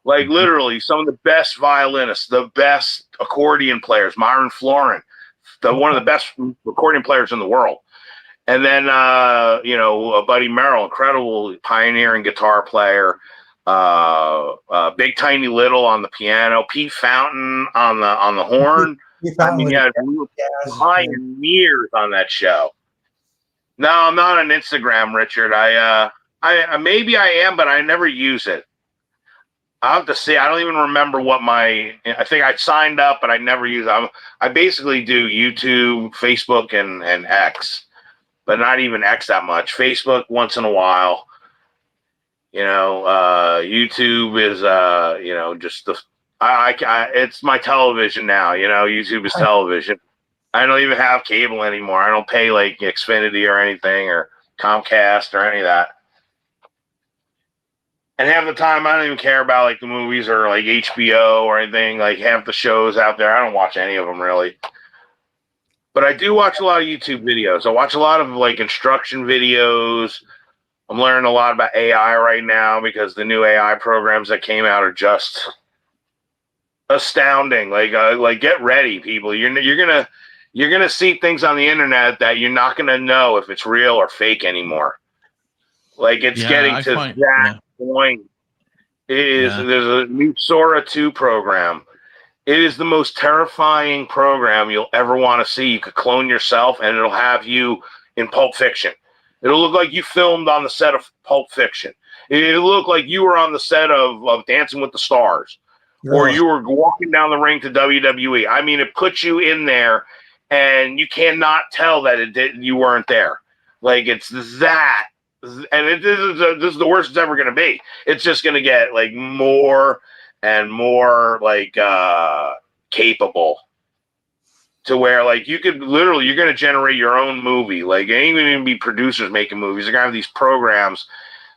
Like literally some of the best violinists, the best accordion players, Myron Floren, one of the best accordion players in the world. And then, you know, Buddy Merrill, incredible pioneering guitar player, Big Tiny Little on the piano, Pete Fountain on the horn. I mean, yeah, pioneers on that show. No, I'm not on Instagram, Richard. I maybe I am, but I never use it. I have to see. I don't even remember what I think I signed up, but I never use it. I basically do YouTube, Facebook, and X, but not even X that much. Facebook once in a while. You know, YouTube is you know, just it's my television now. You know, YouTube is television. I don't even have cable anymore. I don't pay like Xfinity or anything or Comcast or any of that. And half the time, I don't even care about like the movies or like HBO or anything. Like half the shows out there, I don't watch any of them really. But I do watch a lot of YouTube videos. I watch a lot of like instruction videos. I'm learning a lot about AI right now because the new AI programs that came out are just astounding. Like get ready, people. You're gonna see things on the internet that you're not gonna know if it's real or fake anymore. Like it's getting to that point. There's a new Sora 2 program. It is the most terrifying program you'll ever want to see. You could clone yourself and it'll have you in Pulp Fiction. It'll look like you filmed on the set of Pulp Fiction. It looked like you were on the set of Dancing with the Stars, or you were walking down the ring to WWE. I mean, it puts you in there, and you cannot tell that you weren't there. Like, it's that, and this is the worst it's ever going to be. It's just going to get like more and more like capable, to where like you could literally, you're going to generate your own movie. Like, it ain't even be producers making movies. They're going to have these programs.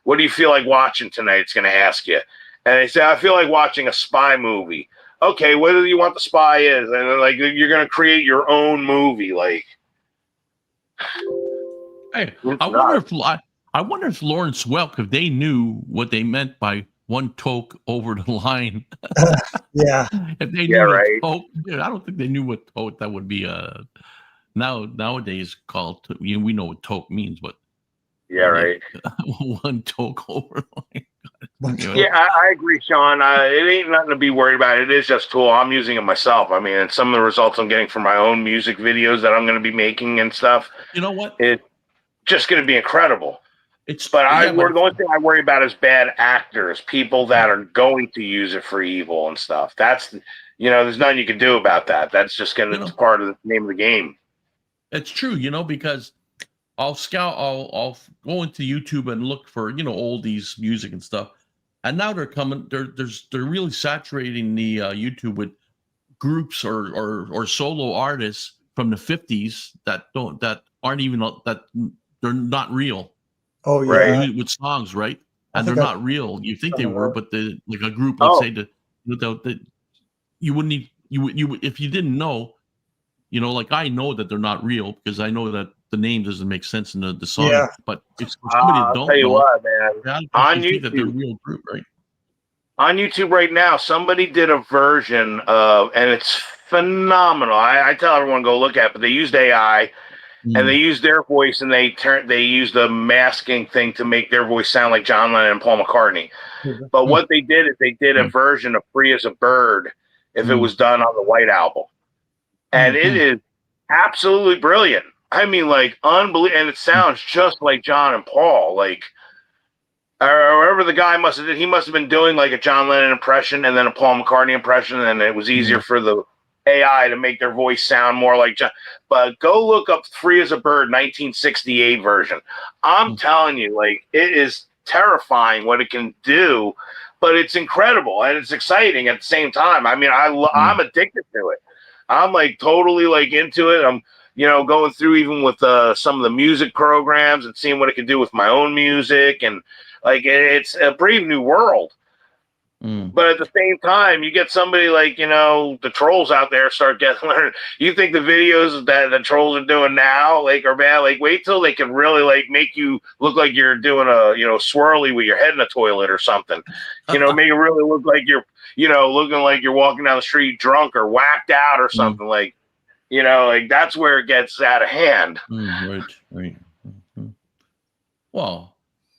What do you feel like watching tonight? It's going to ask you. And they say, I feel like watching a spy movie. Okay, what do you want the spy is? And then, like, you're going to create your own movie. Like, hey, I wonder if Lawrence Welk, if they knew what they meant by one toke over the line. Yeah. If they knew toke, I don't think they knew what toke that would be. Nowadays called. We know what toke means, but one toke over the line. Yeah, I agree, Sean. It ain't nothing to be worried about. It is just a tool. I'm using it myself. I mean, and some of the results I'm getting from my own music videos that I'm going to be making and stuff. You know what? It's just going to be incredible. The only thing I worry about is bad actors, people that are going to use it for evil and stuff. That's, there's nothing you can do about that. That's just going to be part of the name of the game. It's true, because I'll go into YouTube and look for, oldies music and stuff. And now they're coming, they're really saturating the YouTube with groups or solo artists from the 50s that they're not real. Oh yeah, right. With songs, right? And they're not real. You think they were, but like a group, let's say that you wouldn't if you didn't know, like I know that they're not real because I know that the name doesn't make sense in the song. Yeah. But if somebody don't I'll tell you know, what, man. On YouTube, that they're a real group, right? On YouTube right now, somebody did a version of, and it's phenomenal. I tell everyone go look at it, but they used AI. And they used their voice, and they used a masking thing to make their voice sound like John Lennon and Paul McCartney. But what they did is they did a version of "Free as a Bird" if it was done on the White Album, and it is absolutely brilliant. I mean, like, unbelievable, and it sounds just like John and Paul. Like, or whatever the guy must have did, he must have been doing like a John Lennon impression and then a Paul McCartney impression, and it was easier for the AI to make their voice sound more like John. But go look up "Free as a Bird" 1968 version. I'm telling you, like, it is terrifying what it can do, but it's incredible and it's exciting at the same time. I mean, I'm addicted to it. I'm like totally like into it. I'm going through even with some of the music programs and seeing what it can do with my own music, and like it's a brave new world. But at the same time, you get somebody like, the trolls out there start getting learned. You think the videos that the trolls are doing now, like, are bad? Like, wait till they can really, like, make you look like you're doing a, swirly with your head in a toilet or something. Make it really look like you're, looking like you're walking down the street drunk or whacked out or something. Like, like, that's where it gets out of hand. Right. Well.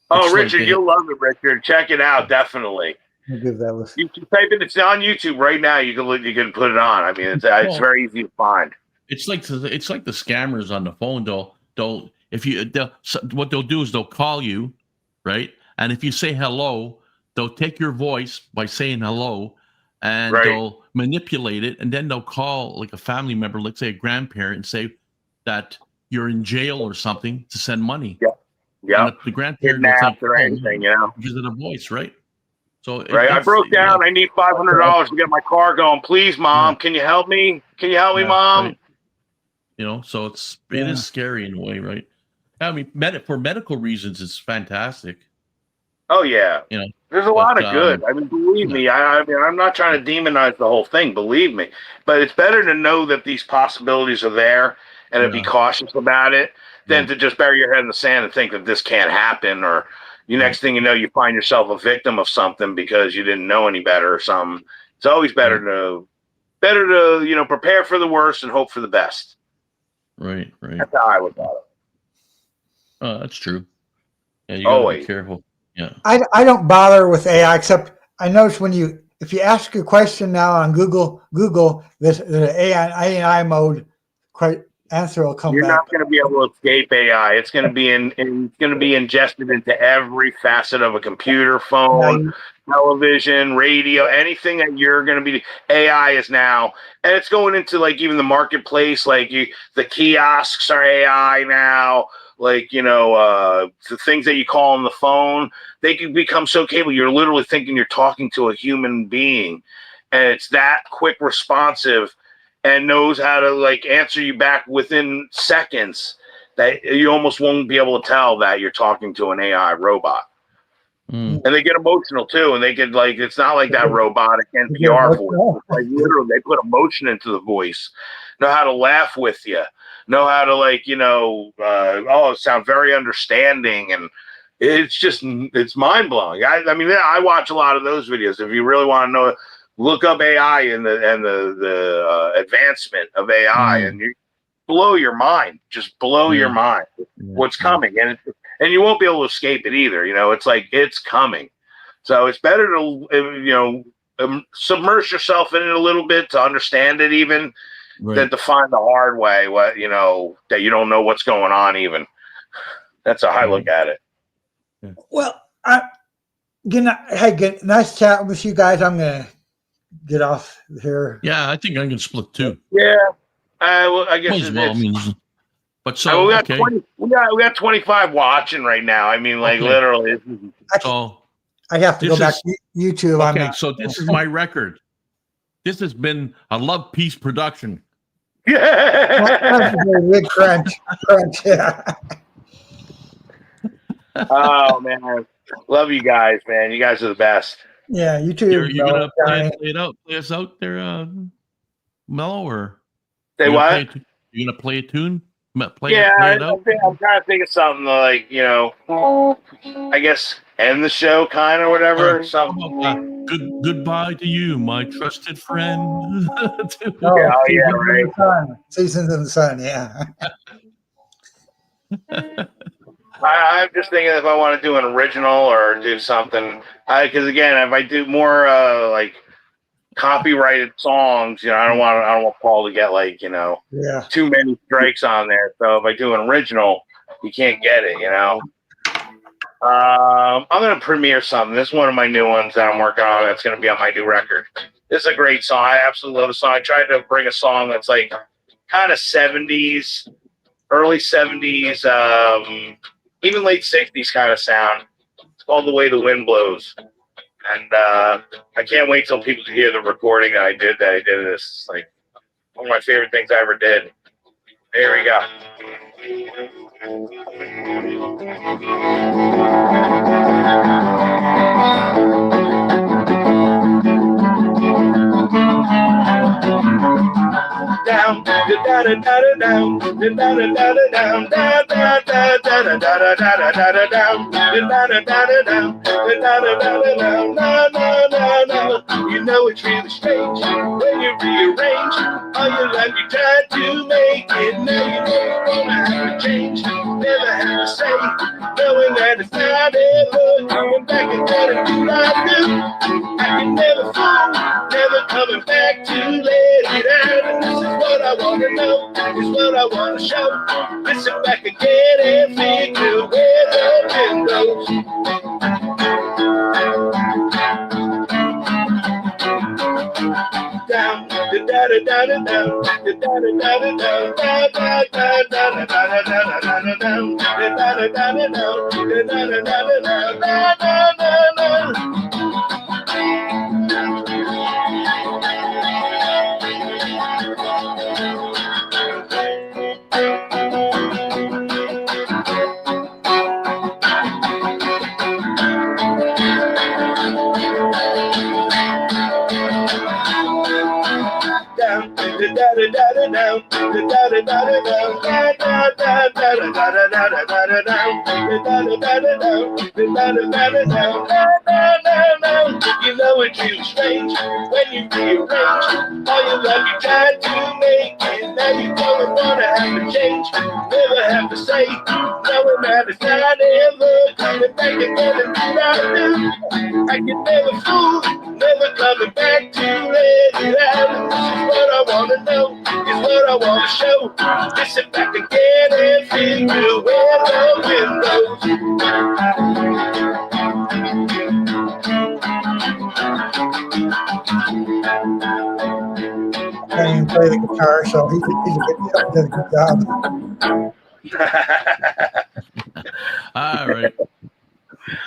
Oh, Richard, you'll love it, Richard. Check it out, definitely. I'll give that a listen. You can type it. It's on YouTube right now. You can put it on. I mean, it's very easy to find. It's like the scammers on the phone. What they'll do is they'll call you, right? And if you say hello, they'll take your voice by saying hello, and they'll manipulate it, and then they'll call like a family member, let's say a grandparent, and say that you're in jail or something to send money. Yeah. The grandparent kidnapped or anything, because of the voice, right? So I broke down. I need $500 to get my car going. Please, Mom, can you help me? Can you help me, Mom? Right. So it is scary in a way, right? I mean, for medical reasons, it's fantastic. Oh yeah, there's a lot of good. I mean, believe me. I mean, I'm not trying to demonize the whole thing. Believe me, but it's better to know that these possibilities are there and to be cautious about it than to just bury your head in the sand and think that this can't happen, or next thing you know, you find yourself a victim of something because you didn't know any better or something. It's always better to prepare for the worst and hope for the best. Right. That's how I look at it. Oh, that's true. Yeah, you gotta be careful. Yeah. I don't bother with AI, except I notice if you ask a question now on Google, the AI mode, answer will come You're back. not going to be able to escape AI. It's going to be going to be ingested into every facet of a computer, phone, television, radio, anything that you're going to be. AI is now, and it's going into like even the marketplace. Like the kiosks are AI now. Like the things that you call on the phone, they can become so capable. You're literally thinking you're talking to a human being, and it's that quick responsive. And knows how to like answer you back within seconds that you almost won't be able to tell that you're talking to an AI robot. Mm. And they get emotional too. And they get like, it's not like that robotic NPR voice. It's like literally they put emotion into the voice, know how to laugh with you, know how to like, sound very understanding. And it's mind blowing. I mean, I watch a lot of those videos. If you really want to know, look up AI and the advancement of AI, and you blow your mind. Just blow your mind. What's coming, and you won't be able to escape it either. It's like it's coming. So it's better to submerge yourself in it a little bit to understand it, even than to find the hard way. That you don't know what's going on. Even that's how I look at it. Well, hey, nice chatting with you guys. I'm gonna get off here. Yeah, I think I can split too. Yeah, I guess Might as well. I mean, but so we got okay. 20, we got 25 watching right now. I mean, like literally. So I have to go back to YouTube. Okay, so this is my record. This has been a Love Peace production. Yeah. Big crunch, yeah. Oh man, love you guys, man. You guys are the best. Yeah, you too. You're gonna play us out there, Mellow, or say what? You gonna play a tune? Play it out? I'm trying to think of something like I guess end the show, kind of whatever. Something. Goodbye to you, my trusted friend. Right. Seasons in the Sun, yeah. I'm just thinking if I want to do an original or do something, because again, if I do more like copyrighted songs, I don't want Paul to get like too many strikes on there. So if I do an original, you can't get it. I'm gonna premiere something. This is one of my new ones that I'm working on. That's gonna be on my new record. This is a great song. I absolutely love the song. I tried to bring a song that's like kind of 70s, early 70s. Even late 60s kind of sound. It's called The Way the Wind Blows. And I can't wait till people can hear the recording that I did this. It's like one of my favorite things I ever did. Here we go. Down, da da da da down, da da da da down, da da da da da da da da da da down, da da da da down, da da da da down, na na na na. You know it's really strange when you rearrange all your life. You tried to make it, now you know you're gonna have to change. Never have to say, knowing that it's not ever coming back and gotta do what I do. I can never fall, never coming back to let it out. And this is what I wanna know, is what I wanna show. Listen back again and figure where the wind goes. Down, da da da da da down, da da da da da down, da da da da da da da da da da down, da da da da da down, da da da da da down, da da da da. You know it feels strange when you rearrange all your life. You tried to make it, now you don't wanna have to change. Never have to say, knowing that it's not ever coming back again and do what I do. I can never fool, never coming back to let it out. This is what I wanna know, is what I want to show. Just sit back again and feel good where the wind I can't even play the guitar, so he does a good job. All right.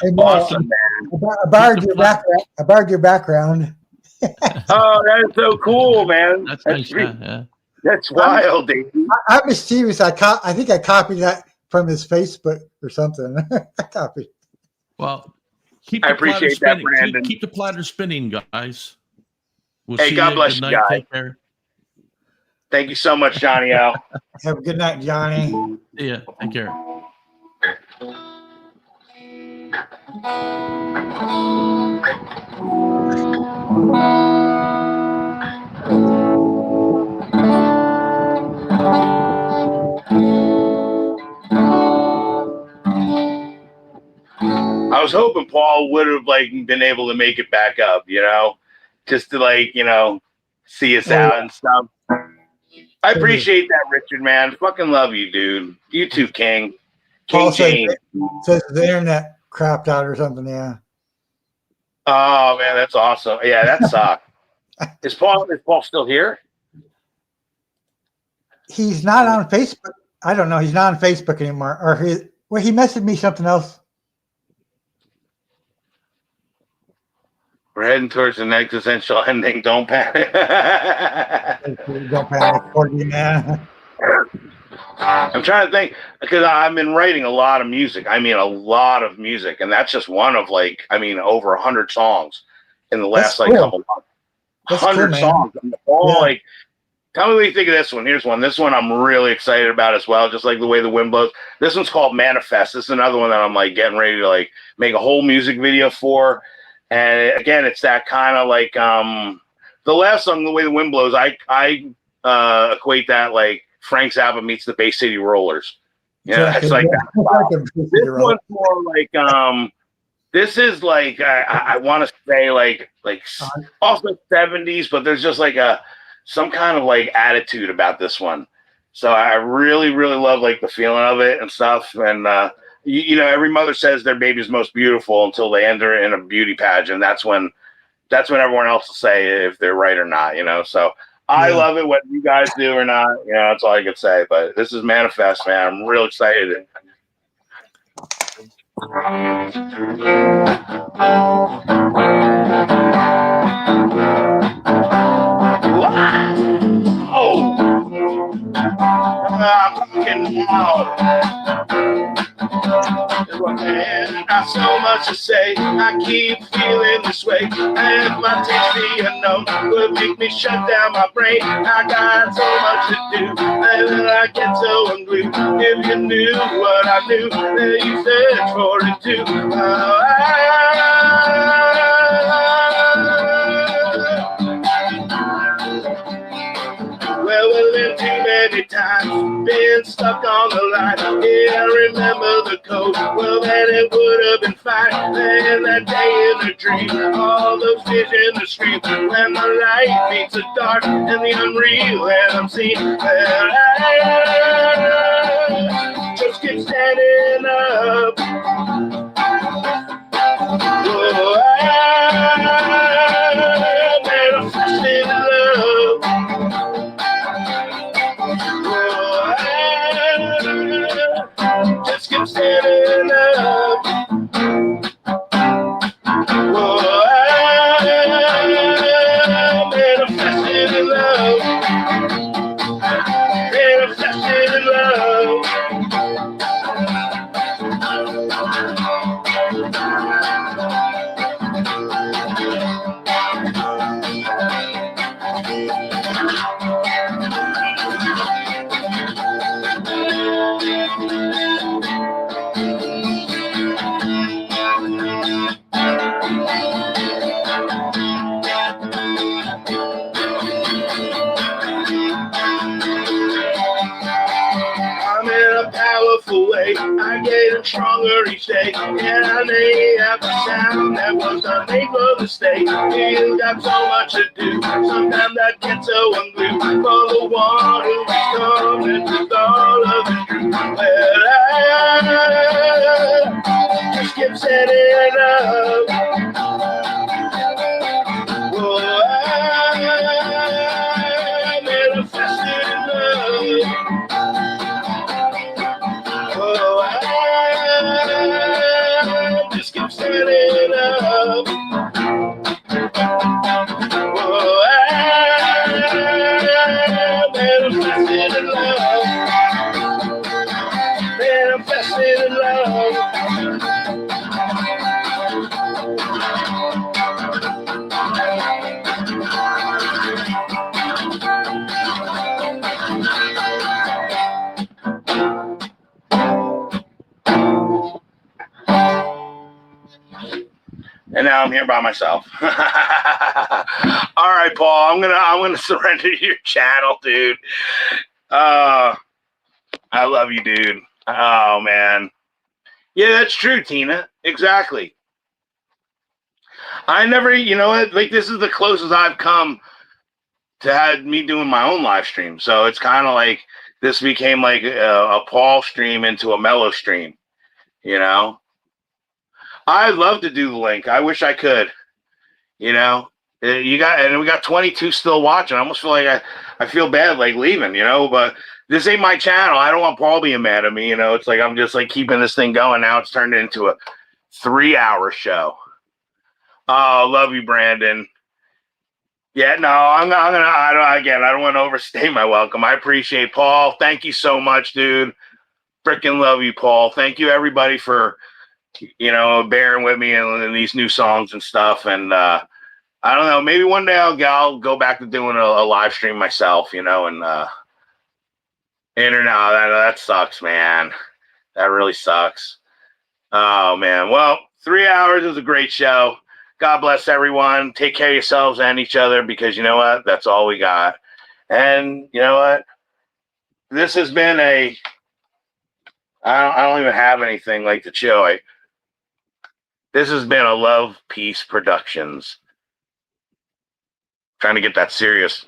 Hey, Mo, Awesome, man. I borrowed your background. I borrowed your background. Oh, that is so cool, man. That's nice. Yeah. That's wild, dude. I'm mischievous. I think I copied that from his Facebook or something. I copied. Well, keep I the platter appreciate that, spinning. Brandon. Keep the platter spinning, guys. We'll Hey, see God you. bless Good you, night. guys. Take care. Thank you so much, Johnny L. Have a good night, Johnny. See ya. Take care. I was hoping Paul would have been able to make it back up, just to see us out and stuff. I appreciate that, Richard, man. Fucking love you, dude. You too, King. Paul King says, James. says the internet crapped out or something. Yeah. Oh man, that's awesome. Yeah, that sucks. Is Paul still here? He's not on Facebook. I don't know. He's not on Facebook anymore. Or he messaged me something else. We're heading towards an existential ending. Don't panic. Don't panic, Corgi, man. I'm trying to think because I've been writing a lot of music. I mean, a lot of music, and that's just one of over 100 songs in the last That's cool. couple months. That's 100 cool, songs. All Yeah. tell me what you think of this one. Here's one. This one I'm really excited about as well. Just like the way the wind blows. This one's called Manifest. This is another one that I'm getting ready to make a whole music video for. And again, it's that kind of the last song, The Way the Wind Blows. I equate that Frank Zappa meets the Bay City Rollers. Yeah, it's like that. This one's more this is I want to say also 70s, but there's just some kind of attitude about this one. So I really, really love the feeling of it and stuff. And every mother says their baby's most beautiful until they enter in a beauty pageant. That's when everyone else will say if they're right or not. So I love it, whether you guys do or not. That's all I could say. But this is Manifest, man. I'm real excited. Oh, I'm fucking loud. Man, got so much to say. I keep feeling this way. And my taste the unknown would make me shut down my brain. I got so much to do, and then I get so unglued. If you knew what I knew, then you search for it too. Well, we've been too many times, been stuck on the line. Yeah, I remember the code. Well, then it would have been fine. Then that day in the dream, all those visions the stream. When the light meets the dark and the unreal that I'm seeing. Well, I just keep standing up. Whoa, I'm manifesting love. Just keep standing up. Whoa, I'm manifesting in love. Manifesting in love. I'm in a powerful way. way. I getting stronger each day. And I made out the sound that was the name of the state. You got so much to do. Sometimes I get so unglued for the one who's coming with all of the truth. Well, I just keep setting it up. Whoa, I manifested in love. Whoa, I just keep setting it up. Whoa, I manifested in love. Manifested in love. And now I'm here by myself. All right, Paul. I'm gonna surrender your channel, dude. I love you, dude. Oh man. Yeah, that's true, Tina. Exactly. I never, you know what? Like, this is the closest I've come to have me doing my own live stream. So it's kind of like this became like a Paul stream into a Mellow stream. You know. I'd love to do the link. I wish I could. You know, we got 22 still watching. I almost feel like I feel bad like leaving, you know, but this ain't my channel. I don't want Paul being mad at me. You know, it's like, I'm just like keeping this thing going. Now it's turned into a 3-hour show. Oh, love you, Brandon. Yeah, no, I don't want to overstay my welcome. I appreciate Paul. Thank you so much, dude. Freaking love you, Paul. Thank you everybody for, you know, bearing with me in these new songs and stuff. And I don't know, maybe one day I'll go back to doing a live stream myself, you know, and internet. That sucks, man. That really sucks. Oh man. Well, 3 hours is a great show. God bless everyone. Take care of yourselves and each other, because you know what? That's all we got. And you know what? This has been I don't even have anything like the show. This has been a Love Peace Productions. Trying to get that serious